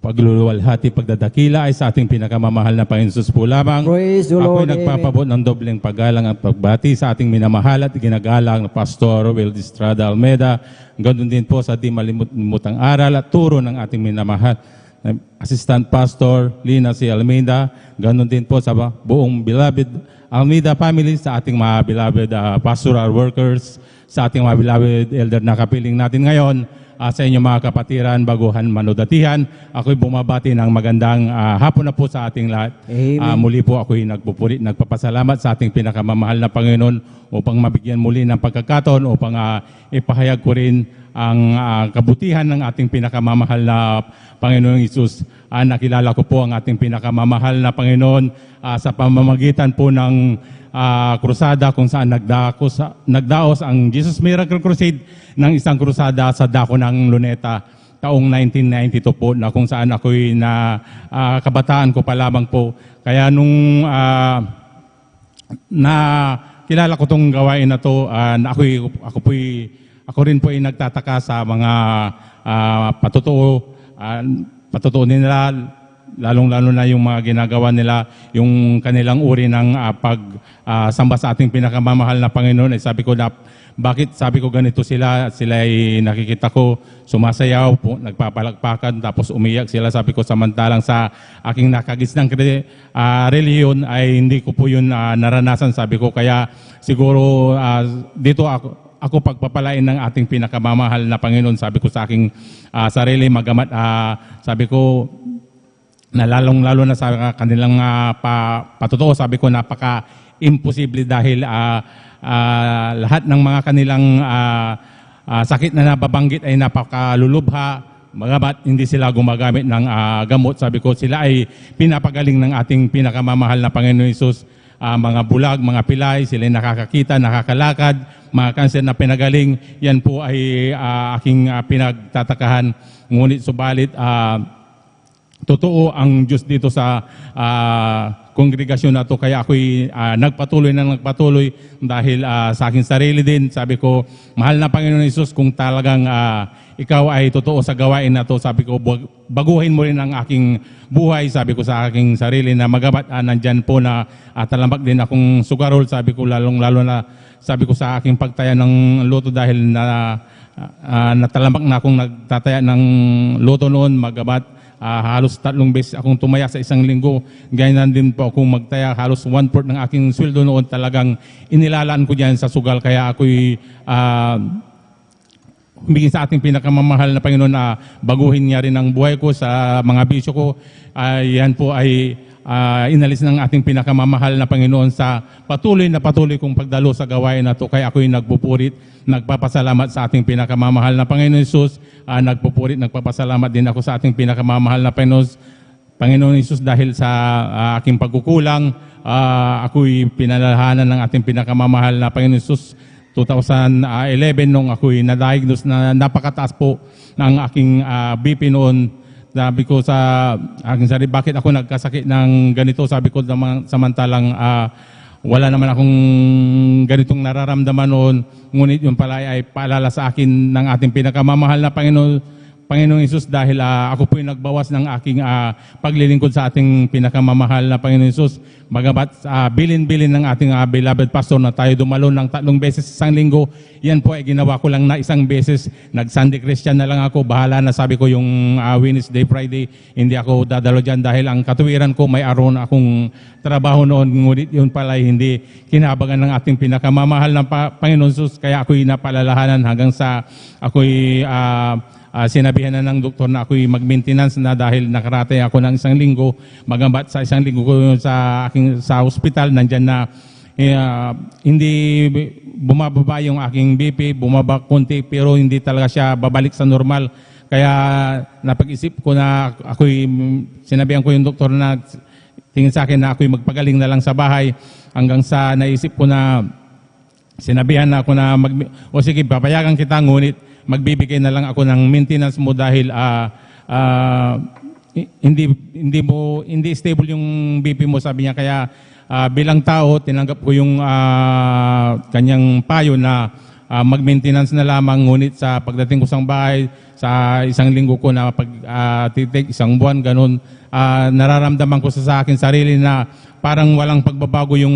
pagluluwalhati, pagdadakila ay sa ating pinakamamahal na Panginoon Hesus po lamang. Praise the Lord. Ako'y nagpapabot ng dobleng paggalang at pagbati sa ating minamahal at ginagalang na Pastor Will Estrada Almeida. Ganoon din po sa di malimutang aral at turo ng ating minamahal na Assistant Pastor Lina C. Almeida. Ganoon din po sa buong beloved Almeida family, sa ating mga beloved pastoral workers, sa ating mga beloved elder na kapiling natin ngayon, sa inyong mga kapatiran, baguhan, manudatihan. Ako'y bumabati ng magandang hapon na po sa ating lahat. Muli po ako'y nagpapasalamat sa ating pinakamamahal na Panginoon upang mabigyan muli ng pagkakataon upang ipahayag ko rin ang kabutihan ng ating pinakamamahal na Panginoong Hesus. Nakilala ko po ang ating pinakamamahal na Panginoon sa pamamagitan po ng krusada kung saan nagdaos ang Jesus Miracle Crusade ng isang krusada sa dako ng Luneta taong 1992 po, na kung saan ako'y kabataan ko pa lamang po. Kaya nung kilala ko tong gawain na to, ako rin po ay nagtataka sa mga patutuo nila, lalong-lalo na yung mga ginagawa nila, yung kanilang uri ng pagsamba sa ating pinakamamahal na Panginoon. Ay sabi ko, bakit sabi ko ganito sila ay nakikita ko sumasayaw po, nagpapalakpakan, tapos umiyak sila. Sabi ko, samantalang sa aking nakagisnang reliyon ay hindi ko po yun naranasan. Sabi ko, kaya siguro dito ako pagpapalain ng ating pinakamamahal na Panginoon. Sabi ko sa aking sarili, magamat sabi ko, na lalong-lalo na sa kanilang patutuo, sabi ko napaka-imposible dahil lahat ng mga kanilang sakit na nababanggit ay napakalulubha, magamat hindi sila gumagamit ng gamot. Sabi ko, sila ay pinapagaling ng ating pinakamamahal na Panginoon Hesus. Mga bulag, mga pilay, sila ay nakakakita, nakakalakad, mga kanser na pinagaling. Yan po ay aking pinagtatakahan. Ngunit subalit, totoo ang Diyos dito sa kongregasyon na to, kaya ako'y nagpatuloy dahil sa aking sarili din. Sabi ko, mahal na Panginoon Hesus, kung talagang ikaw ay totoo sa gawain na to, sabi ko, baguhin mo rin ang aking buhay. Sabi ko sa aking sarili na magamat nandyan po na talamak din akong sugarol. Sabi ko, lalong-lalo na sabi ko sa aking pagtaya ng luto, dahil natalamak na akong nagtataya ng luto noon, magamat halos 3 beses akong tumaya sa isang linggo. Ganyan din po akong magtaya. Halos 1/4 ng aking sweldo noon talagang inilalaan ko dyan sa sugal. Kaya ako'y humingi sa ating pinakamamahal na Panginoon na baguhin niya rin ang buhay ko sa mga bisyo ko. Yan po ay inalis ng ating pinakamamahal na Panginoon sa patuloy kong pagdalo sa gawain na ito. Kaya ako'y nagpupurit, nagpapasalamat sa ating pinakamamahal na Panginoon Hesus. Nagpupurit, nagpapasalamat din ako sa ating pinakamamahal na Panginoon Hesus dahil sa aking pagkukulang. Ako'y pinalalahanan ng ating pinakamamahal na Panginoon Hesus 2011 nung ako'y na-diagnose na napakataas po ng aking BP noon. Sabi ko sa aking sarili, bakit ako nagkasakit ng ganito? Sabi ko samantalang wala naman akong ganitong nararamdaman noon. Ngunit yung pala ay paalala sa akin ng ating pinakamamahal na Panginoong Hesus dahil ako po'y nagbawas ng aking paglilingkod sa ating pinakamamahal na Panginoong Hesus. Bagamat bilin-bilin ng ating beloved pastor na tayo dumalo ng 3 beses isang linggo, yan po ay ginawa ko lang na isang beses. Nag-Sunday Christian na lang ako. Bahala na, sabi ko, yung Wednesday, Friday, hindi ako dadalo dyan dahil ang katuwiran ko may araw na akong trabaho noon. Ngunit yun pala hindi kinabangan ng ating pinakamamahal na Panginoong Hesus. Kaya ako'y napalalahanan hanggang sa ako'y sinabihan na ng doktor na ako'y mag-maintenance na dahil nakaratay ako ng isang linggo. Magambat sa isang linggo ko sa hospital, nandyan na hindi bumababa yung aking BP, bumaba konti pero hindi talaga siya babalik sa normal. Kaya napag-isip ko na sinabihan ko yung doktor na tingin sa akin na ako'y magpagaling na lang sa bahay hanggang sa naisip ko na sinabihan na ako na sige, papayagan kita, ngunit magbibigay na lang ako ng maintenance mo dahil hindi stable yung BP mo, sabi niya. Kaya bilang tao, tinanggap ko yung kanyang payo na mag-maintenance na lamang, ngunit sa pagdating ko sa bahay, sa isang linggo ko na pag-titik, isang buwan, ganun, nararamdaman ko sa akin sarili na parang walang pagbabago yung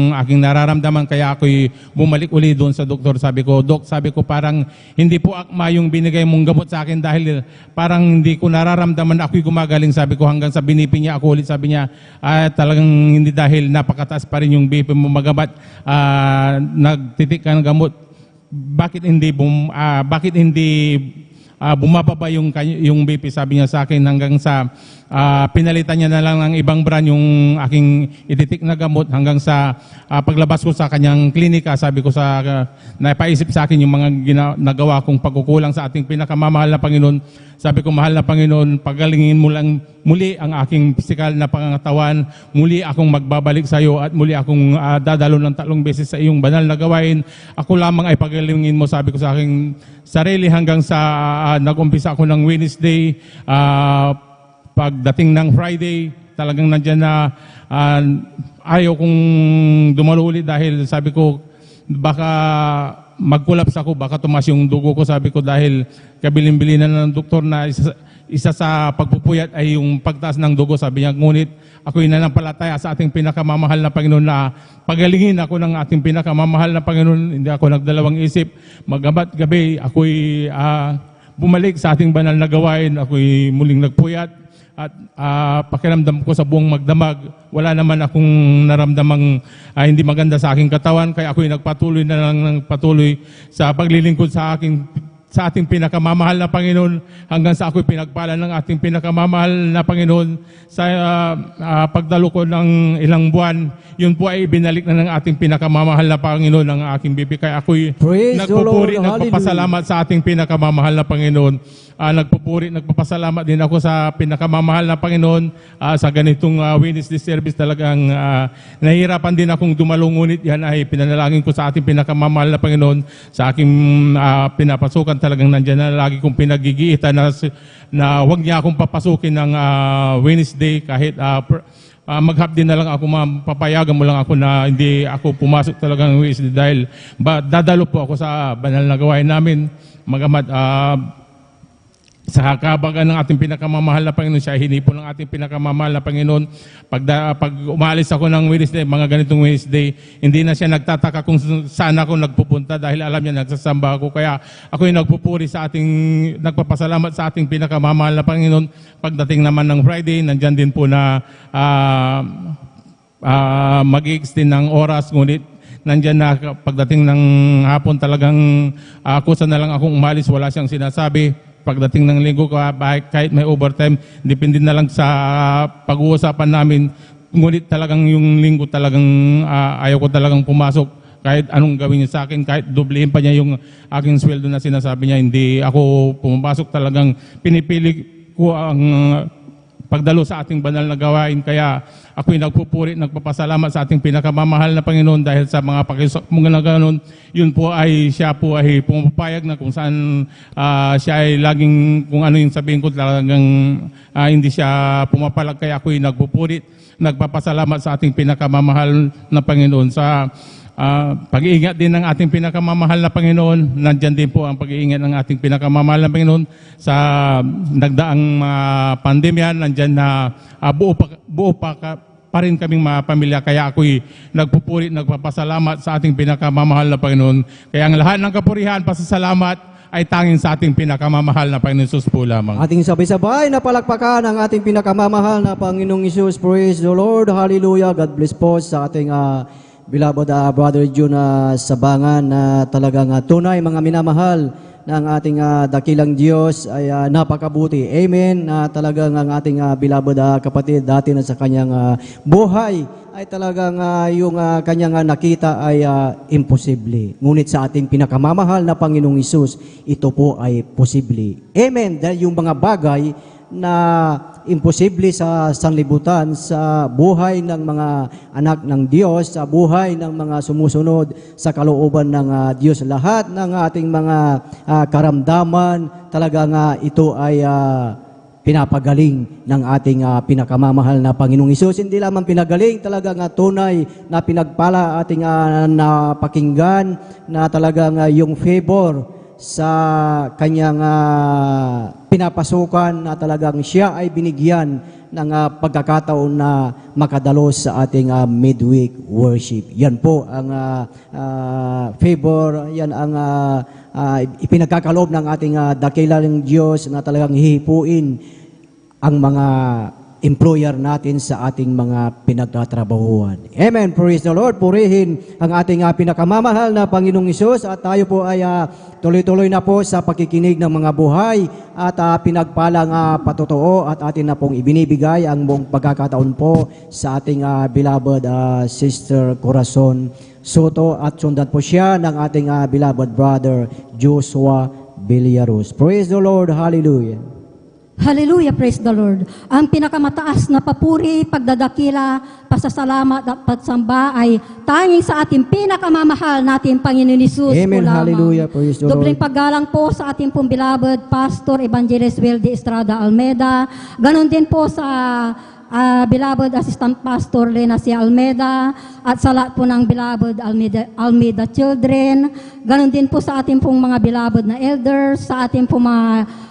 aking nararamdaman. Kaya ako'y bumalik uli doon sa doktor. Sabi ko, Dok, parang hindi po akma yung binigay mong gamot sa akin dahil parang hindi ko nararamdaman na ako'y gumagaling. Sabi ko, hanggang sa binipin niya ako ulit. Sabi niya, talagang hindi dahil napakataas pa rin yung BP mo, magabat nagtitik ka ng gamot. Bakit hindi bumababa yung BP, sabi niya sa akin, hanggang sa pinalitan niya na lang ng ibang brand yung aking ititik na gamot hanggang sa paglabas ko sa kanyang klinika. Sabi ko napaisip sa akin yung mga nagawa kong pagkukulang sa ating pinakamamahal na Panginoon. Sabi ko, mahal na Panginoon, pagalingin mo lang muli ang aking pisikal na pangangatawan, muli akong magbabalik sa iyo at muli akong dadalo ng 3 beses sa iyong banal na gawain. Ako lamang ay pagalingin mo, sabi ko sa aking sarili, hanggang sa nag-umpisa ako ng Wednesday. Pagdating ng Friday, talagang nandyan na ayaw kong dumalo ulit dahil sabi ko, baka mag-collapse ako, baka tumas yung dugo ko, sabi ko, dahil kabilin-bilinan ng doktor na isa sa pagpupuyat ay yung pagtaas ng dugo, sabi niya. Ngunit ako'y nananampalataya sa ating pinakamamahal na Panginoon na pagalingin ako ng ating pinakamamahal na Panginoon. Hindi ako nagdalawang isip. Magabat gabi, ako'y bumalik sa ating banal na gawain. Ako'y muling nagpuyat. At pakiramdam ko sa buong magdamag, wala naman akong naramdamang hindi maganda sa aking katawan. Kaya ako'y nagpatuloy sa paglilingkod sa ating pinakamamahal na Panginoon, hanggang sa ako'y pinagpala ng ating pinakamamahal na Panginoon sa pagdalo ko ng ilang buwan. Yun po ay binalik na ng ating pinakamamahal na Panginoon ng aking BP. Kaya ako'y Praise the Lord. nagpupuri, nagpapasalamat sa ating pinakamamahal na Panginoon. Nagpapasalamat din ako sa pinakamamahal na Panginoon sa ganitong Wednesday service. Talagang nahihirapan din akong dumalo, ngunit yan ay pinanalangin ko sa ating pinakamamahal na Panginoon. Sa aking pinapasukan, talagang nandyan na lagi kong pinagigiitan na huwag niya akong papasukin ng Wednesday kahit maghapdi na lang ako, papayagan mo lang ako na hindi ako pumasok talagang Wednesday dahil dadalo po ako sa banal na gawain namin. Magamat sa kabagan ng ating pinakamamahal na Panginoon, siya hinipon ng ating pinakamamahal na Panginoon. Pag umalis ako ng Wednesday, mga ganitong Wednesday, hindi na siya nagtataka kung saan ako nagpupunta dahil alam niya nagsasamba ako. Kaya ako yung nagpapasalamat sa ating pinakamamahal na Panginoon. Pagdating naman ng Friday, nandyan din po na mag-extend ng oras, ngunit nandyan na pagdating ng hapon, talagang kusa na lang akong umalis, wala siyang sinasabi. pagdating ng linggo, kahit may overtime, depende na lang sa pag-uusapan namin. Ngunit talagang yung linggo talagang ayaw ko talagang pumasok. Kahit anong gawin niya sa akin, kahit doblehin pa niya yung aking sweldo na sinasabi niya, hindi ako pumapasok. Talagang pinipili ko ang pagdalo sa ating banal na gawain. Kaya ako'y nagpupuri, nagpapasalamat sa ating pinakamamahal na Panginoon dahil sa mga pakisok mga na ganoon. Yun po ay siya po ay pumapayag na kung saan siya ay laging kung ano yung sabihin ko talagang hindi siya pumapalag. Kaya ako'y nagpupuri, nagpapasalamat sa ating pinakamamahal na Panginoon sa pag-iingat din ng ating pinakamamahal na Panginoon. Nandyan din po ang pag-iingat ng ating pinakamamahal na Panginoon sa nagdaang pandemya. Nandyan na buo pa rin kaming mga pamilya. Kaya ako'y nagpupuri, nagpapasalamat sa ating pinakamamahal na Panginoon. Kaya ang lahat ng kapurihan, pasasalamat ay tanging sa ating pinakamamahal na Panginoon Jesus po lamang. Ating sabay-sabay na palakpakan ang ating pinakamamahal na Panginoong Isus. Praise the Lord. Hallelujah. God bless po sa ating beloved Brother June Sabangan na talagang tunay mga minamahal ng ating dakilang Diyos ay napakabuti. Amen. Talagang ang ating beloved kapatid dati na sa kanyang buhay ay talagang yung kanyang nakita ay imposible. Ngunit sa ating pinakamamahal na Panginoong Isus, ito po ay posible. Amen. Dahil yung mga bagay na imposible sa sanlibutan, sa buhay ng mga anak ng Diyos, sa buhay ng mga sumusunod sa kalooban ng Diyos. Lahat ng ating mga karamdaman, talagang ito ay pinapagaling ng ating pinakamamahal na Panginoong Isus. Hindi lamang pinagaling, talagang tunay na pinagpala ating napakinggan na talagang yung favor sa kanyang pinapasukan na talagang siya ay binigyan ng pagkakataon na makadalos sa ating midweek worship. Yan po ang favor, yan ang ipinagkakaloob ng ating dakilang Diyos na talagang hihipuin ang mga employer natin sa ating mga pinagtatrabahuan. Amen. Praise the Lord. Purihin ang ating pinakamamahal na Panginoong Isus at tayo po ay tuloy-tuloy na po sa pakikinig ng mga buhay at pinagpalang patotoo at atin na pong ibinibigay ang buong pagkakataon po sa ating beloved Sister Corazon Soto at sundan po siya ng ating beloved brother Joshua Villaruz. Praise the Lord. Hallelujah. Hallelujah, praise the Lord. Ang pinakamataas na papuri, pagdadakila, pasasalamat at pagsamba ay tanging sa ating pinakamamahal natin Panginoon Hesus. Amen, hallelujah, praise the Lord. Dobleng paggalang po sa ating pong beloved Pastor Evangelist Wilde Estrada Almeda. Ganon din po sa beloved Assistant Pastor Lena C. Almeda at sa lahat po ng beloved Almeda Children. Ganon din po sa ating pong mga beloved na elders, sa ating pong mga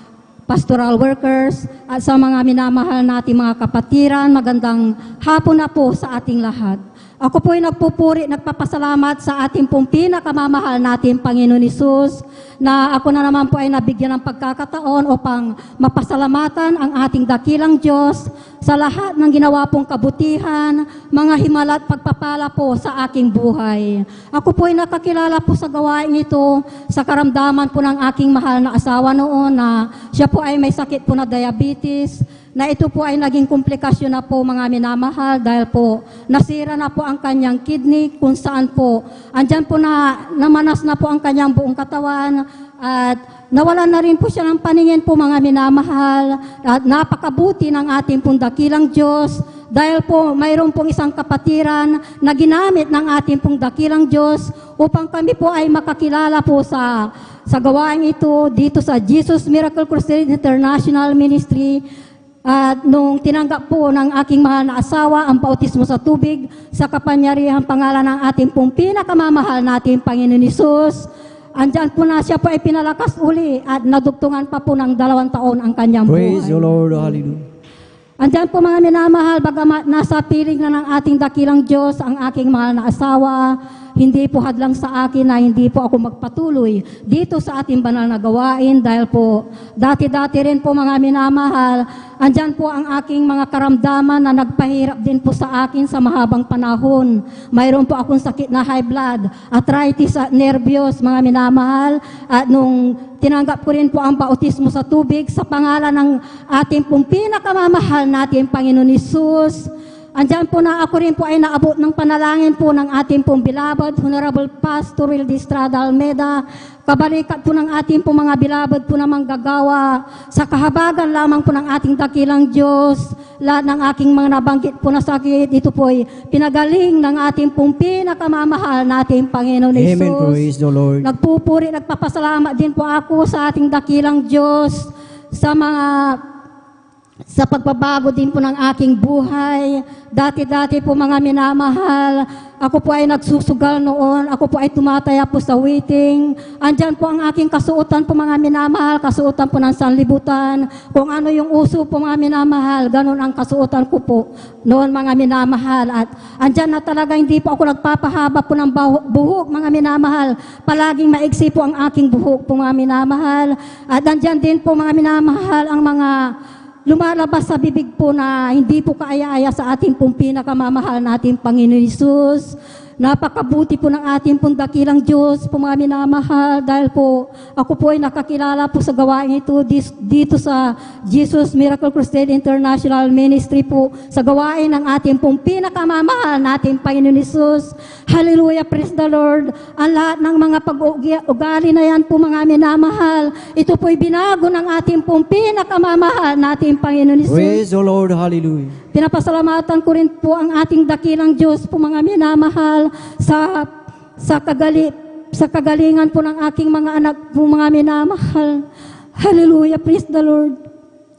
pastoral workers, at sa mga minamahal nating mga kapatiran, magandang hapon na po sa ating lahat. Ako po ay nagpupuri, nagpapasalamat sa ating pong pinakamamahal natin Panginoon Hesus, na ako na naman po ay nabigyan ng pagkakataon upang mapasalamatan ang ating dakilang Diyos sa lahat ng ginawa pong kabutihan, mga himala at pagpapala po sa aking buhay. Ako po ay nakakilala po sa gawain ito sa karamdaman po ng aking mahal na asawa noon na siya po ay may sakit po na diabetes, na ito po ay naging komplikasyon na po mga minamahal dahil po nasira na po ang kanyang kidney kung saan po andyan po na namanas na po ang kanyang buong katawan at nawalan na rin po siya ng paningin po mga minamahal at napakabuti ng ating pong dakilang Diyos dahil po mayroon pong isang kapatiran na ginamit ng ating pong dakilang Diyos upang kami po ay makakilala po sa gawain ito dito sa Jesus Miracle Crusade International Ministry. At nung tinanggap po ng aking mahal na asawa ang bautismo sa tubig sa kapangyarihang pangalan ng ating pong pinakamamahal natin Panginoon Hesus, andyan po na siya po ay pinalakas uli at nadugtungan pa po ng 2 taon ang kanyang buhay. Praise the Lord. Hallelujah. Andyan po mga minamahal, bagamat nasa piling na ng ating dakilang Diyos ang aking mahal na asawa, hindi po hadlang sa akin na hindi po ako magpatuloy dito sa ating banal na gawain dahil po dati-dati rin po mga minamahal, andyan po ang aking mga karamdaman na nagpahirap din po sa akin sa mahabang panahon. Mayroon po akong sakit na high blood, arthritis at nervyos mga minamahal, at nung tinanggap ko rin po ang bautismo sa tubig sa pangalan ng ating pong pinakamamahal natin Panginoon Hesus. Andyan po na ako rin po ay naabot ng panalangin po ng ating pong beloved Honorable Pastor Wilde Estrada Almeda. Kabalikat po ng ating pong mga beloved po na manggagawa sa kahabagan lamang po ng ating dakilang Diyos. Lahat ng aking mga nabanggit po na sakit, ito po ay pinagaling ng ating pong pinakamamahal nating Panginoon Hesus. Amen. Praise the Lord. Nagpupuri, nagpapasalamat din po ako sa ating dakilang Diyos sa pagbabago din po ng aking buhay. Dati-dati po mga minamahal, ako po ay nagsusugal noon, ako po ay tumataya po sa waiting. Andyan po ang aking kasuotan po mga minamahal, kasuotan po ng sanlibutan. Kung ano yung uso po mga minamahal, ganun ang kasuotan ko po noon mga minamahal. At andyan na talaga hindi po ako nagpapahaba po ng buhok mga minamahal. Palaging maigsi po ang aking buhok po mga minamahal. At andyan din po mga minamahal ang mga lumalabas sa bibig po na hindi po kaaya-aya sa ating pong pinakamamahal nating Panginoon Hesus. Napakabuti po ng ating pong dakilang Diyos po mga minamahal dahil po ako po ay nakakilala po sa gawain ito dito sa Jesus Miracle Crusade International Ministry po sa gawain ng ating pong pinakamamahal nating Panginoon Hesus. Hallelujah, praise the Lord. Ang lahat ng mga pag-ugali na yan po mga minamahal, ito po ay binago ng ating pong pinakamamahal nating Panginoon Hesus. Praise the Lord. Hallelujah. Pinapasalamatan ko rin po ang ating dakilang Diyos po mga minamahal sa kagalingan po ng aking mga anak po mga minamahal. Hallelujah, praise the Lord.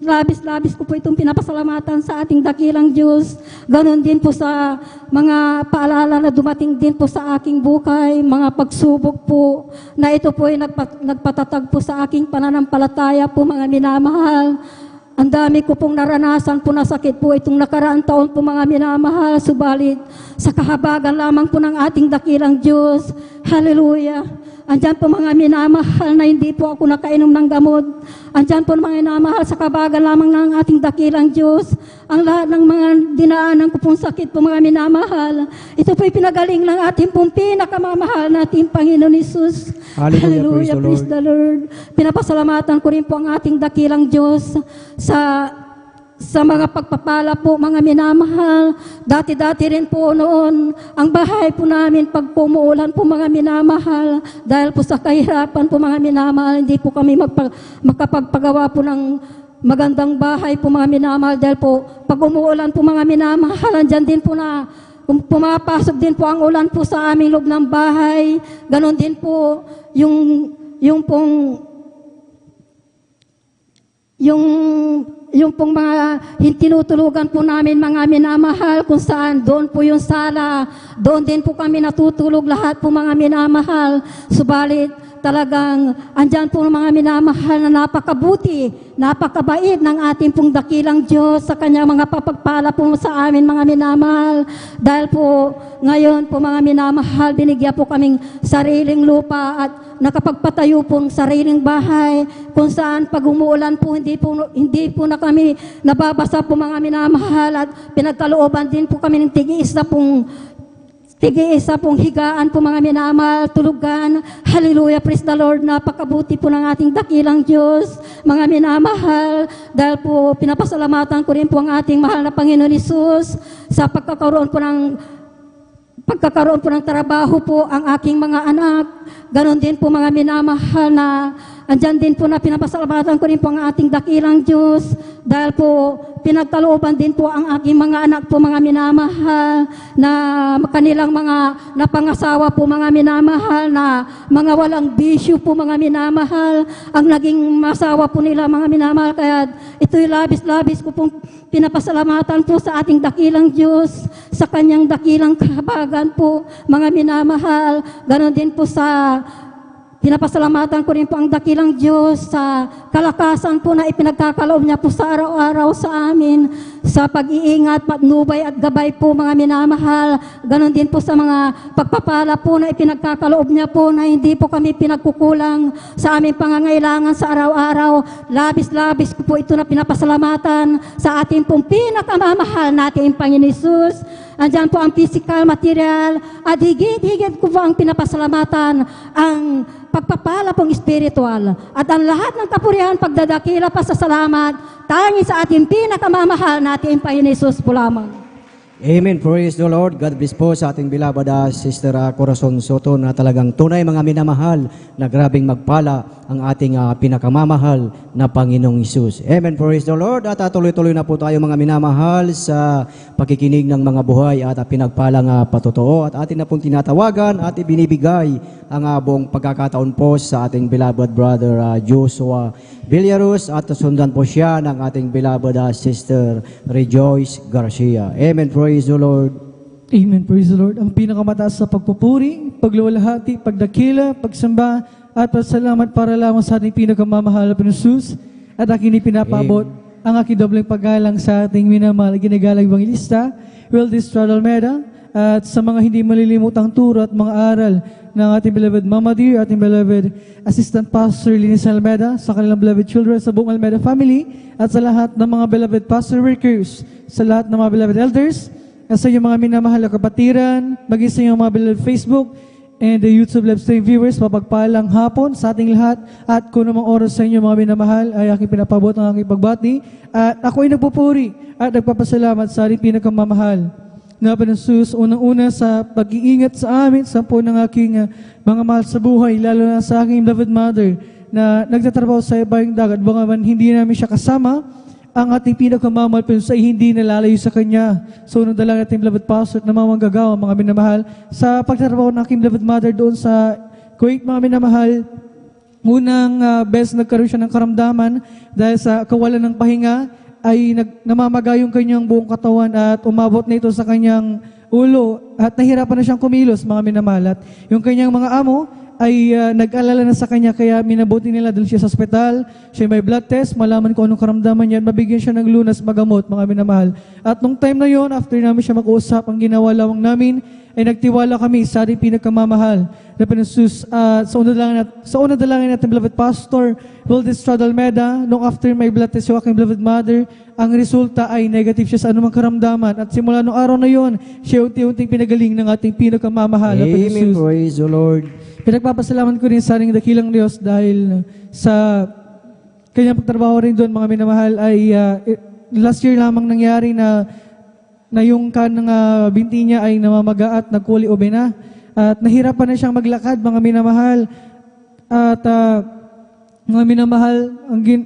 Labis-labis ko po itong pinapasalamatan sa ating dakilang Diyos. Ganon din po sa mga paalala na dumating din po sa aking buhay, mga pagsubok po na ito po ay nagpatatag po sa aking pananampalataya po mga minamahal. Ang dami ko pong naranasan po na sakit po itong nakaraang taon po mga minamahal, subalit sa kahabagan lamang po ng ating dakilang Diyos. Hallelujah. Andyan po mga minamahal na hindi po ako nakainom ng gamot. Andyan po mga minamahal sa kahabagan lamang ng ating dakilang Diyos. Ang lahat ng mga dinaanan ko pong sakit po mga minamahal, ito po'y pinagaling ng ating pong pinakamamahal nating Panginoon Hesus. Hallelujah, Praise the Lord. Pinapasalamatan ko rin po ang ating dakilang Diyos sa mga pagpapala po mga minamahal. Dati-dati rin po noon, ang bahay po namin pag pumuulan po mga minamahal, dahil po sa kahirapan po mga minamahal, hindi po kami makapagpagawa po ng magandang bahay po mga minamahal, dahil po pag umuulan po mga minamahal, andyan din po na pumapasok din po ang ulan po sa aming loob ng bahay. Ganon din po yung pong mga tinutulugan po namin mga minamahal, kung saan doon po yung sala, doon din po kami natutulog lahat po mga minamahal. Subalit talagang andyan po mga minamahal na napakabuti, napakabait ng ating pong dakilang Diyos sa kanyang mga papagpala po sa amin mga minamahal. Dahil po ngayon po mga minamahal, binigyan po kaming sariling lupa at nakapagpatayo pong sariling bahay, kung saan pag umuulan po hindi po na kami nababasa po mga minamahal, at pinagkalooban din po kami ng tig-iisa pong higaan po mga minamahal, tulugan. Hallelujah, praise the Lord. Napakabuti po ng ating dakilang Diyos mga minamahal, dahil po pinapasalamatan ko rin po ang ating mahal na Panginoon Hesus sa pagkakaroon po ng trabaho po ang aking mga anak. Ganon din po mga minamahal na andyan din po na pinapasalamatan ko rin po ang ating dakilang Diyos, dahil po pinagkalooban din po ang aking mga anak po mga minamahal na kanilang mga napangasawa po mga minamahal, na mga walang bisyo po mga minamahal ang naging masawa po nila mga minamahal. Kaya ito'y labis-labis ko pong pinapasalamatan po sa ating dakilang Diyos sa kanyang dakilang kahabagan po mga minamahal. Ganon din po sa pinapasalamatan ko rin po ang dakilang Diyos sa kalakasan po na ipinagkakaloob niya po sa araw-araw sa amin. sa pag-iingat, patnubay at gabay po mga minamahal. Ganon din po sa mga pagpapala po na ipinagkakaloob niya po na hindi po kami pinagkukulang sa aming pangangailangan sa araw-araw. Labis-labis ko po ito na pinapasalamatan sa ating pong pinakamamahal nating Panginoon Hesus. Andyan po ang physical, material, at higit-higit ko po ang pinapasalamatan ang pagpapala pong espiritual. At ang lahat ng kapurihan, pagdadakila, pasasalamat, tangi sa ating pinakamamahal nating Panginoon Hesus po lamang. Amen. Praise the Lord. God bless po sa ating beloved Sister Corazon Soto na talagang tunay mga minamahal na grabing magpala ang ating pinakamamahal na Panginoong Hesus. Amen. Praise the Lord. At tuloy-tuloy na po tayo mga minamahal sa pakikinig ng mga buhay at pinagpalang patotoo. At atin na pong tinatawagan at ibinibigay ang buong pagkakataon po sa ating beloved brother Joshua Villarus at sundan po siya ng ating beloved Sister Rejoice Garcia. Amen. Praise the Lord. Amen. Praise the Lord. Ang pinakamataas sa pagpupuri, pagluwalhati, pagdakila, pagsamba, at pasalamat para lamang sa ating pinakamamahal na Panginoon at aking ipinapabot ang aking dobleng paggalang sa ating minamahal ginagalang Evangelista, Wildes Almeida, at sa mga hindi malilimutang turo at mga aral ng ating beloved Mama Dear, ating beloved Assistant Pastor Linis Almeida, sa kanilang beloved children sa buong Almeida family, at sa lahat ng mga beloved pastor workers, sa lahat ng mga beloved elders, at sa inyong mga minamahal na kapatiran, maging sa inyong mga beloved Facebook and the YouTube live stream viewers, mapagpalang hapon sa ating lahat, at kung namang oras sa inyo mga minamahal ay aking pinapabot ang aking pagbati, at ako ay nagpupuri at nagpapasalamat sa ating pinakamamahal na Panginoon, unang-una sa pag-iingat sa amin, sa po ng aking mga mahal sa buhay, lalo na sa aking beloved mother na nagtatrabaho sa ibaing dagat. Baka man hindi namin siya kasama, ang ating pinakamamahal Panginoon ay hindi nalalayo sa Kanya. So, nung dala natin beloved pastor at namamanggagawa, mga minamahal, sa pagtatrabaho ng aking beloved mother doon sa Kuwait, mga minamahal, unang best nagkaroon siya ng karamdaman dahil sa kawalan ng pahinga, ay namamaga yung kanyang buong katawan at umabot na ito sa kanyang ulo at nahirapan na siyang kumilos, mga minamahal. At yung kanyang mga amo ay nag-alala na sa kanya, kaya minabuti nila dahil siya sa ospital, siya may blood test, malaman kung anong karamdaman niya, mabigyan siya ng lunas, magamot, mga minamahal. At nung time na yon, after namin siya mag-uusap, ang ginawa lamang namin ay nagtiwala kami sa ating pinakamamahal na Panginoon sa una dalangin natin beloved pastor Wildes Almeida, nung after my blood test yung aking beloved mother, ang resulta ay negative siya sa anumang karamdaman, at simula nung araw na yon, siya unti-unting pinagaling ng ating pinakamamahal na Amen. Panginoon. Praise the Lord. Pinagpapasalamat ko rin sa ating dakilang Diyos dahil sa kanyang pagtrabaho rin doon, mga minamahal, ay last year lamang nangyari na yung kanang binti niya ay namamaga at nagkuli ube na. At nahirapan na siyang maglakad, mga minamahal. At mga minamahal,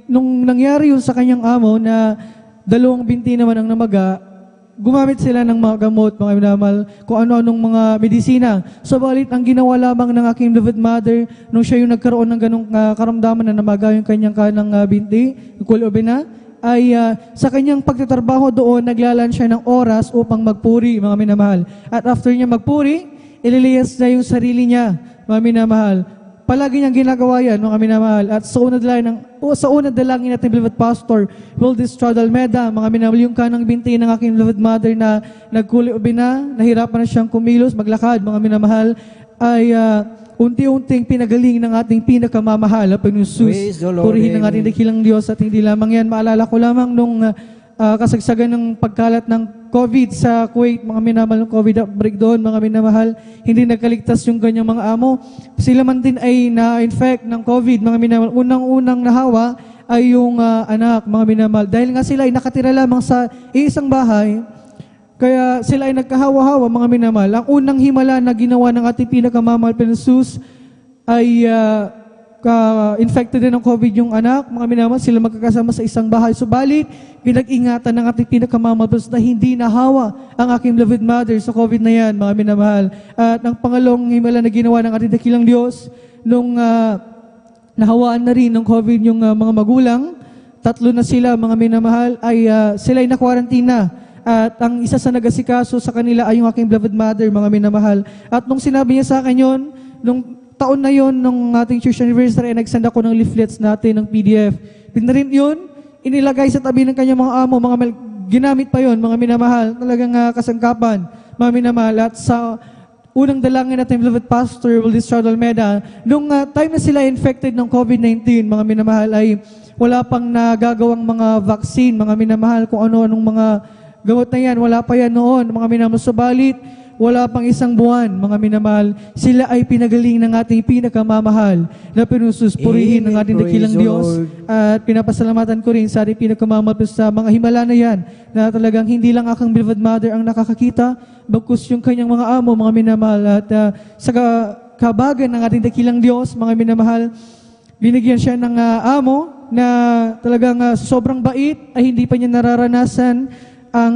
nung nangyari yun sa kanyang amo na dalawang binti naman ang namaga, gumamit sila ng mga gamot, mga minamahal, kung ano-anong mga medisina. So, balit ang ginawa lamang ng aking beloved mother, nung siya yung nagkaroon ng ganong karamdaman na namaga yung kanyang kanang binti, nagkuli ube na, ay sa kanyang pagtatrabaho doon, naglalaan siya ng oras upang magpuri, mga minamahal. At after niya magpuri, ililiyas niya yung sarili niya, mga minamahal. Palagi niyang ginagawa yan, mga minamahal. At sa una dalangin natin, beloved pastor Wildes Almeida, mga minamahal, yung kanang binti ng aking beloved mother na nagkuli-ubi na, nahirapan na siyang kumilos, maglakad, mga minamahal, ay unti-unting pinagaling ng ating pinakamamahal na Panginoon Praise Hesus. the Lord. Purihin ng Amen. ating dakilang Diyos at hindi lamang yan. Maalala ko lamang nung kasagsagan ng pagkalat ng COVID sa Kuwait, mga minamahal, ng COVID outbreak doon, mga minamahal, hindi nagkaligtas yung ganyang mga amo. Sila man din ay na-infect ng COVID, mga minamahal. Unang-unang nahawa ay yung anak, mga minamahal. Dahil nga sila ay nakatira lamang sa isang bahay, kaya sila ay nagkahawa-hawa, mga minamahal. Ang unang himala na ginawa ng ating pinakamamahal Panginoon Hesus ay infected din ng COVID yung anak, mga minamahal, sila magkakasama sa isang bahay. Subalit, pinag-ingatan ng ating pinakamamahal Panginoon Hesus na hindi nahawa ang aking beloved mother sa COVID na yan, mga minamahal. At ang pangalong himala na ginawa ng ating dakilang Diyos, nung nahawaan na rin ng COVID yung mga magulang, 3 na sila, mga minamahal, ay sila ay na-quarantine. At ang isa sa nagasikaso sa kanila ay yung aking beloved mother, mga minamahal. At nung sinabi niya sa akin yun, nung taon na yun, nung ating church anniversary, nagsend ako ng leaflets natin, ng PDF. Pinarin yun, inilagay sa tabi ng kanyang mga amo, mga ginamit pa yon mga minamahal, talagang kasangkapan, mga minamahal. At sa unang dalangin natin, beloved Pastor Wildy Estrada Almeda, nung time na sila infected ng COVID-19, mga minamahal, ay wala pang nagagawang mga vaccine, mga minamahal, kung ano-anong mga gamot na yan, wala pa yan noon, mga minamahal. Subalit, wala pang isang buwan, mga minamahal, sila ay pinagaling ng ating pinakamamahal na pinusus, purihin ng ating dakilang Praise the Diyos. Lord. At pinapasalamatan ko rin sa ating pinakamamahal sa mga himala na yan, na talagang hindi lang akong beloved mother ang nakakakita, bagkus yung kanyang mga amo, mga minamahal. At sa kabagan ng ating dakilang Diyos, mga minamahal, binigyan siya ng amo na talagang sobrang bait ay hindi pa niya nararanasan ang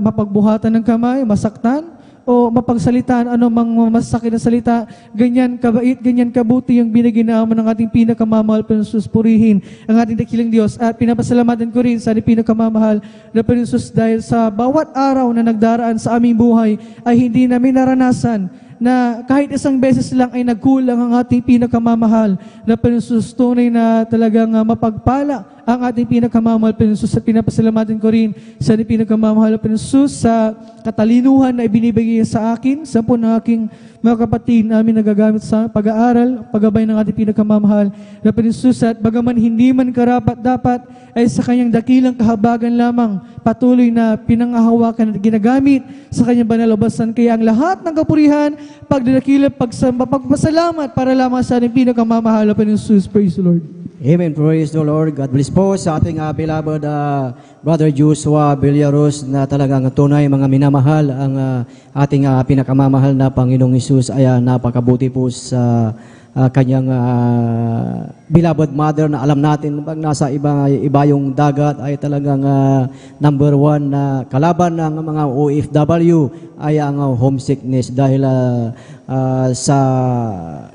mapagbuhatan ng kamay, masaktan, o mapagsalitaan ano mang masakit na salita. Ganyan kabait, ganyan kabuti yung binigyan na amo ng ating pinakamamahal, Panginoon. Purihin ang ating dakilang Diyos. At pinapasalamatan ko rin sa ating pinakamamahal na Panginoon, dahil sa bawat araw na nagdaraan sa aming buhay ay hindi namin naranasan na kahit isang beses lang ay nagkulang ang ating pinakamamahal na Panginoon. Tunay na talagang mapagpala ang ating pinakamamahal, Panginoon. At pinapasalamatan ko rin sa ating pinakamamahal, Panginoon, sa katalinuhan na ibinibigay sa akin, sa po ng aking mga kapatid na amin nagagamit sa pag-aaral, paggabay ng ating pinakamamahal na Panginoon. At bagaman hindi man karapat-dapat, ay sa kanyang dakilang kahabagan lamang patuloy na pinangahawakan at ginagamit sa kanyang banalabasan. Kaya ang lahat ng kapurihan, pagdadakila, pagpasalamat para lamang sa ating pinakamamahal na Panginoon. Praise the Lord. Amen. Praise the Lord. God bless po sa ating beloved Brother Joshua Villaros na talagang tunay mga minamahal. Ang ating pinakamamahal na Panginoong Hesus ay napakabuti po sa kanyang beloved mother na alam natin pag nasa iba yung dagat ay talagang number one na kalaban ng mga OFW ay ang homesickness dahil sa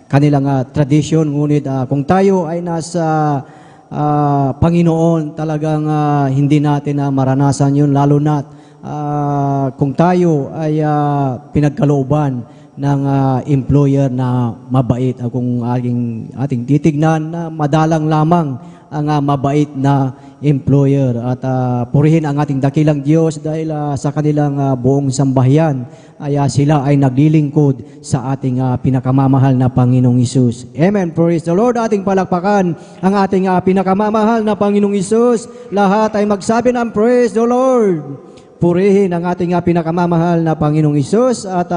kanilang tradisyon. Ngunit kung tayo ay nasa Panginoon, talagang hindi natin maranasan yun, lalo na kung tayo ay pinagkalooban ng employer na mabait. Kung ating titignan na madalang lamang ang mabait na employer. At purihin ang ating dakilang Diyos dahil sa kanilang buong sambahayan ay sila ay naglilingkod sa ating pinakamamahal na Panginoong Hesus. Amen. Praise the Lord. Ating palakpakan ang ating pinakamamahal na Panginoong Hesus. Lahat ay magsabi ng praise the Lord. Purihin ang ating pinakamamahal na Panginoong Hesus at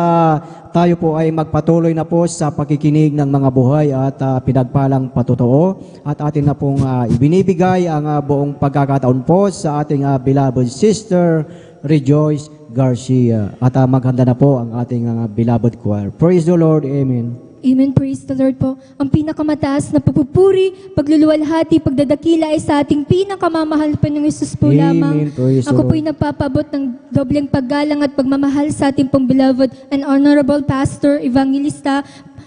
tayo po ay magpatuloy na po sa pakikinig ng mga buhay at pinagpalang patotoo at atin na pong ibinibigay ang buong pagkakataon po sa ating beloved sister Rejoice Garcia at maghanda na po ang ating beloved choir. Praise the Lord. Amen. Amen. Praise the Lord po. Ang pinakamataas na pagpupuri, pagluluwalhati, pagdadakila ay sa ating pinakamamahal pa ng Isus po Amen. lamang. Praise the Ako po'y Lord. nagpapabot ng dobleng paggalang at pagmamahal sa ating pong beloved and honorable pastor, evangelista,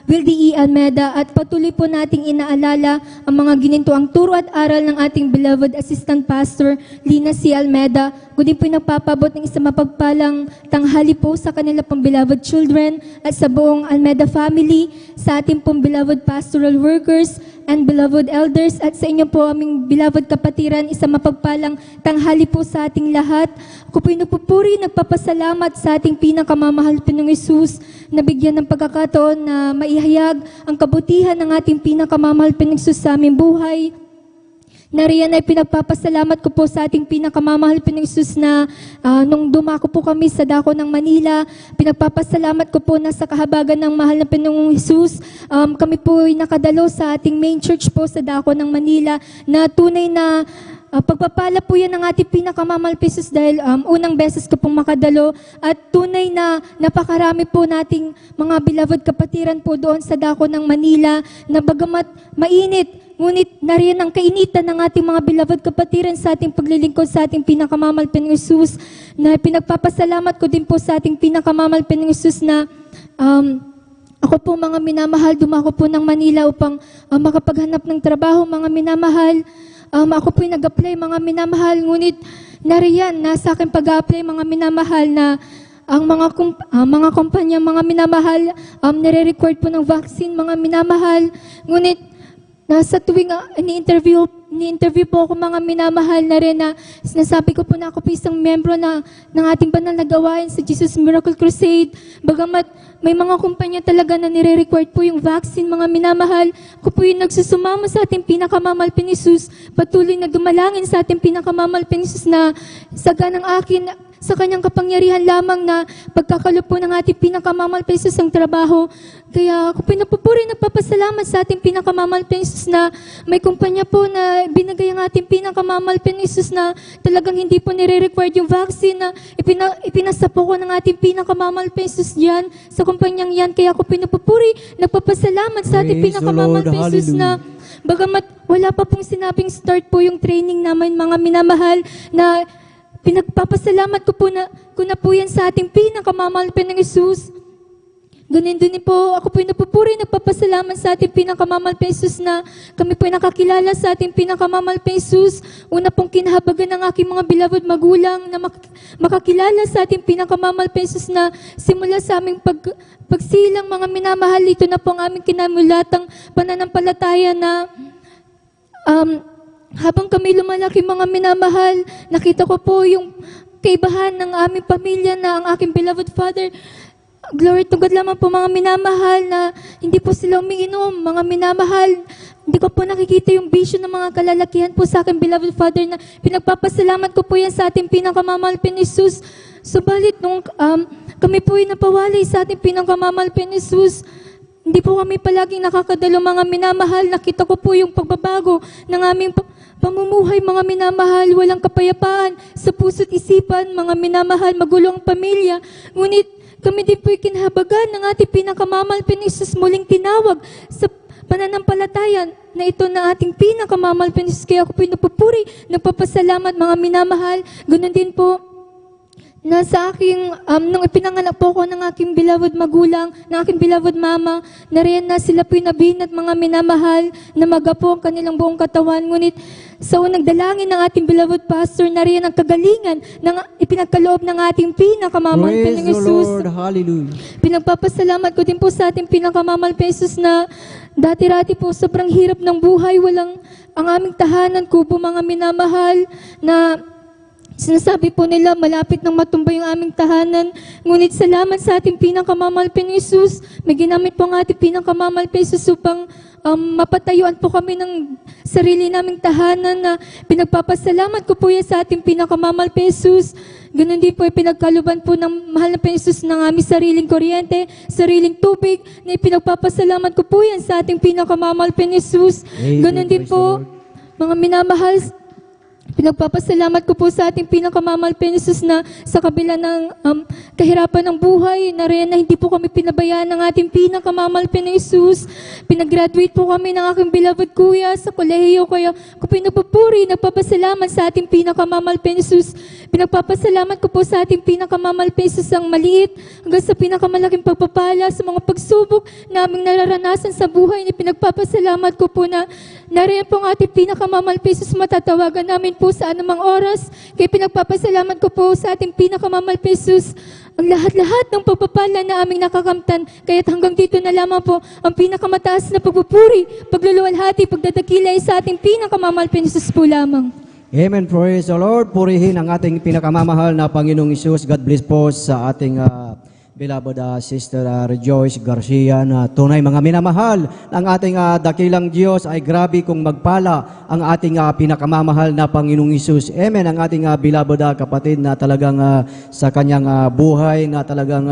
Wildy E. Almeda, at patuloy po nating inaalala ang mga ginintuang turo at aral ng ating beloved assistant pastor, Lina C. Almeda. Kundi po nagpapabot ng isang mapagpalang tanghali po sa kanila pong beloved children at sa buong Almeda family, sa ating pong beloved pastoral workers and beloved elders, at sa inyo po aming beloved kapatiran, isang mapagpalang tanghali po sa ating lahat. Ako po'y napupuri, nagpapasalamat sa ating pinakamamahal Panginoong Hesus na bigyan ng pagkakataon na maihayag ang kabutihan ng ating pinakamamahal Panginoong Hesus sa aming buhay. Nariyan ay pinagpapasalamat ko po sa ating pinakamamahal Panginoong Hesus na nung dumako po kami sa dako ng Manila, pinagpapasalamat ko po na sa kahabagan ng mahal na Panginoong Hesus, kami po ay nakadalo sa ating main church po sa dako ng Manila na tunay na pagpapala po yan ng ating pinakamamahal Hesus dahil unang beses ko pong makadalo at tunay na napakarami po nating mga beloved kapatiran po doon sa dako ng Manila na bagamat mainit, ngunit nariyan ang kainitan ng ating mga beloved kapatiran sa ating paglilingkod sa ating pinakamamahal Panginoong Hesus na pinagpapasalamat ko din po sa ating pinakamamahal Panginoong Hesus na ako po mga minamahal, dumako po ng Manila upang makapaghanap ng trabaho, mga minamahal. Ako po'y nag-apply, mga minamahal, ngunit nariyan, nasa akin pag-apply, mga minamahal, na ang mga kumpanya, mga minamahal, nire-record po ng vaccine, mga minamahal, ngunit nasa tuwing ini-interview ni-interview po ako mga minamahal na rin na sinasabi ko po na ako po isang membro ng ating banal na gawain sa Jesus Miracle Crusade. Bagamat may mga kumpanya talaga na nire-required po yung vaccine, mga minamahal. Ako po yung nagsusumama sa ating pinakamamalpin Jesus, patuloy na dumalangin sa ating pinakamamalpin Jesus na sa kanyang kapangyarihan lamang na pagkakalo po ng ating pinakamamalpin Jesus ang trabaho. Kaya ako pinapupuri, nagpapasalamat sa ating pinakamamalpin Jesus na may kumpanya po na binigay ang ating pinakamamalpin Jesus na talagang hindi po nire-required yung vaccine na ipinasa po ko ng ating pinakamamalpin Jesus dyan sa kumpanyang yan. Kaya ako pinapupuri, nagpapasalamat sa ating Praise the pinakamamalpin Lord. Jesus na bagamat wala pa pong sinabing start po yung training namin mga minamahal na pinagpapasalamat ko na po yan sa ating pinakamamalpin ng Jesus. Ganun din po, ako po napupuri, nagpapasalamat sa ating pinakamamalpin Jesus na kami po nakakilala sa ating pinakamamalpin Jesus. Una pong kinahabagan ng aking mga beloved magulang na makakilala sa ating pinakamamalpin Jesus na simula sa aming pagsilang mga minamahal, ito na po ang aming kinamulatang pananampalataya na habang kami lumalaki mga minamahal, nakita ko po yung kaibahan ng aming pamilya na ang aking beloved father. Glory to God lamang po mga minamahal na hindi po sila umiinom, mga minamahal. Hindi ko po nakikita yung vision ng mga kalalakihan po sa aking beloved father na pinagpapasalamat ko po yan sa ating pinakamamalpin Jesus. Subalit nung kami po ay napawalay sa ating pinakamamalpin Jesus, hindi po kami palaging nakakadalo mga minamahal. Nakita ko po yung pagbabago ng aming pamumuhay mga minamahal. Walang kapayapaan sa puso't isipan, mga minamahal, magulong pamilya. Ngunit kami din po'y kinahabagan ng ating pinakamamalpin Jesus muling tinawag sa pananampalataya na ito na ating pinakamamalpin Jesus. Kaya ako po'y napupuri, nagpapasalamat mga minamahal. Ganun din po na sa aking, nung ipinanganak po ko ng aking beloved magulang, ng aking beloved mama, na rin na sila po'y nabinat mga minamahal na magapo ang kanilang buong katawan. Ngunit sa unang dalangin ng ating beloved pastor, na rin ang kagalingan ng ipinagkaloob ng ating pinakamamalpin ng Praise the Jesus. Lord. Hallelujah. Pinagpapasalamat ko din po sa ating pinakamamalpin Jesus na dati-rati po sobrang hirap ng buhay, walang ang aming tahanan, kubo mga minamahal, na sinasabi po nila, malapit nang matumba yung aming tahanan. Ngunit salamat sa ating pinakamamalpin Jesus, may ginamit po ang ating pinakamamalpin Jesus upang mapatayuan po kami ng sarili naming tahanan na pinagpapasalamat ko po yan sa ating pinakamamalpin Jesus. Ganun din po ay pinagkaluban po ng mahal na Jesus ng aming sariling kuryente, sariling tubig, na pinagpapasalamat ko po yan sa ating pinakamamalpin Jesus. Ganun din po, mga minamahal, pinagpapasalamat ko po sa ating pinakamamalpin Jesus na sa kabila ng kahirapan ng buhay, na rin na hindi po kami pinabayaan ng ating pinakamamalpin Jesus. Pinag-graduate po kami ng aking beloved kuya sa kolehiyo, kaya ko pinapupuri, nagpapasalamat sa ating pinakamamalpin Jesus. Pinagpapasalamat ko po sa ating pinakamamalpin Jesus ang maliit hanggang sa pinakamalaking pagpapala sa mga pagsubok na aming nararanasan sa buhay. Pinagpapasalamat ko po na rin po ang ating pinakamamalpin Jesus, matatawagan namin po sa anumang oras. Kaya pinagpapasalamat ko po sa ating pinakamamalpin Jesus ang lahat-lahat ng pagpapala na aming nakakamtan. Kaya hanggang dito na lamang po ang pinakamataas na pagpupuri, pagluluwalhati, pagdadakilay sa ating pinakamamalpin Jesus po lamang. Amen. Praise the Lord. Purihin ang ating pinakamamahal na Panginoong Isus. God bless po sa ating beloved Sister Rejoice Garcia na tunay mga minamahal ng ating dakilang Diyos ay grabe kung magpala ang ating pinakamamahal na Panginoong Isus. Amen. Ang ating beloved kapatid na talagang sa kanyang buhay na talagang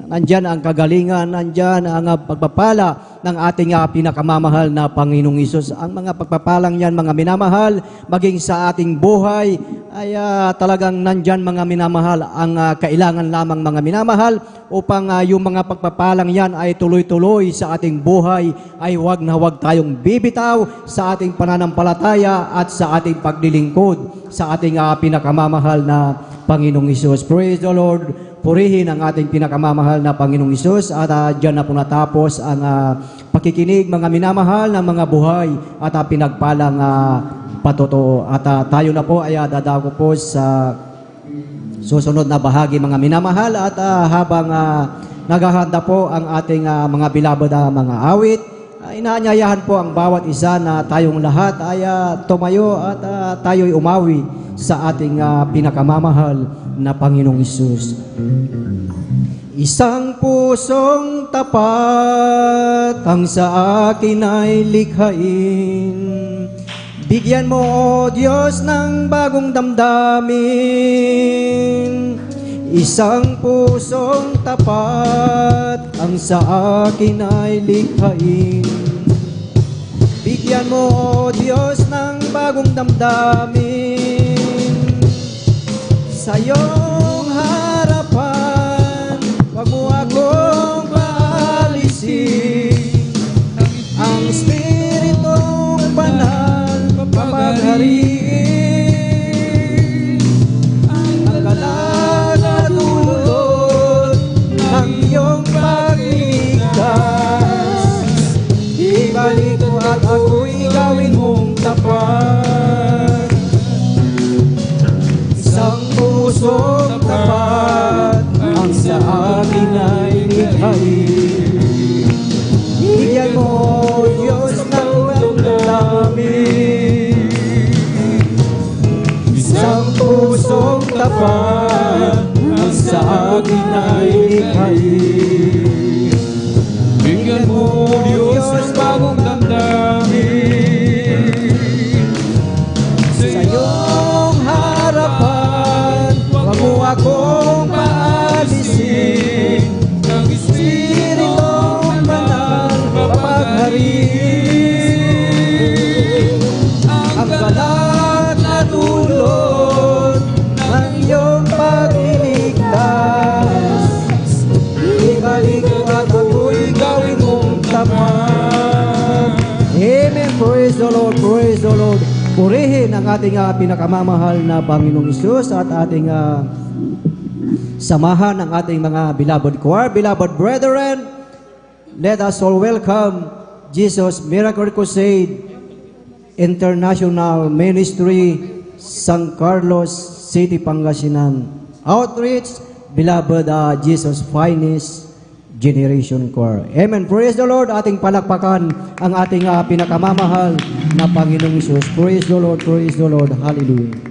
nandyan ang kagalingan, nandyan ang pagpapala ng ating pinakamamahal na Panginoong Isus. Ang mga pagpapalang yan, mga minamahal, maging sa ating buhay, ay talagang nandyan mga minamahal ang kailangan lamang mga minamahal upang yung mga pagpapalang yan ay tuloy-tuloy sa ating buhay, ay huwag na huwag tayong bibitaw sa ating pananampalataya at sa ating paglilingkod sa ating pinakamamahal na Panginoong Isus. Praise the Lord. Purihin ang ating pinakamamahal na Panginoong Isus at dyan na po natapos ang pakikinig mga minamahal ng mga buhay at pinagpalang patotoo. At tayo na po ay dadako po sa susunod na bahagi mga minamahal at habang naghahanda po ang ating mga beloved mga awit, inaanyayahan po ang bawat isa na tayong lahat ay tumayo at tayo'y umawi sa ating pinakamamahal na Panginoong Hesus. Isang pusong tapat ang sa akin ay likhain. Bigyan mo, O Diyos, ng bagong damdamin. Isang pusong tapat ang sa akin ay likhain. Bigyan mo, O Diyos, ng bagong damdamin. Sa iyong harapan, wag mo akong paalisin. Ang Espiritong Banal papaghariin. Ang galak at ulod ng iyong pagligtas. Ibalik mo at ako'y gawin mong tapat. Isang pusong tapat ang sa akin ay likhain. Bigyan mo, Diyos, ng damdamin. Isang pusong tapat ang sa akin ay likhain. Bigyan mo, Diyos, bagong damdamin. Sa iyong harapan, wag mo akong paalisin. Ang Espiritong Banal papaghariin. Ang galak na dulot ng iyong pagliligtas. Ibalik mo at ako'y gawin mong tapat. Amen. Praise the Lord. Praise the Lord. Purihin ang ating pinakamamahal na Panginoong Hesus at ating samahan ang ating mga beloved choir, beloved brethren. Let us all welcome Jesus Miracle Crusade International Ministry, San Carlos City, Pangasinan. Outreach, beloved Jesus Finest Generation Choir. Amen. Praise the Lord. Ating palakpakan ang ating pinakamamahal na Panginoong Hesus. Praise the Lord. Praise the Lord. Hallelujah.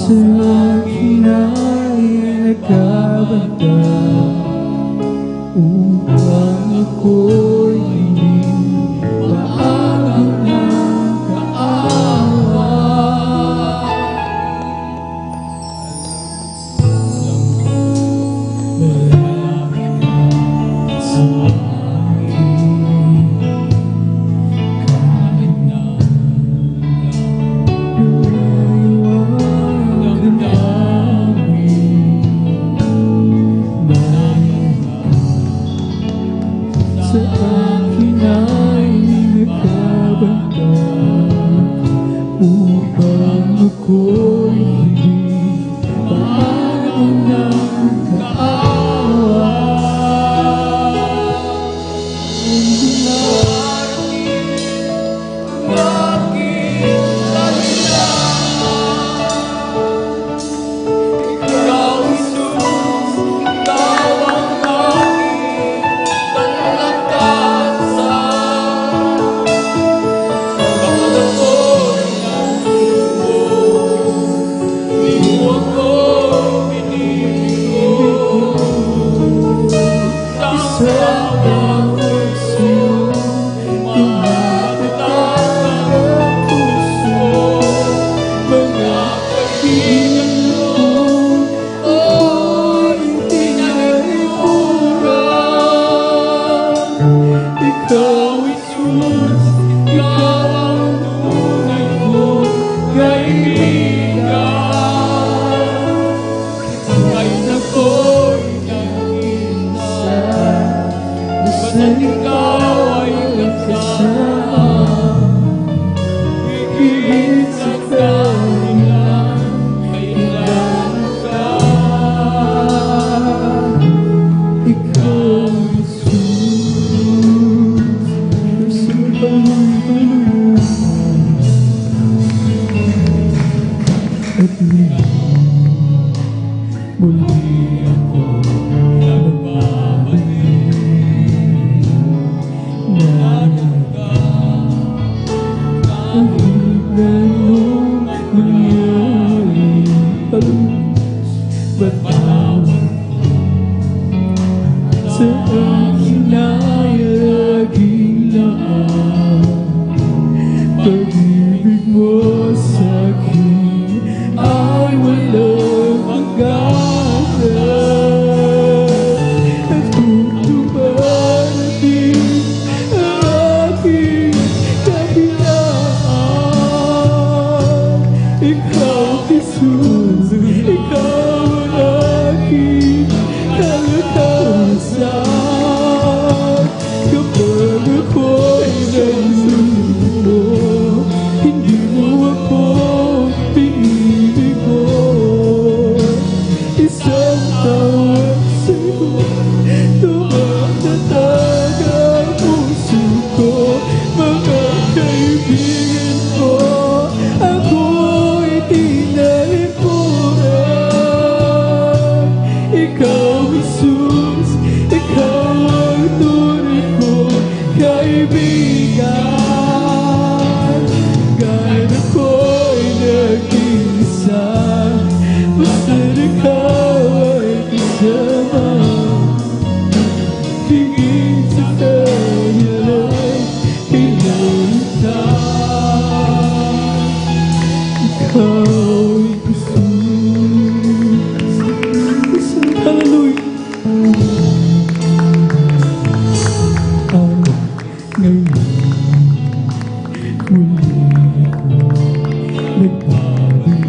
sa akin ay nagkabantay upang ako'y hindi maagod ng kaawa. Malapit ka sa akin kahit na sa akin ay nagkabantay upang ako'y hindi maagod ng kaawa. Ikaw, Jesus, ikaw ang tunay kong kaibigan. Kahit ako'y nag-iisa, basta't ikaw ay kasama. Higit sa kanilang kailangan ka. Ikaw, muli ako nagbabalik na kahit ganong mangyari, patawad sa akin ay laging lahat. Pag-ibig mo sa akin ay walang hangganan. At kung dumarating ang aking kabilaan, ikaw, Jesus, ikaw ang aking kalakasan. Kapag ako'y nagsusuko, hindi mo ako pinibig. Isang tawag sa'yo, tumatatag ang puso ko. Mga kaibigan ko, ako'y tinalipunan. Ikaw, Jesus, ikaw ang tunay kong kaibigan. Kahit ako'y nag-iisa, basta't ikaw ay kasama. Higit sa kanilang kailangan. Ikaw, Jesus. Hallelujah. Ako ngayon muli ako nagbabalik.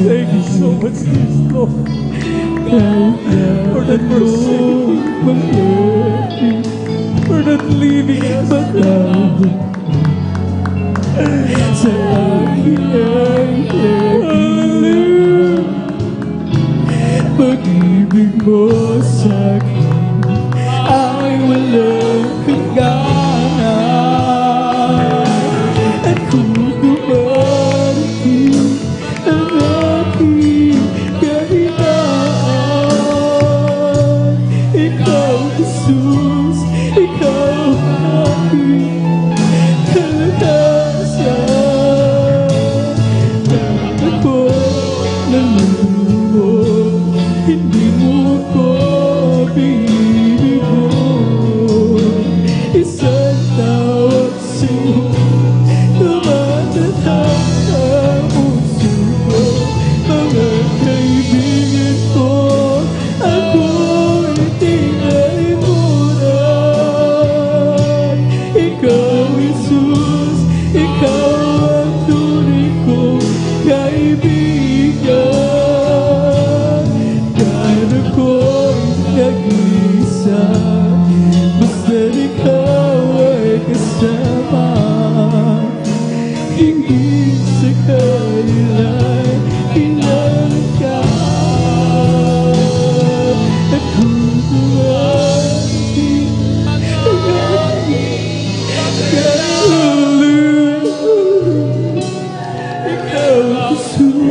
Thank you so much, Cristo. For that mercy, for that leaving us. Sa akin ay hallelujah. Pag-ibig mo sa akin ay walang hangganan. At kung dumarating ang aking kahinaan, ikaw, Jesus, ikaw ang aking kalakasan.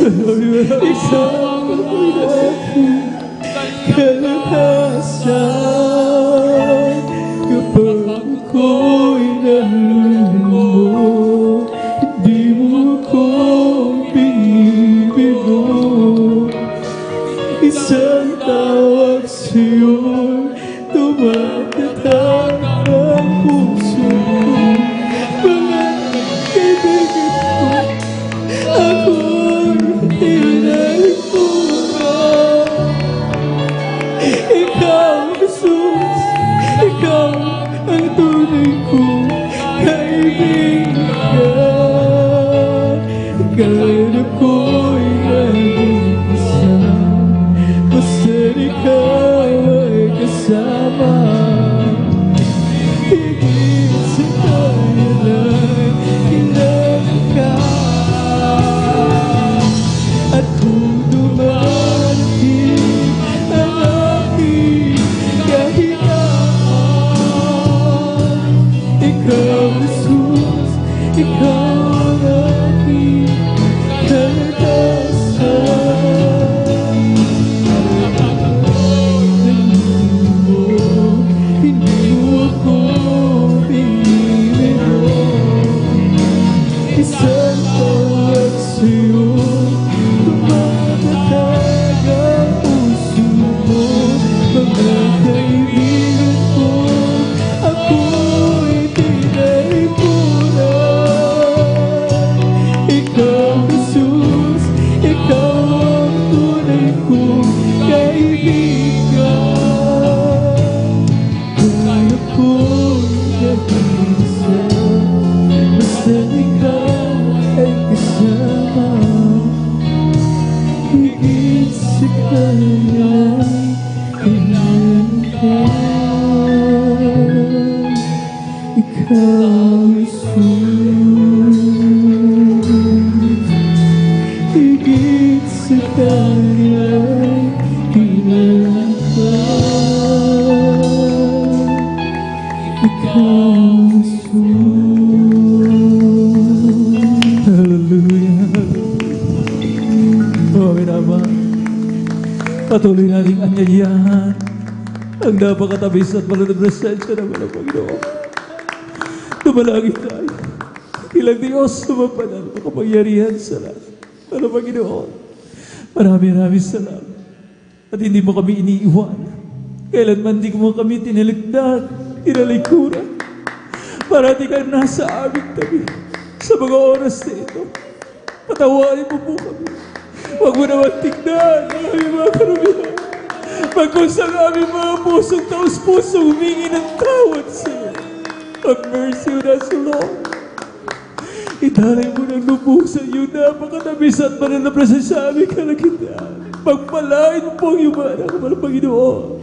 Isang pinakang kalakasan kapag ako'y nalulungkot, di mo ko binibigo. Isang tawag sa'yo'y tumatatag ang puso ko. Mga kaibigan ko, ako'y tinalipunan. Ikaw, Jesus, ikaw ang tunay kong kaibigan. Kahit ako'y nag-isa, basta ikaw ay kasama. Higit sa kanilang kinakain. At kung dumarating ang aking kahinaan, ikaw, Jesus, ikaw ang aking kalakasan. Hindi mo ako pinili. Isang tawag sa'yo, tumatatag ang puso mo. Mga kaibigan ko, ako'y tinalipunan. Ikaw, Jesus, ikaw ang tunay kong kaibigan. Kaya ako'y nag-isa, basta ikaw ay kasama. Higit sa kanyang pinagkaan. Ikaw, Jesus, higit sa kanyang pinagkaan. Ikaw, Jesus. Hallelujah. Amen, Ama. Patuloy nating anyayahan ang napakatabis at malalong presensya ng mga Panginoon. Tumalangin tayo. Ilang Diyos sumapanal na kapangyarihan sa lahat. Mga Panginoon, maraming salamat. At hindi mo kami iniiwan. Kailanman di mo kami tiniligdan, tinalikuran. Parati ka nasa aming tabi sa mga oras na ito. Patawarin mo po kami. Huwag mo naman tignan ang aming mga karumihan. Pagkusang aming mga pusong taos-pusong humingi ng tawad sa iyo. Mag-mercy on us, Lord. Italay mo ng lubog sa iyo napakatamis at banal na presensya sa aming kalagitan. Pagpalain mo po ang iyong mga anak, mga Panginoon.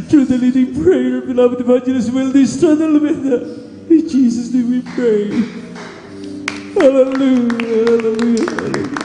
Through the leading prayer of beloved evangelist Wilde Estrada Almeda. In Jesus' name we pray. Hallelujah, hallelujah, hallelujah.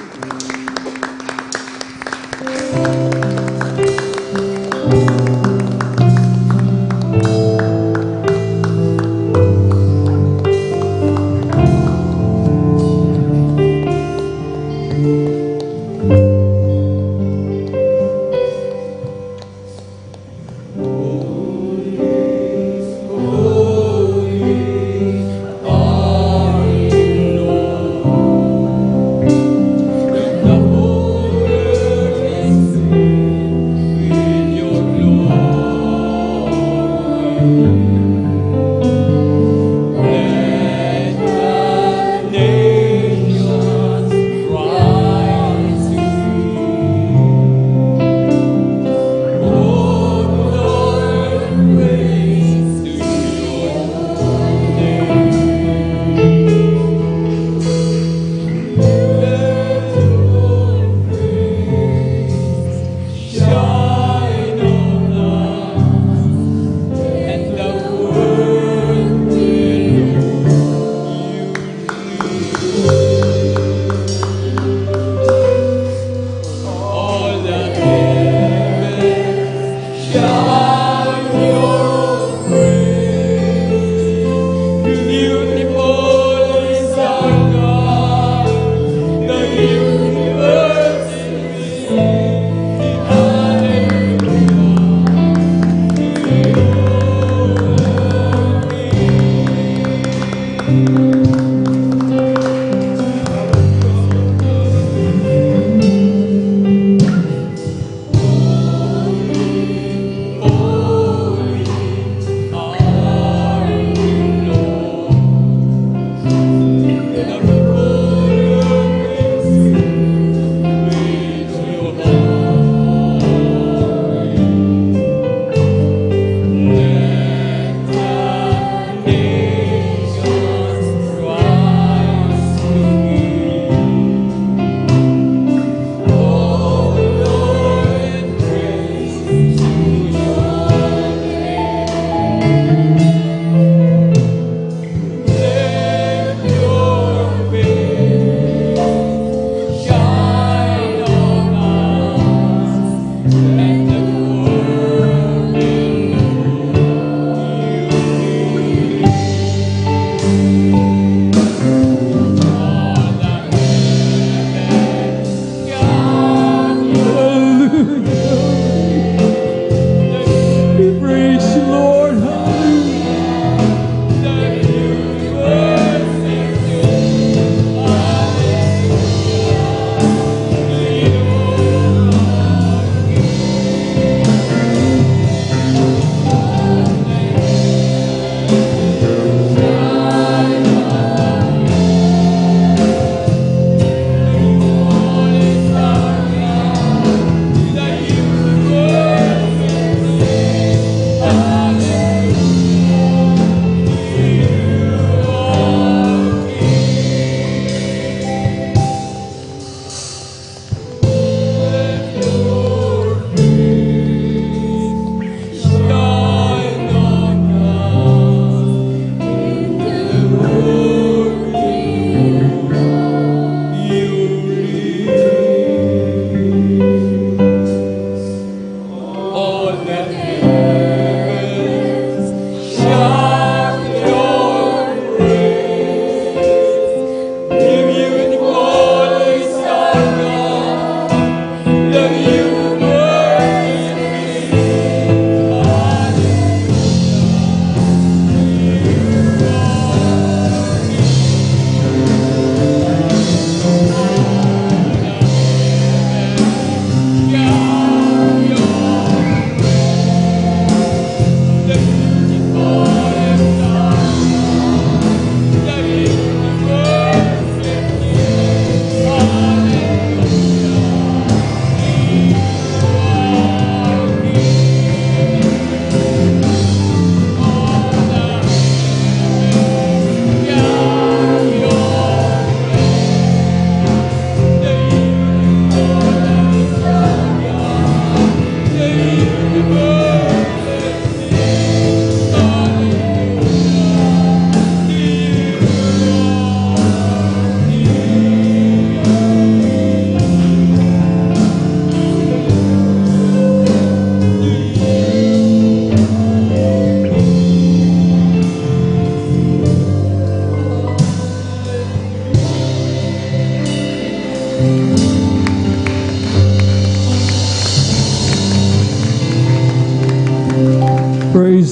Praise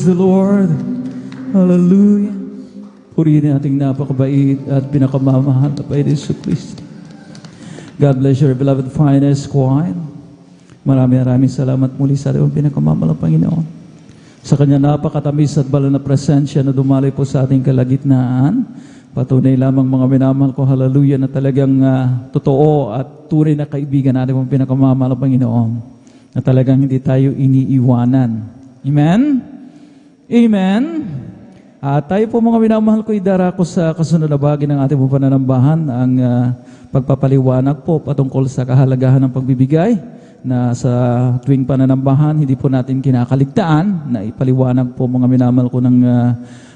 the Lord. Hallelujah. Purihin nating napakabait at pinakamamahal na Panginoon Yesu Cristo. God bless your beloved finest choir. Maraming salamat muli sa ating pinakamamahal na Panginoon. Sa kanya napakatamis at banal na presensya na dumaloy po sa ating kalagitnaan. Patunay lamang mga minamahal ko, hallelujah, na talagang totoo at tunay na kaibigan natin ang pinakamamahal na Panginoon. Na talagang hindi tayo iniiwanan. Amen? Amen? At tayo po mga minamahal ko, idarako sa kasunod na bahagi ng ating pananambahan ang pagpapaliwanag po patungkol sa kahalagahan ng pagbibigay na sa tuwing pananambahan, hindi po natin kinakaligtaan na ipaliwanag po mga minamahal ko ng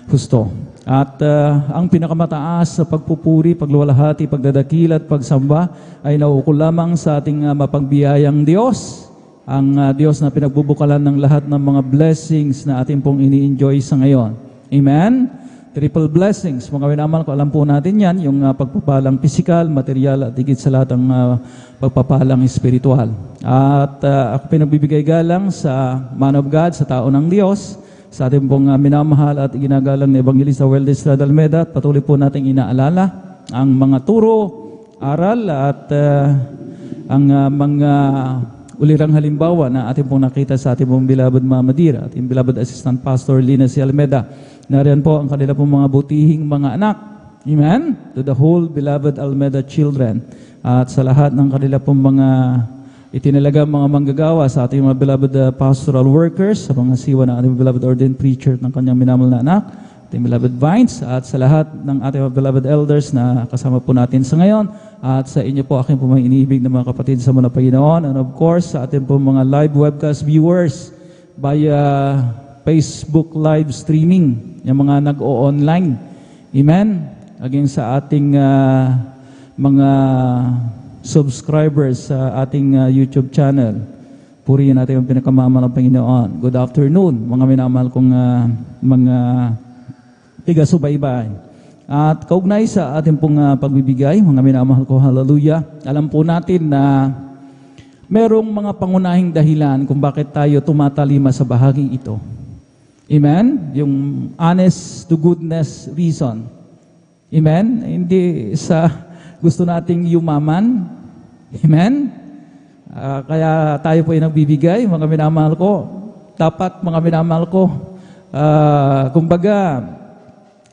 husto. At ang pinakamataas sa pagpupuri, pagluwalhati, pagdadakila at pagsamba ay nauukol lamang sa ating mapagbiyayang Diyos. Ang Diyos na pinagbubukalan ng lahat ng mga blessings na ating pong ini-enjoy sa ngayon. Amen? Triple blessings. Mga minamahal ko, alam po natin yan, yung pagpapalang pisikal, material at higit sa lahat ng pagpapalang espiritual. At ako pinagbibigay galang sa man of God, sa tao ng Diyos, sa ating pong minamahal at ginagalang ni Evangelista Weldy Estrada Almeda. At patuloy po nating inaalala ang mga turo, aral at ang mga ulirang halimbawa na ating pong nakita sa ating pong beloved Mama Dira, ating beloved Assistant Pastor Lina C. Almeda. Nariyan po ang kanila pong mga butihing mga anak. Amen? To the whole beloved Almeda children. At sa lahat ng kanila pong mga itinalaga mga manggagawa sa ating mga beloved pastoral workers, sa mga siwa ng ating beloved ordained preacher ng kanyang minamahal na anak, ating beloved Vines, at sa lahat ng ating mga beloved elders na kasama po natin sa ngayon, at sa inyo po aking po mga iniibig na mga kapatid sa mga Panginoon, and of course sa ating po mga live webcast viewers via Facebook live streaming, yung mga nag-o-online. Amen? Again sa ating mga subscribers sa ating YouTube channel. Purihin natin ang pinakamamahal ng Panginoon. Good afternoon, mga minamahal kong mga tiga-subaybay. At kaugnay sa ating pong pagbibigay, mga minamahal ko, hallelujah, alam po natin na merong mga pangunahing dahilan kung bakit tayo tumatalima sa bahaging ito. Amen? Yung honest to goodness reason. Amen? Hindi sa gusto nating yumaman. Amen? Kaya tayo po ay nagbibigay, mga minamahal ko. Dapat, mga minamahal ko, kumbaga,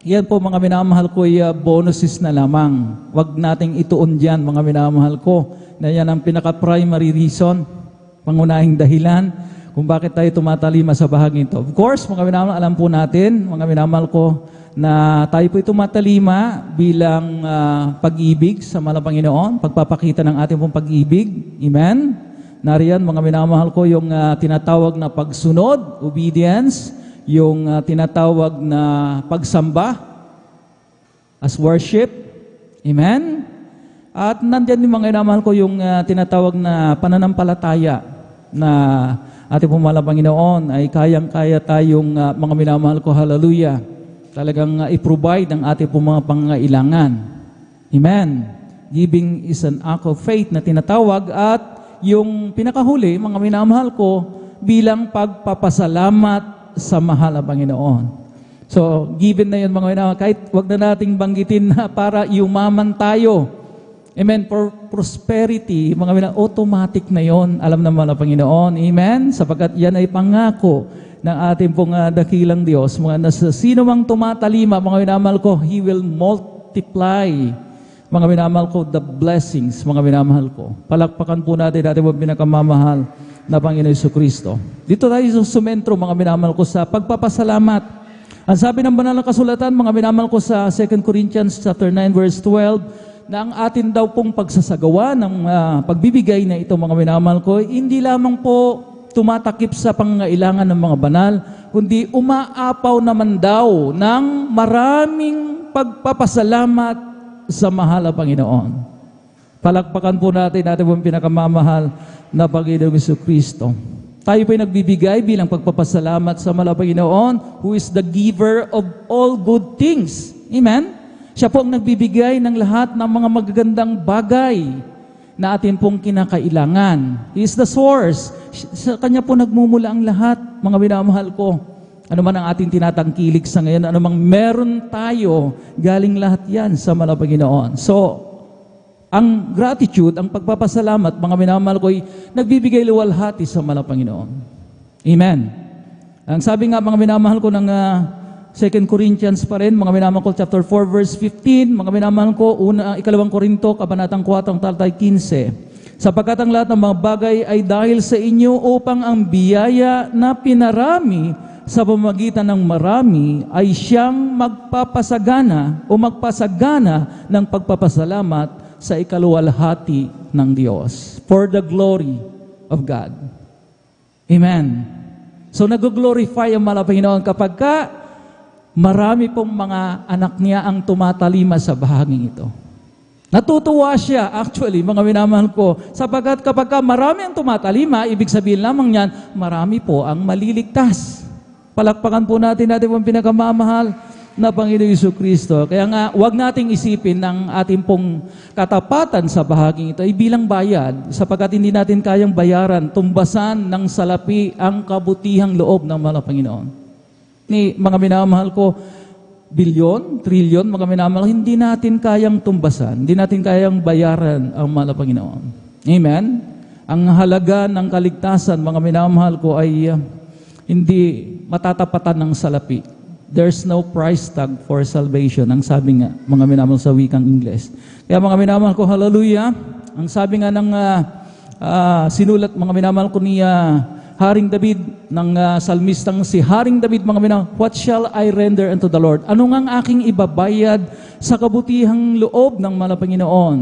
yan po mga minamahal ko ay bonuses na lamang. Huwag nating ituon dyan, mga minamahal ko, na yan ang pinaka-primary reason, pangunahing dahilan, kung bakit tayo tumatalima sa bahaging ito. Of course, mga minamahal, alam po natin, mga minamahal ko, na tayo po ay tumatalima bilang pag-ibig sa mahal na Panginoon, pagpapakita ng ating pong pag-ibig. Amen? Nariyan, mga minamahal ko, yung tinatawag na pagsunod, obedience, yung tinatawag na pagsamba as worship. Amen? At nandiyan din mga minamahal ko yung tinatawag na pananampalataya na ating pong mahal na Panginoon ay kayang-kaya tayong mga minamahal ko, hallelujah, talagang i-provide ang ating pong mga pangangailangan. Amen? Giving is an act of faith na tinatawag at yung pinakahuli, mga minamahal ko, bilang pagpapasalamat sa mahal na Panginoon. So, given na yun mga minamahal, kahit wag na nating banggitin na para yumaman tayo. Amen? For prosperity, mga minamahal, automatic na yon, alam naman na Panginoon. Amen? Sapagkat yan ay pangako ng ating pong dakilang Diyos. Mga nasa sino mang tumatalima, mga minamahal ko, He will multiply, mga minamahal ko, the blessings, mga minamahal ko. Palakpakan po natin ating pinakamamahal na Panginoon Jesucristo. Dito tayo sumentro, mga minamahal ko, sa pagpapasalamat. Ang sabi ng banal na kasulatan, mga minamahal ko, sa 2 Corinthians chapter 9 verse 12, na ang atin daw pong pagsasagawa ng pagbibigay na ito, mga minamahal ko, hindi lamang po tumatakip sa pangangailangan ng mga banal, kundi umaapaw naman daw ng maraming pagpapasalamat sa mahal na Panginoon. Palakpakan po natin pong pinakamamahal na Panginoong Jesucristo. Tayo po'y nagbibigay bilang pagpapasalamat sa mahal na Panginoon, who is the giver of all good things. Amen? Siya po ang nagbibigay ng lahat ng mga magagandang bagay na atin pong kinakailangan. He is the source. Sa Kanya po nagmumula ang lahat, mga minamahal ko. Ano man ang ating tinatangkilik sa ngayon, ano mang meron tayo, galing lahat yan sa Panginoon. So, ang gratitude, ang pagpapasalamat, mga minamahal ko, ay nagbibigay luwalhati sa Panginoon. Amen. Ang sabi nga, mga minamahal ko ng 2 Corinthians pa rin, mga minamahal ko, chapter 4, verse 15, mga minamahal ko, 2 Korinto, kabanatang 4, talatay 15. Sapagkat ang lahat ng mga bagay ay dahil sa inyo upang ang biyaya na pinarami sa pamamagitan ng marami ay siyang magpapasagana o magpasagana ng pagpapasalamat sa ikaluwalhati ng Diyos for the glory of God. Amen. So nag-glorify ang Panginoon kapag marami pong mga anak niya ang tumatalima sa bahaging ito. Natutuwa siya, actually, mga minamahal ko, sapagkat kapag marami ang tumatalima, ibig sabihin lamang niyan, marami po ang maliligtas. Palakpakan po natin pong pinakamamahal na Panginoon Jesucristo. Kaya nga, huwag nating isipin ng ating pong katapatan sa bahaging ito ay bilang bayad, sapagkat hindi natin kayang bayaran, tumbasan ng salapi ang kabutihang loob ng Panginoon. Ni mga minamahal ko, bilyon, trilyon, mga minamahal, hindi natin kayang tumbasan, hindi natin kayang bayaran ang Panginoon. Amen? Ang halaga ng kaligtasan, mga minamahal ko, ay hindi matatapatan ng salapi. There's no price tag for salvation, ang sabi nga, mga minamahal sa wikang Ingles. Kaya mga minamahal ko, hallelujah, ang sabi nga ng sinulat, mga minamahal ko ni Haring David, ng salmistang si Haring David, mga minamahal, what shall I render unto the Lord? Ano nga ang aking ibabayad sa kabutihang loob ng Panginoon?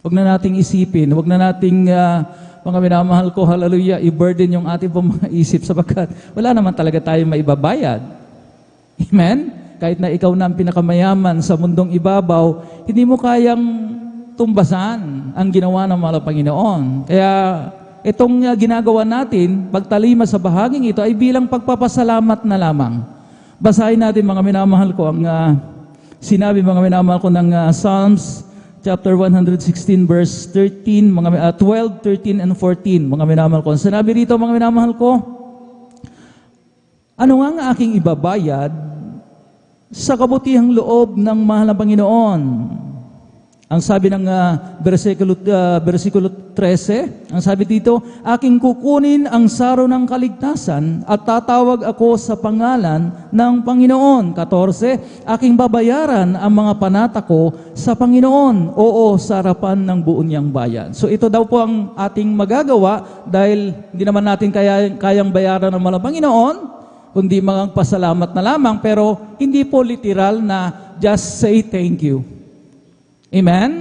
Huwag na nating isipin, huwag na nating, mga minamahal ko, hallelujah, i-burden yung ating pong mga isip sapagkat wala naman talaga tayong maibabayad. Amen? Kahit na ikaw na ang pinakamayaman sa mundong ibabaw, hindi mo kayang tumbasan ang ginawa ng Panginoon. Kaya itong ginagawa natin, pagtalima sa bahaging ito ay bilang pagpapasalamat na lamang. Basahin natin, mga minamahal ko, ang sinabi, mga minamahal ko, ng Psalms chapter 116 verse 13, 12, 13 and 14, mga minamahal ko. Sinabi rito, mga minamahal ko, ano nga ang aking ibabayad sa kabutihang loob ng mahal na Panginoon? Ang sabi ng versikulo 13, ang sabi dito, aking kukunin ang saro ng kaligtasan at tatawag ako sa pangalan ng Panginoon. 14, aking babayaran ang mga panata ko sa Panginoon, oo, sa harapan ng buong niyang bayan. So ito daw po ang ating magagawa dahil hindi naman natin kayang bayaran ng mga Panginoon, kundi mga pasalamat na lamang, pero hindi po literal na just say thank you. Amen?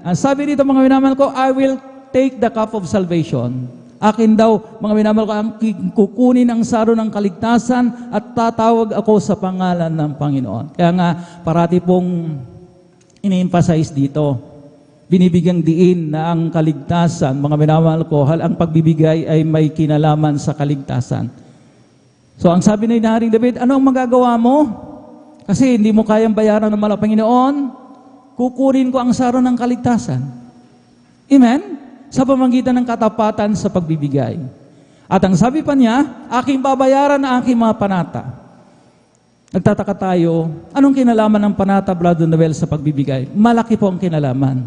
Ang sabi dito, mga minamahal ko, I will take the cup of salvation. Akin daw, mga minamahal ko, ang kukunin ang saro ng kaligtasan at tatawag ako sa pangalan ng Panginoon. Kaya nga, parati pong ini-emphasize dito, binibigyang diin na ang kaligtasan, mga minamahal ko, ang pagbibigay ay may kinalaman sa kaligtasan. So, ang sabi ni Haring David, ano ang magagawa mo? Kasi hindi mo kayang bayaran ng Panginoon, kukunin ko ang saro ng kaligtasan. Amen? Sa pamamagitan ng katapatan sa pagbibigay. At ang sabi pa niya, aking babayaran ang aking mga panata. Nagtataka tayo, anong kinalaman ng panata, Brother Noel, sa pagbibigay? Malaki po ang kinalaman.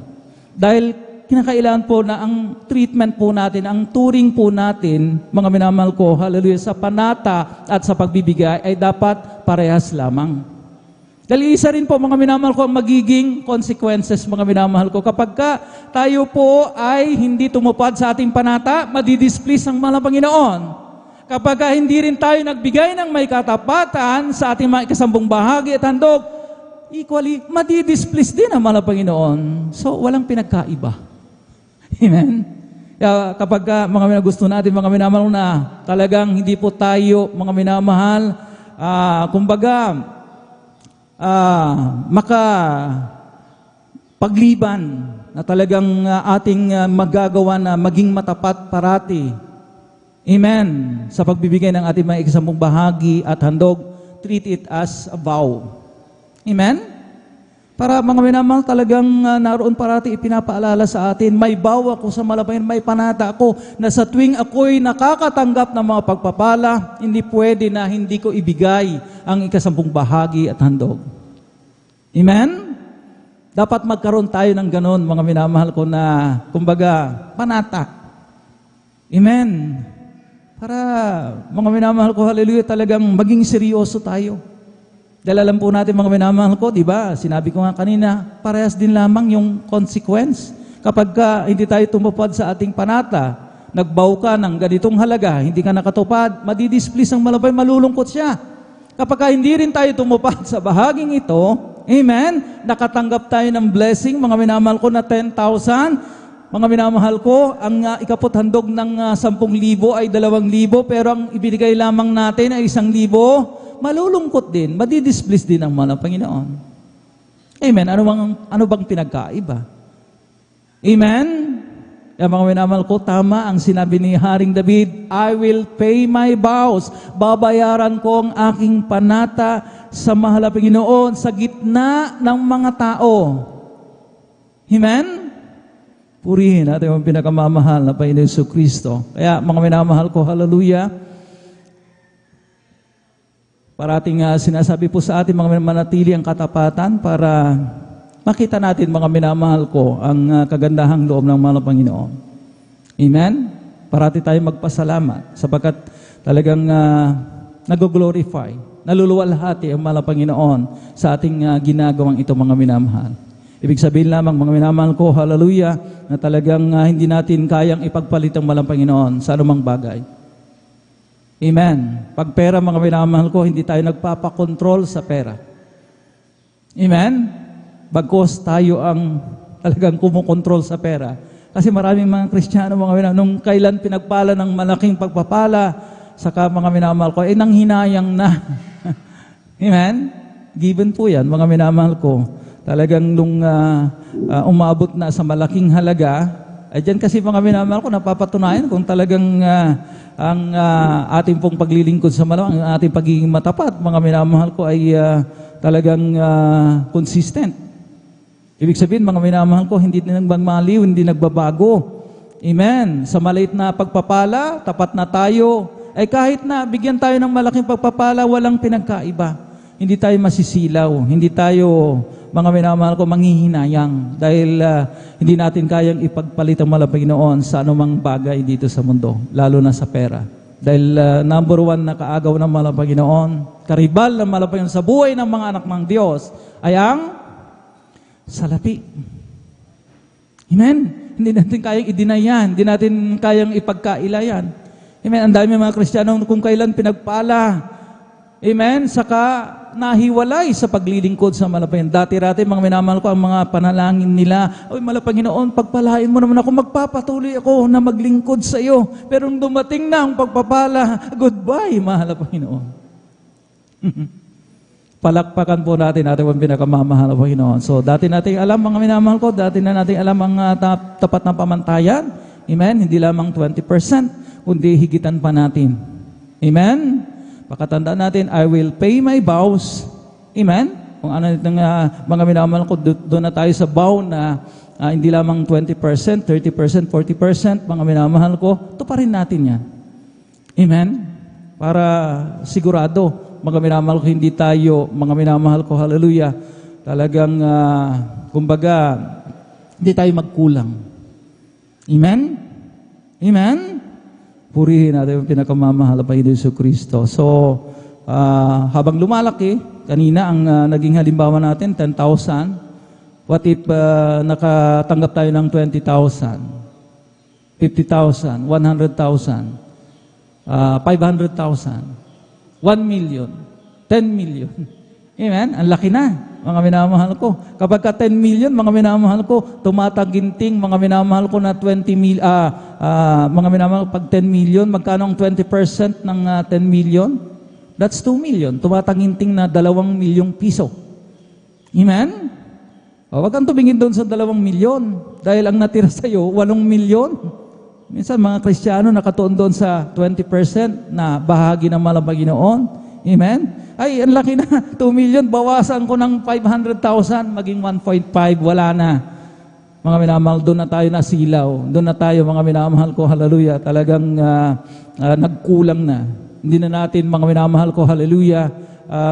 Dahil kinakailangan po na ang treatment po natin, ang turing po natin, mga minamahal ko, hallelujah, sa panata at sa pagbibigay ay dapat parehas lamang. Dahil isa rin po, mga minamahal ko, ang magiging consequences, mga minamahal ko. Kapag tayo po ay hindi tumupad sa ating panata, madidisplease ang mga Panginoon. Kapag hindi rin tayo nagbigay ng may katapatan sa ating mga ikasambung bahagi at handog, equally, madidisplease din ang mga Panginoon. So, walang pinagkaiba. Amen? Kaya kapag mga gusto natin, mga minamahal na talagang hindi po tayo, mga minamahal, kumbaga, pagliban na talagang ating magagawa na maging matapat parati. Amen. Sa pagbibigay ng ating mga ikasampung bahagi at handog, treat it as a vow. Amen? Para mga minamahal, talagang naroon parati ipinapaalala sa atin, may bawa ko sa malapayan, may panata ako na sa tuwing ako'y nakakatanggap ng mga pagpapala, hindi pwede na hindi ko ibigay ang 10 bahagi at handog. Amen? Dapat magkaroon tayo ng ganon, mga minamahal ko, na kumbaga, panata. Amen? Para, mga minamahal ko, hallelujah, talagang maging seryoso tayo. Dahil alam po natin, mga minamahal ko, di ba? Sinabi ko nga kanina, parehas din lamang yung consequence. Kapag hindi tayo tumupad sa ating panata, nagbaw ka ng ganitong halaga, hindi ka nakatupad, madidisplease ang malabay, malulungkot siya. Kapag hindi rin tayo tumupad sa bahaging ito, amen, nakatanggap tayo ng blessing, mga minamahal ko, na 10,000, mga minamahal ko, ang ikaputhandog ng 10,000 ay 2,000, pero ang ibinigay lamang natin ay 1,000, malulungkot din, madidisplease din ang mga Panginoon. Amen. Ano bang pinagkaiba? Amen? Kaya mga minamahal ko, tama ang sinabi ni Haring David, I will pay my vows. Babayaran ko ang aking panata sa mahal na Panginoon sa gitna ng mga tao. Amen? Purihin natin ang pinakamamahal na Panginoon Hesus Kristo. Kaya mga minamahal ko, hallelujah, parating sinasabi po sa atin, mga manatili ang katapatan para makita natin, mga minamahal ko, ang kagandahang loob ng mga Panginoon. Amen? Parati tayo magpasalamat sapagkat talagang nag-glorify, naluluwalhati ang mga Panginoon sa ating ginagawang ito, mga minamahal. Ibig sabihin lamang, mga minamahal ko, hallelujah, na talagang hindi natin kayang ipagpalit ang mga Panginoon sa anumang bagay. Amen. Pag pera, mga minamahal ko, hindi tayo nagpapakontrol sa pera. Amen? Bagkos tayo ang talagang kumukontrol sa pera. Kasi maraming mga Kristiyano, mga minamahal, nung kailan pinagpala ng malaking pagpapala, saka mga minamahal ko, nanghinayang na. Amen? Given po yan, mga minamahal ko. Talagang nung umabot na sa malaking halaga, dyan kasi mga minamahal ko, napapatunayan kung talagang ang ating pong paglilingkod sa malaking, ang ating pagiging matapat, mga minamahal ko, ay talagang consistent. Ibig sabihin, mga minamahal ko, hindi nagmamaliw, hindi nagbabago. Amen. Sa maliit na pagpapala, tapat na tayo. Ay kahit na bigyan tayo ng malaking pagpapala, walang pinagkaiba. Hindi tayo masisilaw, hindi tayo, mga minamahal ko, manghihinayang dahil hindi natin kayang ipagpalit ang mga Panginoon sa anumang bagay dito sa mundo, lalo na sa pera. Dahil number 1 na kaagaw ng mga Panginoon, karibal ng mga Panginoon sa buhay ng mga anak ng Diyos ay ang salapi. Amen? Hindi natin kayang i-deny yan, hindi natin kayang ipagkaila yan. Amen? Ang dami mga Kristiyano kung kailan pinagpala, amen, saka nahiwalay sa paglilingkod sa malapayan. Dati-rati, mga minamahal ko, ang mga panalangin nila, oy, Panginoon, pagpalain mo naman ako, magpapatuloy ako na maglingkod sa iyo. Pero nung dumating na ang pagpapala, goodbye, mahal na Panginoon. Palakpakan po natin ang pinakamamahal na Panginoon. So, dati nating alam, mga minamahal ko, dati na nating alam ang tapat na pamantayan. Amen? Hindi lamang 20%, kundi higitan pa natin. Amen? Pakatandaan natin, I will pay my vows. Amen? Kung ano itong mga minamahal ko, doon na tayo sa vow na hindi lamang 20%, 30%, 40%, mga minamahal ko, ito pa rin natin yan. Amen? Para sigurado, mga minamahal ko, hindi tayo, mga minamahal ko, hallelujah, talagang, kumbaga, hindi tayo magkulang. Amen? Amen? Purihin natin ang pinakamamahal na Panginoon Hesus Kristo. So, habang lumalaki, kanina ang naging halimbawa natin, 10,000. What if nakatanggap tayo ng 20,000, 50,000, 100,000, 500,000, 1 million, 10 million. Amen? Ang laki na, mga minamahal ko. Kapag ka 10 million, mga minamahal ko, tumataginting, mga minamahal ko na 20 million, mga minamahal ko, pag 10 million, magkano ang 20% ng 10 million? That's 2 million. Tumataginting na 2 milyong piso. Amen? O, wag kang tumingin doon sa 2 milyon dahil ang natira sa iyo, 8 milyon. Minsan, mga Kristiyano nakatuon doon sa 20% na bahagi ng malang Panginoon. Amen? Ay, ang laki na, 2 million, bawasan ko ng 500,000, maging 1.5, wala na. Mga minamahal, doon na tayo nasilaw. Doon na tayo, mga minamahal ko, hallelujah, talagang nagkulang na. Hindi na natin, mga minamahal ko, hallelujah,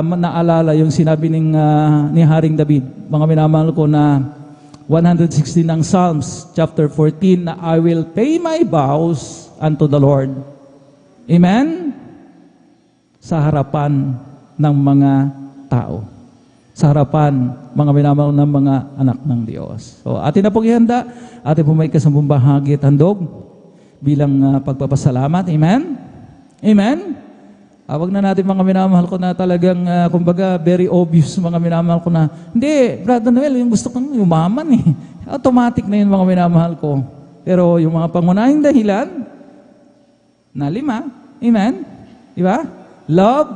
naalala yung sinabi ni Haring David, mga minamahal ko na 116 ng Psalms, chapter 14, na I will pay my vows unto the Lord. Amen? Sa harapan ng mga tao. Sa harapan, mga minamahal ng mga anak ng Diyos. So, atin na pong ihanda, atin po may kasampung bahagi at handog bilang pagpapasalamat. Amen? Amen? Wag na natin mga minamahal ko na talagang, kumbaga, very obvious mga minamahal ko na, hindi, Brother Noel, yung gusto kong yumaman eh. Automatic na yun mga minamahal ko. Pero yung mga pangunahing dahilan, na 5, amen? Diba? Love,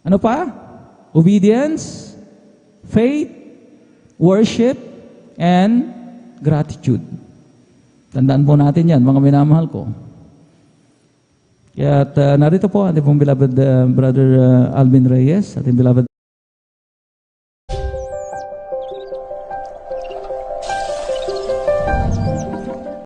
ano pa? Obedience, faith, worship, and gratitude. Tandaan po natin yan, mga minamahal ko. Kaya narito po ating pong beloved Brother Alvin Reyes, ating beloved